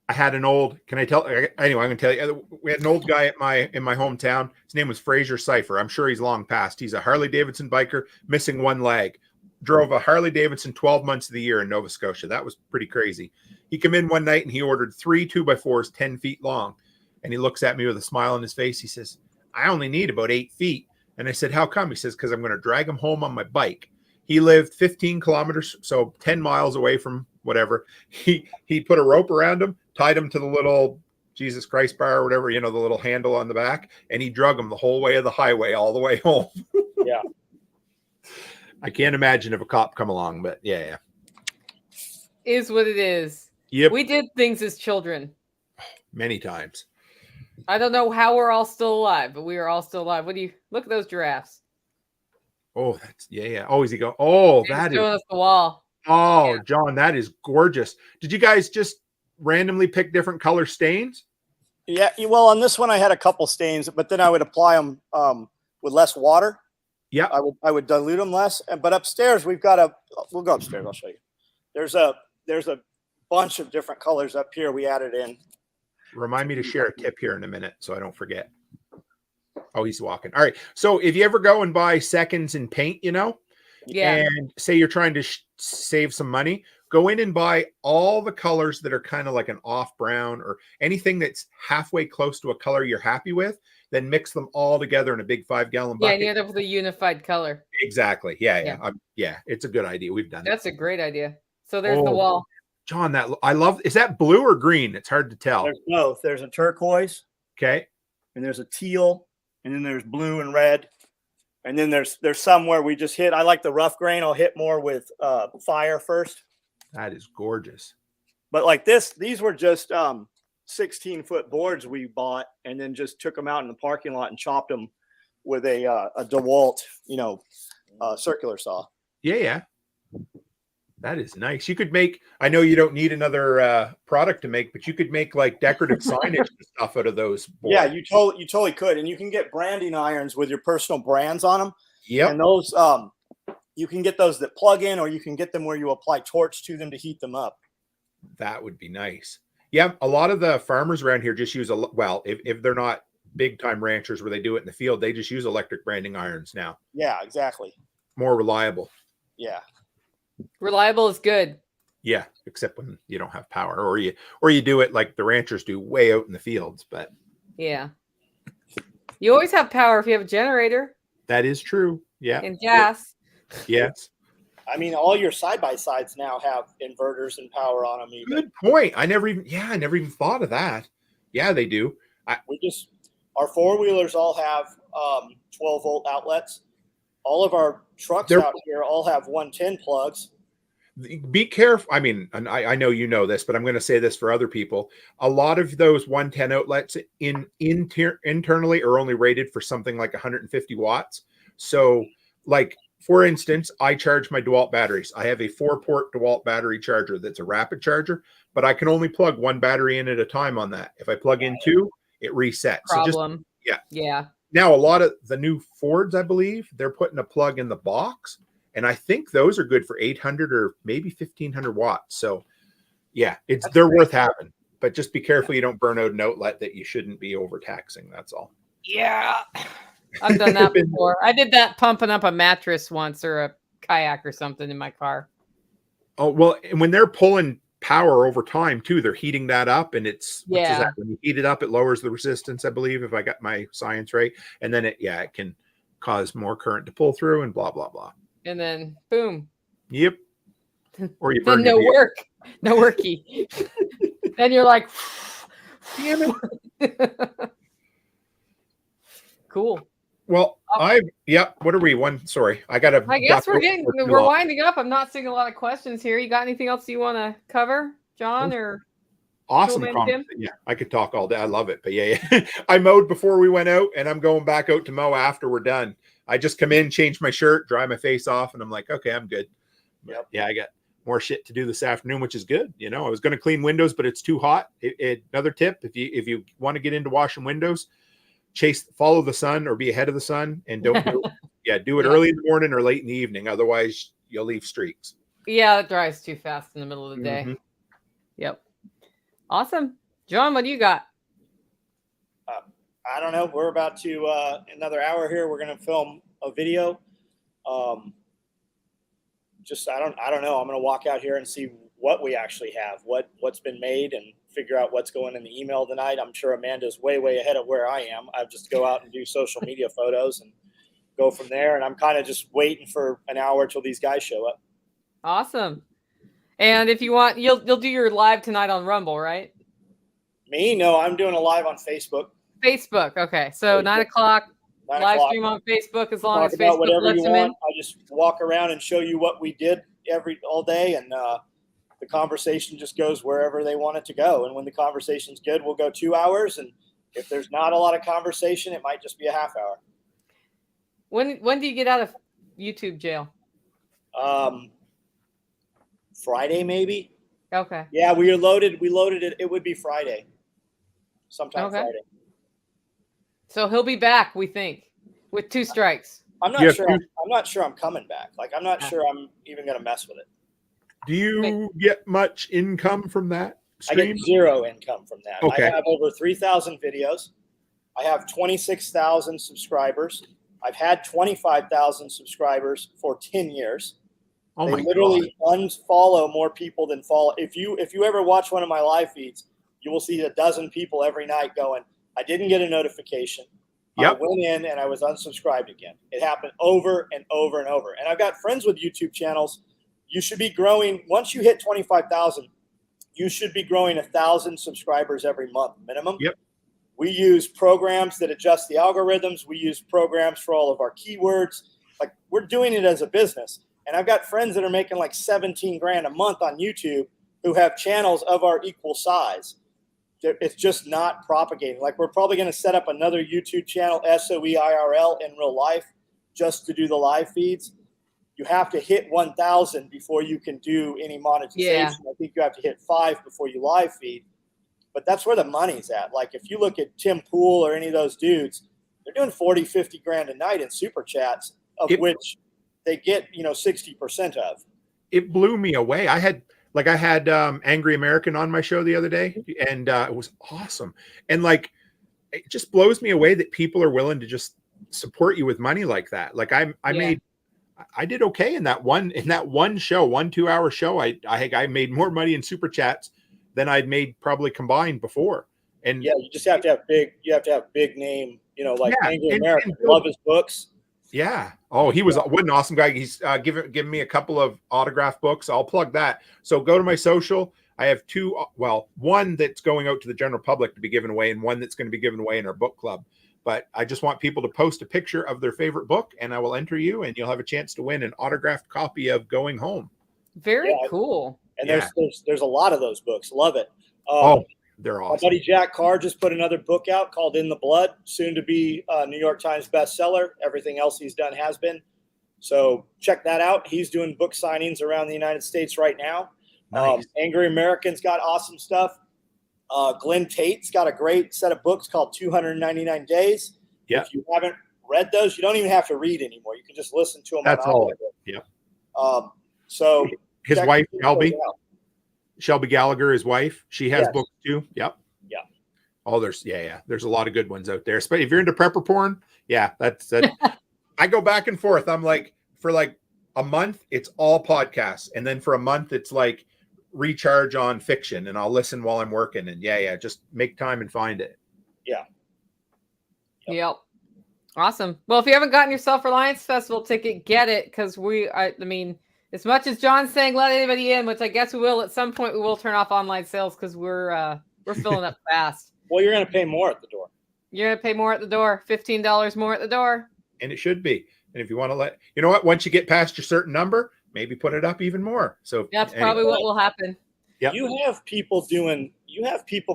I had an old. Can I tell? Anyway, I'm going to tell you. We had an old guy in my hometown. His name was Fraser Cipher. I'm sure he's long passed. He's a Harley Davidson biker, missing one leg. Drove a Harley Davidson 12 months of the year in Nova Scotia. That was pretty crazy. He came in one night and he ordered 3 2x4s 10 feet long. And he looks at me with a smile on his face. He says, I only need about 8 feet. And I said, how come? He says, because I'm going to drag him home on my bike. He lived 15 kilometers, so 10 miles away from whatever. He put a rope around him, tied him to the little Jesus Christ bar or whatever, the little handle on the back, and he drug him the whole way of the highway all the way home. Yeah. I can't imagine if a cop come along, but yeah. Is what it is. Yep. We did things as children. Many times. I don't know how we're all still alive, but we are all still alive. What do you look at those giraffes? Oh, that's yeah. Oh, is he go? Oh, that is showing us the wall. Oh, yeah. John, that is gorgeous. Did you guys just randomly pick different color stains? Yeah. Well, on this one, I had a couple stains, but then I would apply them with less water. Yeah. I would dilute them less. But upstairs, we'll go upstairs. I'll show you. There's a bunch of different colors up here we added in. Remind me to share a tip here in a minute so I don't forget. Oh, he's walking. All right. So if you ever go and buy seconds in paint, and say you're trying to save some money, go in and buy all the colors that are kind of like an off brown or anything that's halfway close to a color you're happy with, then mix them all together in a big 5-gallon bucket. Yeah, you end up with a unified color. Exactly. Yeah. It's a good idea. We've done That's a great idea. So there's the wall. John, I love. Is that blue or green? It's hard to tell. There's both. There's a turquoise, Okay. and there's a teal, and then there's blue and red, and then there's some where we just hit. I like the rough grain. I'll hit more with fire first. That is gorgeous. But like these were just 16-foot boards we bought, and then just took them out in the parking lot and chopped them with a Dewalt, circular saw. Yeah. That is nice. You could make, I know you don't need another product to make, but you could make like decorative signage and stuff out of those boards. Yeah, you totally could. And you can get branding irons with your personal brands on them. Yep. And those, you can get those that plug in, or you can get them where you apply torch to them to heat them up. That would be nice. Yeah, a lot of the farmers around here just use if they're not big time ranchers where they do it in the field, they just use electric branding irons now. Yeah, exactly. More reliable. Yeah. Reliable is good. Yeah, except when you don't have power, or you do it like the ranchers do way out in the fields. But yeah, you always have power if you have a generator. That is true. Yeah. And gas. Yes. I mean, all your side-by-sides now have inverters and power on them. Even. Good point. I never even thought of that. Yeah, they do. Our four-wheelers all have 12-volt outlets. All of our trucks out here all have 110 plugs. Be careful. I mean, and I know you know this, but I'm going to say this for other people. A lot of those 110 outlets internally are only rated for something like 150 watts. So, like, for instance, I charge my Dewalt batteries. I have a 4-port Dewalt battery charger that's a rapid charger, but I can only plug one battery in at a time on that. If I plug in two, it resets. Problem. So yeah. Now, a lot of the new Fords, I believe, they're putting a plug in the box, and I think those are good for 800 or maybe 1,500 watts. So, yeah, they're worth having, but just be careful you don't burn out an outlet that you shouldn't be overtaxing. That's all. Yeah, I've done that before. I did that pumping up a mattress once, or a kayak or something in my car. Oh, well, and when they're pulling power over time too, they're heating that up, and when you heat it up, it lowers the resistance, I believe, if I got my science right, and then it can cause more current to pull through and blah blah blah, and then boom. Yep. Or you burn no worky. Then you're like, damn it. Cool. Well, what are we? I guess we're winding up. I'm not seeing a lot of questions here. You got anything else you want to cover, John? Or awesome comment. Yeah, I could talk all day. I love it. But yeah. I mowed before we went out, and I'm going back out to mow after we're done. I just come in, change my shirt, dry my face off, and I'm like, okay, I'm good. Yep. Yeah, I got more shit to do this afternoon, which is good. I was going to clean windows, but it's too hot. Another tip: if you want to get into washing windows, follow the sun or be ahead of the sun, and don't do it early in the morning or late in the evening. Otherwise, you'll leave streaks. Yeah, it dries too fast in the middle of the day. Mm-hmm. Yep. Awesome. John, what do you got? I don't know. We're about to another hour here. We're going to film a video. I don't know. I'm going to walk out here and see what we actually have, what's been made, and figure out what's going in the email tonight. I'm sure Amanda's way ahead of where I am. I just go out and do social media photos and go from there. And I'm kind of just waiting for an hour till these guys show up. Awesome. And if you want, you'll do your live tonight on Rumble, right? Me? No, I'm doing a live on Facebook. Facebook. Okay. So 9 o'clock. Live stream on Facebook, as long as Facebook whatever lets you want. I just walk around and show you what we did all day, and the conversation just goes wherever they want it to go. And when the conversation's good, we'll go 2 hours, and if there's not a lot of conversation, it might just be a half hour. When do you get out of YouTube jail? Friday, maybe. Okay. Yeah, we loaded it. It would be Friday. Sometime Friday. So he'll be back, we think, with 2 strikes. I'm not sure. I'm not sure I'm coming back. Like, I'm not sure I'm even going to mess with it. Do you get much income from that stream? I get 0 income from that. Okay. I have over 3,000 videos. I have 26,000 subscribers. I've had 25,000 subscribers for 10 years. Oh they my literally unfollow more people than follow. If you ever watch one of my live feeds, you will see a dozen people every night going, I didn't get a notification. Yep. I went in and I was unsubscribed again. It happened over and over and over. And I've got friends with YouTube channels. You should be growing. Once you hit 25,000, you should be growing 1,000 subscribers every month minimum. Yep. We use programs that adjust the algorithms. We use programs for all of our keywords. Like, we're doing it as a business. And I've got friends that are making like 17 grand a month on YouTube who have channels of our equal size. It's just not propagating. Like, we're probably going to set up another YouTube channel, SOEIRL, in real life, just to do the live feeds. You have to hit 1,000 before you can do any monetization. Yeah. I think you have to hit 5 before you live feed. But that's where the money's at. Like, if you look at Tim Pool or any of those dudes, they're doing 40, 50 grand a night in super chats, of which they get, 60% of. It blew me away. I had Angry American on my show the other day, and it was awesome. And like, it just blows me away that people are willing to just support you with money like that. Like, I did okay in that one show, 1 2-hour show. I made more money in super chats than I'd made probably combined before. And yeah, you just have to have big name, like Angry American. Love his books. Yeah. Oh, what an awesome guy. He's given me a couple of autograph books. I'll plug that. So go to my social. I have two, one that's going out to the general public to be given away, and one that's going to be given away in our book club. But I just want people to post a picture of their favorite book, and I will enter you, and you'll have a chance to win an autographed copy of Going Home. Very cool. And there's a lot of those books. Love it. They're awesome. My buddy Jack Carr just put another book out called In the Blood, soon to be a New York Times bestseller. Everything else he's done has been. So check that out. He's doing book signings around the United States right now. Nice. Angry American's got awesome stuff. Glenn Tate's got a great set of books called 299 Days. Yeah. If you haven't read those, you don't even have to read anymore. You can just listen to them. That's all. Yeah. So his wife, Shelby Gallagher, his wife, she has books too. Yep. Yeah. Oh, there's a lot of good ones out there. Especially if you're into prepper porn. Yeah, that's I go back and forth. I'm like, for like a month, it's all podcasts. And then for a month, it's like recharge on fiction, and I'll listen while I'm working. And just make time and find it. Yeah. Yep. Awesome. Well, if you haven't gotten your Self-Reliance Festival ticket, get it, because I mean, as much as John's saying let anybody in, which I guess we will at some point, we will turn off online sales because we're filling up fast. Well, you're going to pay more at the door. You're going to pay more at the door, $15 more at the door. And it should be. And if you want to you know what, once you get past your certain number, maybe put it up even more. So that's probably what will happen. Yeah. You have people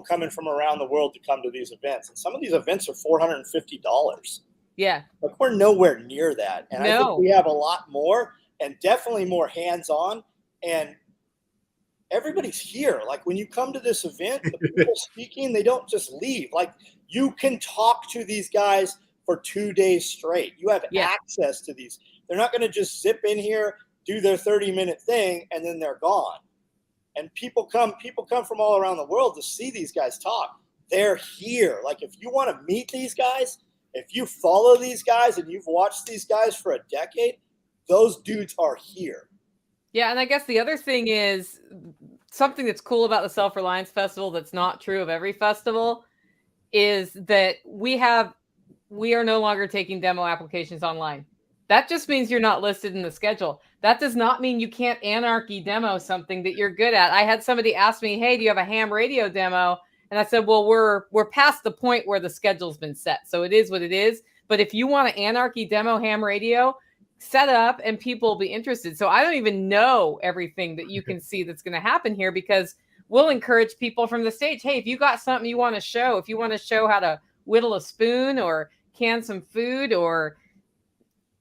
coming from around the world to come to these events. And some of these events are $450. Yeah. Like, we're nowhere near that. And I think we have a lot more, and definitely more hands-on. And everybody's here. Like, when you come to this event, the people speaking, they don't just leave. Like, you can talk to these guys for 2 days straight. You have access to these. They're not going to just zip in here, do their 30-minute thing, and then they're gone. And people come from all around the world to see these guys talk. They're here. Like, if you want to meet these guys, if you follow these guys and you've watched these guys for a decade, those dudes are here. Yeah, and I guess the other thing is something that's cool about the Self-Reliance Festival that's not true of every festival is that we are no longer taking demo applications online. That just means you're not listed in the schedule. That does not mean you can't anarchy demo something that you're good at. I had somebody ask me, hey, do you have a ham radio demo? And I said, well, we're past the point where the schedule's been set. So it is what it is. But if you want to anarchy demo ham radio, set up and people will be interested. So I don't even know everything that you can see that's going to happen here, because we'll encourage people from the stage. Hey, if you got something you want to show, if you want to show how to whittle a spoon or can some food or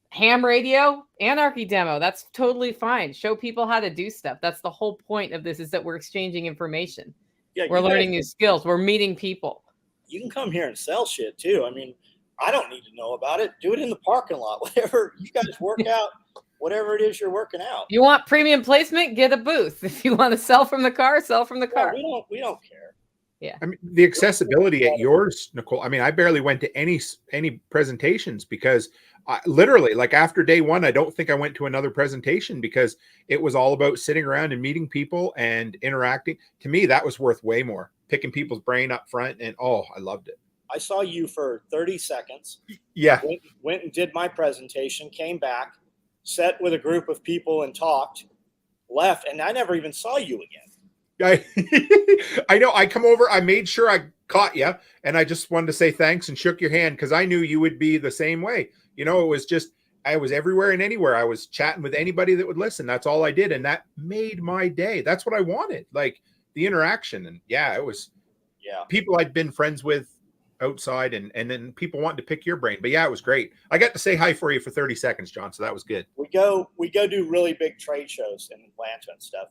ham radio, anarchy demo, that's totally fine. Show people how to do stuff. That's the whole point of this, is that we're exchanging information. Yeah, we're learning new skills. We're meeting people. You can come here and sell shit too. I mean, I don't need to know about it. Do it in the parking lot. Whatever you guys work out, whatever it is you're working out. You want premium placement? Get a booth. If you want to sell from the car, sell from the car. We don't care. Yeah. I mean, the accessibility at yours, Nicole. I mean, I barely went to any presentations because literally, like, after day one, I don't think I went to another presentation because it was all about sitting around and meeting people and interacting. To me, that was worth way more. Picking people's brain up front, and I loved it. I saw you for 30 seconds. Yeah. Went and did my presentation, came back, sat with a group of people and talked, left, and I never even saw you again. I, I know. I come over. I made sure I caught you, and I just wanted to say thanks and shook your hand because I knew you would be the same way. You know, it was just I was everywhere and anywhere. I was chatting with anybody that would listen. That's all I did, and that made my day. That's what I wanted, like the interaction. And yeah, it was people I'd been friends with outside, and then people wanting to pick your brain. But yeah, it was great. I got to say hi for you for 30 seconds, John. So that was good. We go do really big trade shows in Atlanta and stuff.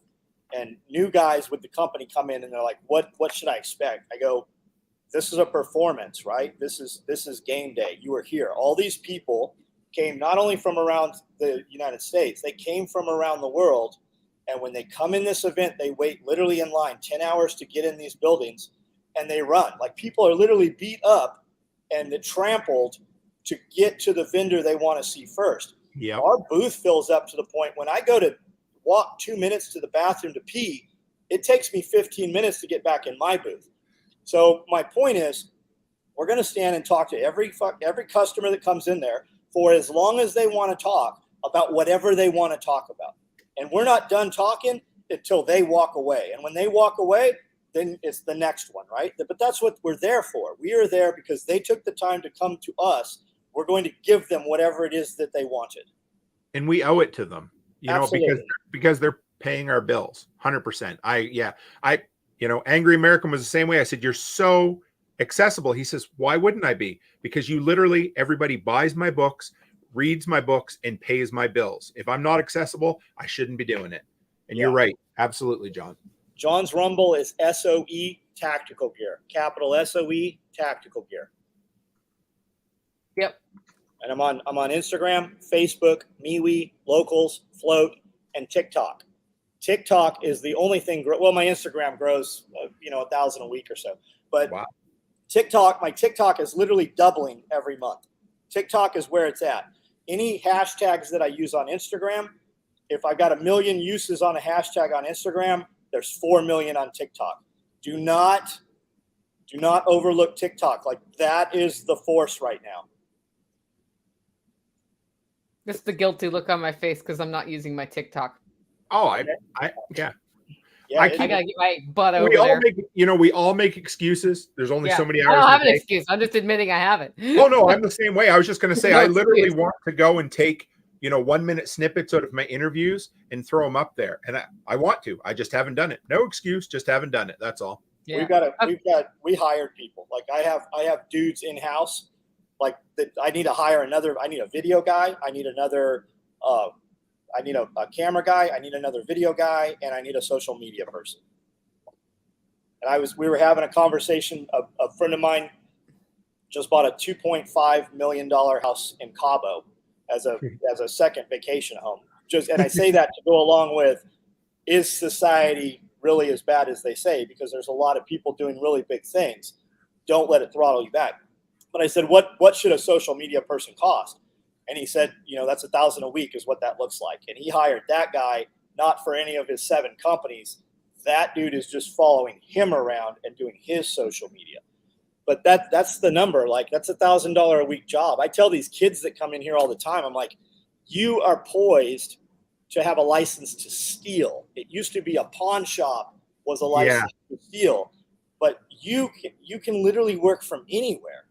And new guys with the company come in and they're like, what should I expect? I go, this is a performance, right? This is game day. You are here. All these people came not only from around the United States, they came from around the world. And when they come in this event, they wait literally in line 10 hours to get in these buildings, and they run. Like, people are literally beat up and trampled to get to the vendor they want to see first. Yeah. Our booth fills up to the point when I go to walk 2 minutes to the bathroom to pee, it takes me 15 minutes to get back in my booth. So my point is, we're going to stand and talk to every customer that comes in there for as long as they want to talk about whatever they want to talk about. And we're not done talking until they walk away. And when they walk away, then it's the next one, right? But that's what we're there for. We are there because they took the time to come to us. We're going to give them whatever it is that they wanted. And we owe it to them. You Absolutely. know, because they're paying our bills 100%. Angry American was the same way. I said, you're so accessible. He says, why wouldn't I be? Because you literally, everybody buys my books, reads my books, and pays my bills. If I'm not accessible, I shouldn't be doing it. And you're right. Absolutely, John. John's Rumble is SOE Tactical Gear, capital SOE Tactical Gear. Yep. And I'm on Instagram, Facebook, MeWe, Locals, Float, and TikTok. TikTok is the only thing. Well, my Instagram grows, 1,000 a week or so. But wow. My TikTok is literally doubling every month. TikTok is where it's at. Any hashtags that I use on Instagram, if I've got 1 million uses on a hashtag on Instagram, there's 4 million on TikTok. Do not overlook TikTok. Like, that is the force right now. Just the guilty look on my face because I'm not using my TikTok. Oh, yeah. I gotta get my butt over there. We all make excuses. There's only so many hours. I don't have an excuse. I'm just admitting I haven't. Oh no, I'm the same way. I was just going to say, I literally want to go and take 1 minute snippets out of my interviews and throw them up there, and I want to. I just haven't done it. No excuse, just haven't done it. That's all. Yeah. We hired people. Like, I have dudes in house. Like, that I need to hire I need a video guy. I need another. I need a camera guy. I need another video guy, and I need a social media person. And we were having a conversation. A friend of mine just bought a $2.5 million house in Cabo as a second vacation home. And I say that to go along with, is society really as bad as they say? Because there's a lot of people doing really big things. Don't let it throttle you back. But I said, what should a social media person cost? And he said, that's $1,000 a week is what that looks like. And he hired that guy, not for any of his 7 companies. That dude is just following him around and doing his social media. But that's the number. Like, that's $1,000 a week job. I tell these kids that come in here all the time, I'm like, you are poised to have a license to steal. It used to be a pawn shop was a license to steal, but you can literally work from anywhere.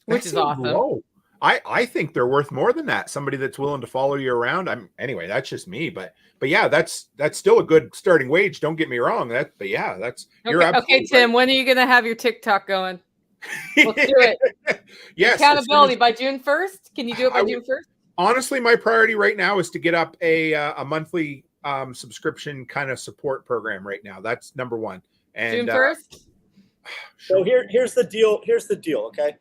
Which is awesome. Low. I think they're worth more than that. Somebody that's willing to follow you around. Anyway, that's just me, but yeah, that's still a good starting wage. Don't get me wrong. You're absolutely okay, Tim. When are you going to have your TikTok going? Let's do it. Yes. Accountability by June 1st. Can you do it by June 1st? Honestly, my priority right now is to get up a monthly subscription kind of support program right now. That's number one. And June 1st. So here's the deal. Okay.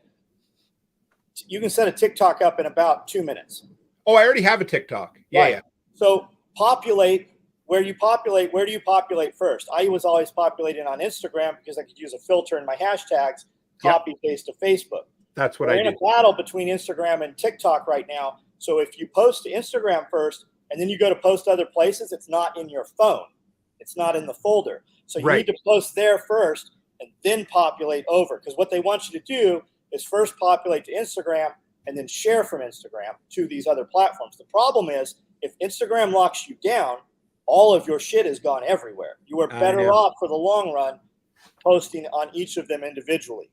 You can set a TikTok up in about 2 minutes. Oh, I already have a TikTok. Yeah, right. Yeah. So populate where you populate. Where do you populate first? I was always populating on Instagram because I could use a filter in my hashtags, copy paste to Facebook. That's what We're I in do. a battle between Instagram and TikTok right now. So if you post to Instagram first and then you go to post other places, it's not in your phone. It's not in the folder. So you need to post there first and then populate over. Because what they want you to do is first populate to Instagram and then share from Instagram to these other platforms. The problem is, if Instagram locks you down, all of your shit has gone everywhere. You are I better know. off for the long run posting on each of them individually.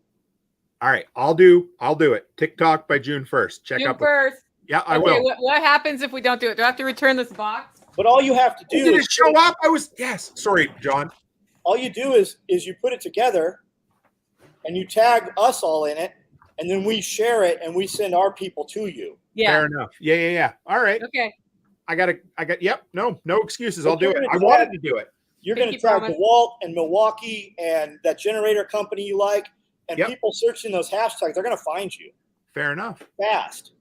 All right, I'll do it. TikTok by June 1st. Check June up. 1st. Yeah, I Okay, will. what happens if we don't do it? Do I have to return this box? But all you have to do Did is it show up? Yes. Sorry, John. all you do is you put it together and you tag us all in it, and then we share it and we send our people to you. Yeah. Fair enough. Yeah. All right. Okay. Yep. No excuses. But I'll do you're it. gonna I tag- wanted to do it. You're going to Pinky tag promise. DeWalt and Milwaukee and that generator company you like, and Yep. people searching those hashtags, they're going to find you Fair enough. fast.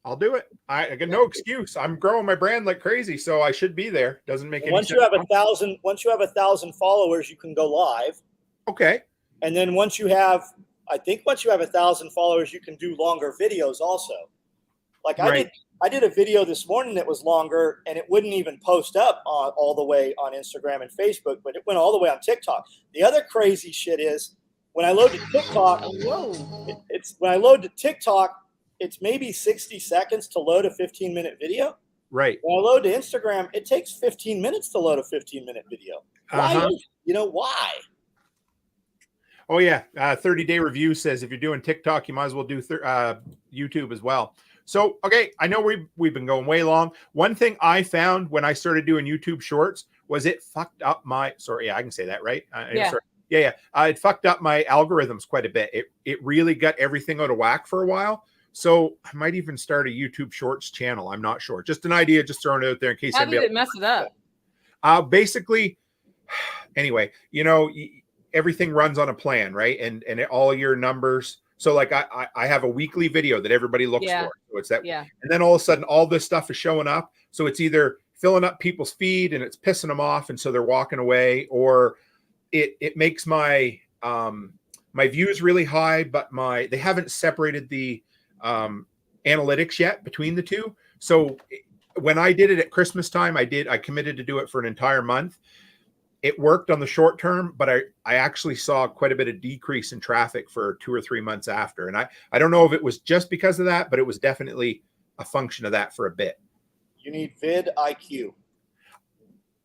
I'll do it. I got no excuse. I'm growing my brand like crazy, so I should be there. Doesn't make And any once sense. you have 1,000 followers, you can go live. Okay. And then once you have 1,000 followers, you can do longer videos also. Like Right. I did a video this morning that was longer, and it wouldn't even post up all the way on Instagram and Facebook, but it went all the way on TikTok. The other crazy shit is when I load to TikTok, it's maybe 60 seconds to load a 15-minute video. Right. When I load to Instagram, it takes 15 minutes to load a 15-minute video. Why? Uh-huh. Why? Oh yeah. 30-day review says if you're doing TikTok, you might as well do YouTube as well. So, okay, I know we've been going way long. One thing I found when I started doing YouTube shorts was it fucked up my, I can say that, right? Yeah. It fucked up my algorithms quite a bit. It really got everything out of whack for a while. So I might even start a YouTube shorts channel. I'm not sure. Just an idea, just throwing it out there in case. How did it mess it up? Basically, anyway, everything runs on a plan, right? And all your numbers. So like I have a weekly video that everybody looks for. So it's that. Yeah. And then all of a sudden, all this stuff is showing up. So it's either filling up people's feed and it's pissing them off, and so they're walking away, or it makes my my views really high, but they haven't separated the analytics yet between the two. So when I did it at Christmas time, I committed to do it for an entire month. It worked on the short term, but I actually saw quite a bit of decrease in traffic for 2 or 3 months after. And I don't know if it was just because of that, but it was definitely a function of that for a bit. You need vidIQ.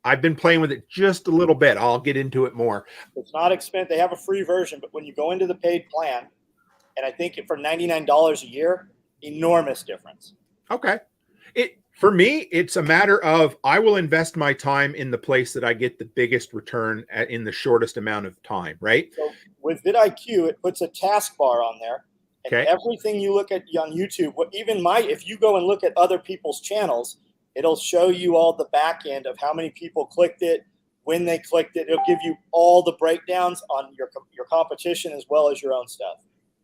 I've been playing with it just a little bit. I'll get into it more. It's not expensive. They have a free version, but when you go into the paid plan, and I think for $99 a year, enormous difference. Okay. For me, it's a matter of I will invest my time in the place that I get the biggest return in the shortest amount of time, right? So with vidIQ, it puts a taskbar on there. And Okay. everything you look at on YouTube, if you go and look at other people's channels, it'll show you all the back end of how many people clicked it, when they clicked it. It'll give you all the breakdowns on your competition as well as your own stuff.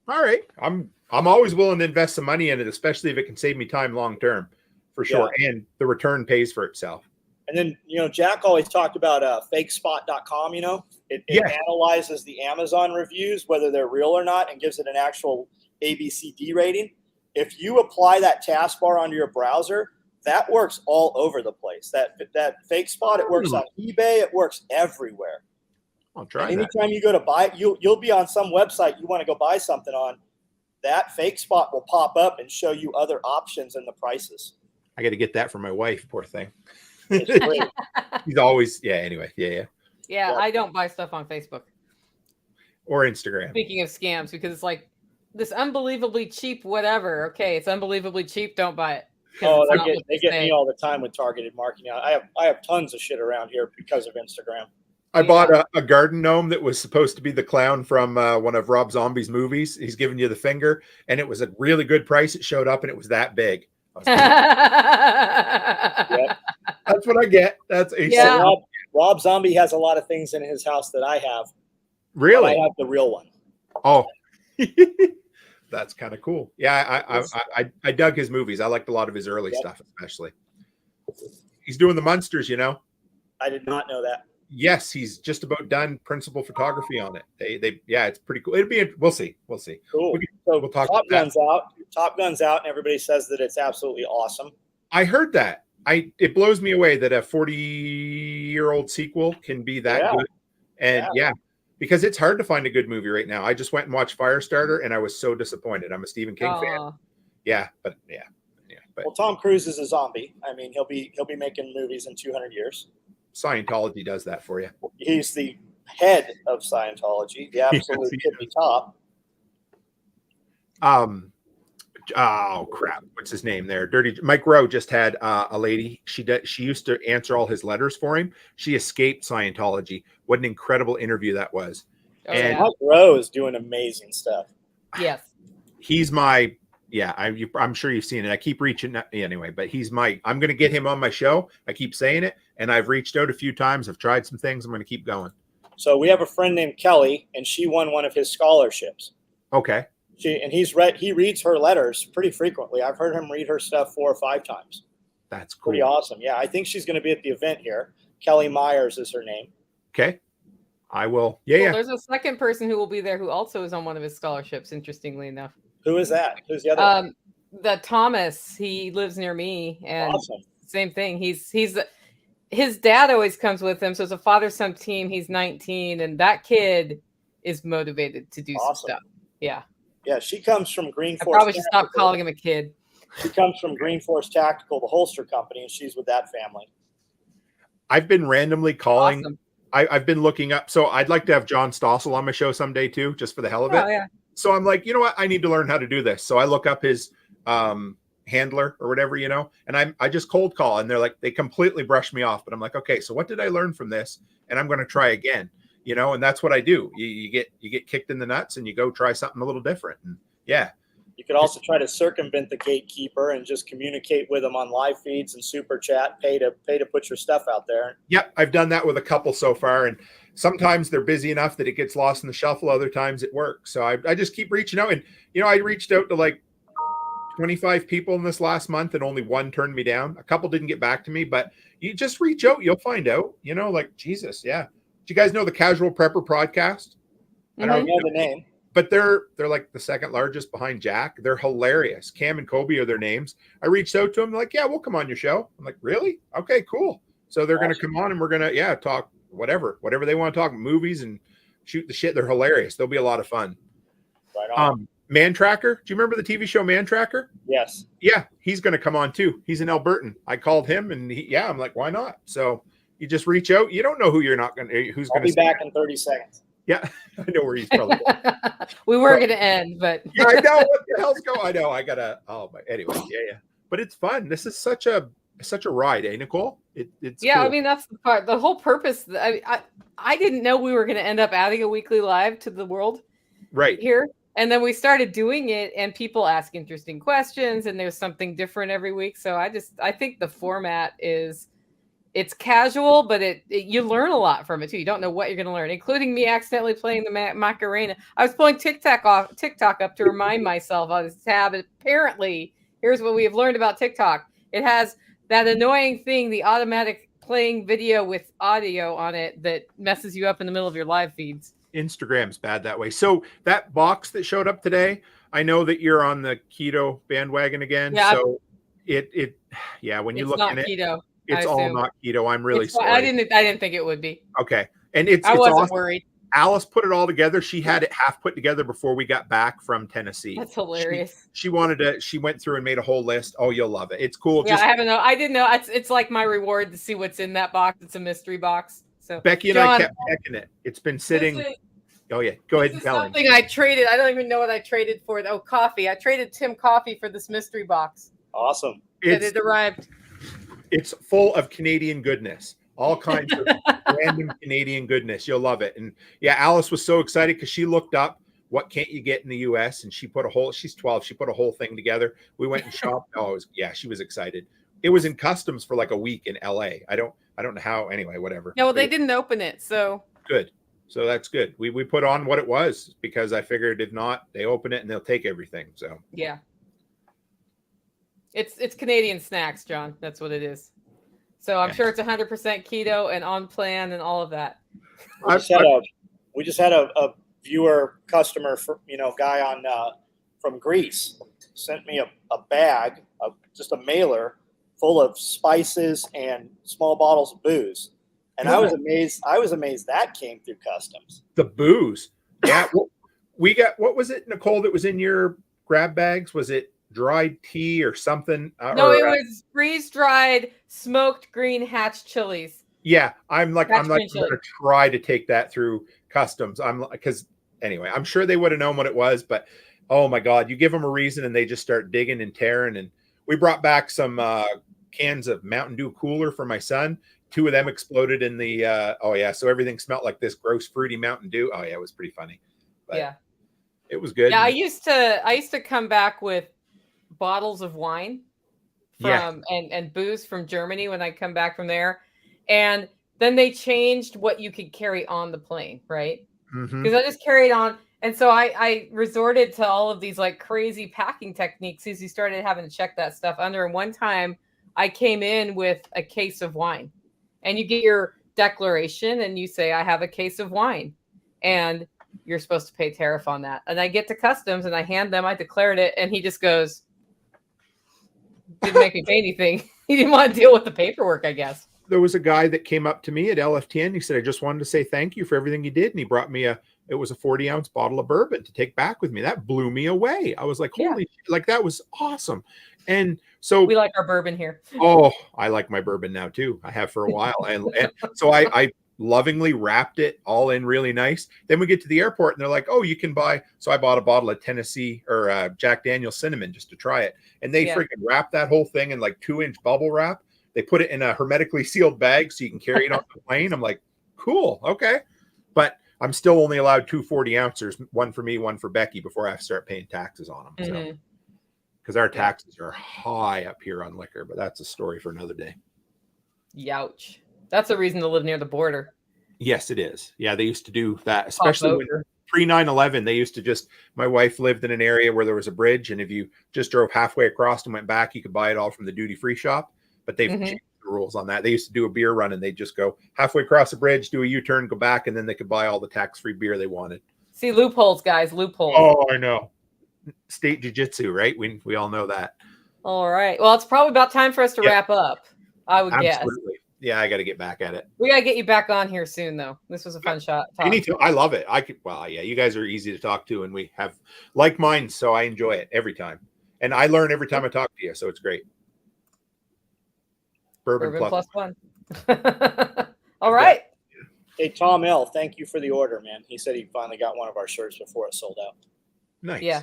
All right. I'm always willing to invest some money in it, especially if it can save me time long term, for sure. Yeah. And the return pays for itself. And then, Jack always talked about fakespot.com, It analyzes the Amazon reviews, whether they're real or not, and gives it an actual ABCD rating. If you apply that taskbar onto your browser, that works all over the place. That fake spot, it works on eBay, it works everywhere. I'll try and that. anytime you go to buy, you'll be on some website you want to go buy something on, that fake spot will pop up and show you other options and the prices. I got to get that for my wife, poor thing. It's great. He's always, anyway, Yeah, I don't buy stuff on Facebook. Or Instagram. Speaking of scams, because it's like this unbelievably cheap whatever. Okay, it's unbelievably cheap. Don't buy it. Oh, they get me all the time with targeted marketing. I have tons of shit around here because of Instagram. I bought a garden gnome that was supposed to be the clown from one of Rob Zombie's movies. He's giving you the finger, and it was a really good price. It showed up, and it was that big. Yep. That's what I get. That's a Rob Zombie has a lot of things in his house that I have. Really? I have the real one. Oh, that's kind of cool. Yeah, I dug his movies. I liked a lot of his early stuff, especially. He's doing the Munsters, I did not know that. Yes, he's just about done principal photography on it. It's pretty cool. We'll see. Cool. We'll talk Top about that. Gun's out. Top Gun's out, and everybody says that it's absolutely awesome. I heard that. It blows me away that a 40-year-old sequel can be that good. And because it's hard to find a good movie right now. I just went and watched Firestarter, and I was so disappointed. I'm a Stephen King fan. Yeah, but Well, Tom Cruise is a zombie. I mean, he'll be making movies in 200 years. Scientology does that for you. He's the head of Scientology, the absolute tippy top. Oh crap! What's his name there? Dirty Mike Rowe just had a lady. She used to answer all his letters for him. She escaped Scientology. What an incredible interview that was! Oh, and Mike Rowe is doing amazing stuff. Yes, he's my I'm sure you've seen it. I keep reaching anyway, but I'm going to get him on my show. I keep saying it, and I've reached out a few times. I've tried some things. I'm going to keep going. So we have a friend named Kelly, and she won one of his scholarships. Okay. He reads her letters pretty frequently. I've heard him read her stuff 4 or 5 times. That's cool. Pretty awesome. Yeah, I think she's going to be at the event here. Kelly Myers is her name. Okay. I will. Yeah. There's a second person who will be there who also is on one of his scholarships, interestingly enough. Who is that? Who's the other one? The Thomas. He lives near me. And awesome. Same thing. His dad always comes with him. So it's a father-son team. He's 19. And that kid is motivated to do some stuff. Yeah. Yeah, she comes from Green Force. I probably should stop calling him a kid. She comes from Green Force Tactical, the holster company, and she's with that family. I've been randomly calling. Awesome. I've been looking up. So I'd like to have John Stossel on my show someday too, just for the hell of it. Yeah. So I'm like, you know what? I need to learn how to do this. So I look up his handler or whatever, and I just cold call, and they're like, they completely brush me off. But I'm like, okay, so what did I learn from this? And I'm going to try again. And that's what I do. You get kicked in the nuts and you go try something a little different. And yeah. You could also try to circumvent the gatekeeper and just communicate with them on live feeds and super chat, pay to put your stuff out there. Yep. I've done that with a couple so far. And sometimes they're busy enough that it gets lost in the shuffle. Other times it works. So I just keep reaching out, and, I reached out to like 25 people in this last month and only one turned me down. A couple didn't get back to me, but you just reach out. You'll find out, like Jesus. Yeah. Do you guys know the Casual Prepper podcast? I don't know the name, but they're like the second largest behind Jack. They're hilarious. Cam and Kobe are their names. I reached out to them, like, yeah, we'll come on your show. I'm like, really? Okay, cool. So they're going to come on and we're going to, talk whatever they want to talk, movies and shoot the shit. They're hilarious. They'll be a lot of fun. Right on. Man Tracker. Do you remember the TV show Man Tracker? Yes. Yeah. He's going to come on too. He's in Albertan. I called him and I'm like, why not? So you just reach out. You don't know who's going to. I'll be back in 30 seconds. Yeah, I know where he's probably going. We were going to end, but yeah, I know what the hell's going. I know. I gotta. Oh, but anyway, yeah. But it's fun. This is such a ride, eh, Nicole? It's yeah. cool. I mean, that's the part. The whole purpose. I didn't know we were going to end up adding a weekly live to the world, right here. And then we started doing it, and people ask interesting questions, and there's something different every week. So I think the format is. It's casual, but you learn a lot from it too. You don't know what you're going to learn, including me accidentally playing the Macarena. I was pulling TikTok up to remind myself on this tab. Apparently, here's what we have learned about TikTok. It has that annoying thing, the automatic playing video with audio on it that messes you up in the middle of your live feeds. Instagram's bad that way. So that box that showed up today, I know that you're on the keto bandwagon again. Yeah, so when you look in it, keto. It's all not keto. I'm really sorry. I didn't think it would be. Okay. And I wasn't awesome. worried. Alice put it all together. She had it half put together before we got back from Tennessee. That's hilarious. She went through and made a whole list. Oh, you'll love it. It's cool. Yeah, I didn't know. It's like my reward to see what's in that box. It's a mystery box. So Becky and I kept checking it. It's been sitting. Oh yeah. Go ahead and tell him. Something I traded. I don't even know what I traded for. Oh, coffee. I traded Tim coffee for this mystery box. Awesome. It arrived. It's full of Canadian goodness, all kinds of random Canadian goodness. You'll love it. And yeah, Alice was so excited because she looked up what can't you get in the US, and she's 12. She put a whole thing together. We went and shopped. She was excited. It was in customs for like a week in LA. I don't know how. Anyway, whatever. No, they didn't open it. So good. So that's good. We put on what it was because I figured if not, they open it and they'll take everything. So yeah. It's Canadian snacks, John. That's what it is. So I'm sure it's 100% keto and on plan and all of that. We just had a viewer customer guy on from Greece sent me a bag of just a mailer full of spices and small bottles of booze. And I was amazed that came through customs. The booze. Yeah. We got, what was it, Nicole, that was in your grab bags? Was it dried tea or something. No, it was freeze-dried smoked green hatch chilies. Yeah, I'm like Hatch I'm green chili. gonna try to take that through customs. Because anyway, I'm sure they would have known what it was, but oh my God, you give them a reason and they just start digging and tearing. And we brought back some cans of Mountain Dew Cooler for my son. 2 of them exploded in the oh yeah, so everything smelled like this gross fruity Mountain Dew. Oh yeah, it was pretty funny. But yeah, it was good. Yeah, I used to come back with bottles of wine from and booze from Germany when I come back from there, and then they changed what you could carry on the plane, right? Because I just carried on, and so I resorted to all of these like crazy packing techniques as you started having to check that stuff under. And one time I came in with a case of wine, and you get your declaration and you say, I have a case of wine, and you're supposed to pay tariff on that. And I get to customs and I hand them, I declared it, and he just goes, didn't make me pay anything. He didn't want to deal with the paperwork, I guess. There was a guy that came up to me at LFTN. He said, I just wanted to say thank you for everything you did. And he brought me it was a 40-ounce bottle of bourbon to take back with me. That blew me away. I was like, holy shit, like that was awesome. And so we like our bourbon here. Oh, I like my bourbon now too. I have for a while. And so I lovingly wrapped it all in really nice. Then we get to the airport and they're like, oh, you can buy. So I bought a bottle of Tennessee or Jack Daniel's cinnamon just to try it. And they freaking wrapped that whole thing in like 2-inch bubble wrap. They put it in a hermetically sealed bag so you can carry it on the plane. I'm like, cool. Okay. But I'm still only allowed 2 40-ounces, one for me, one for Becky, before I have to start paying taxes on them. So, because our taxes are high up here on liquor, but that's a story for another day. Youch. That's a reason to live near the border. Yes, it is. Yeah, they used to do that, especially when pre 9/11. They used to my wife lived in an area where there was a bridge, and if you just drove halfway across and went back, you could buy it all from the duty-free shop. But they've changed the rules on that. They used to do a beer run, and they'd just go halfway across the bridge, do a U-turn, go back, and then they could buy all the tax-free beer they wanted. See, loopholes, guys, loopholes. Oh, I know. State jiu-jitsu, right? We all know that. All right. Well, it's probably about time for us to wrap up, I would guess. Absolutely. Yeah, I got to get back at it. We got to get you back on here soon, though. This was a fun shot. I love it. You guys are easy to talk to, and we have like minds, so I enjoy it every time. And I learn every time I talk to you, so it's great. Bourbon plus one. All right. Hey, Tom L., thank you for the order, man. He said he finally got one of our shirts before it sold out. Nice. Yeah.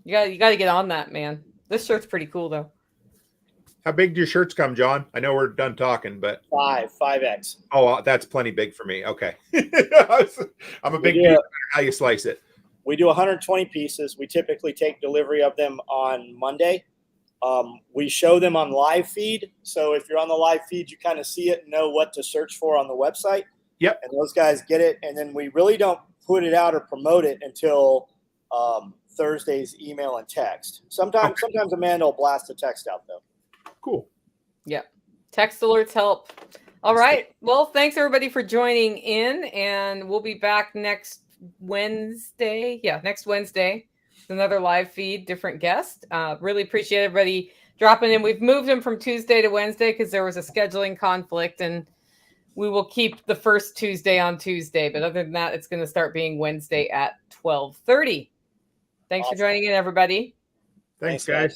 You got to get on that, man. This shirt's pretty cool, though. How big do your shirts come, John? I know we're done talking, but 5X. Oh, that's plenty big for me. Okay. I'm a big dude. How you slice it? We do 120 pieces. We typically take delivery of them on Monday. We show them on live feed. So if you're on the live feed, you kind of see it and know what to search for on the website. Yep. And those guys get it. And then we really don't put it out or promote it until Thursday's email and text. Sometimes Amanda will blast a text out, though. Cool. Yep. Text alerts help. All right. Well, thanks everybody for joining in, and we'll be back next Wednesday. Yeah, next Wednesday. Another live feed, different guest. Really appreciate everybody dropping in. We've moved them from Tuesday to Wednesday because there was a scheduling conflict, and we will keep the first Tuesday on Tuesday. But other than that, it's going to start being Wednesday at 12:30. Thanks for joining in, everybody. Thanks, guys.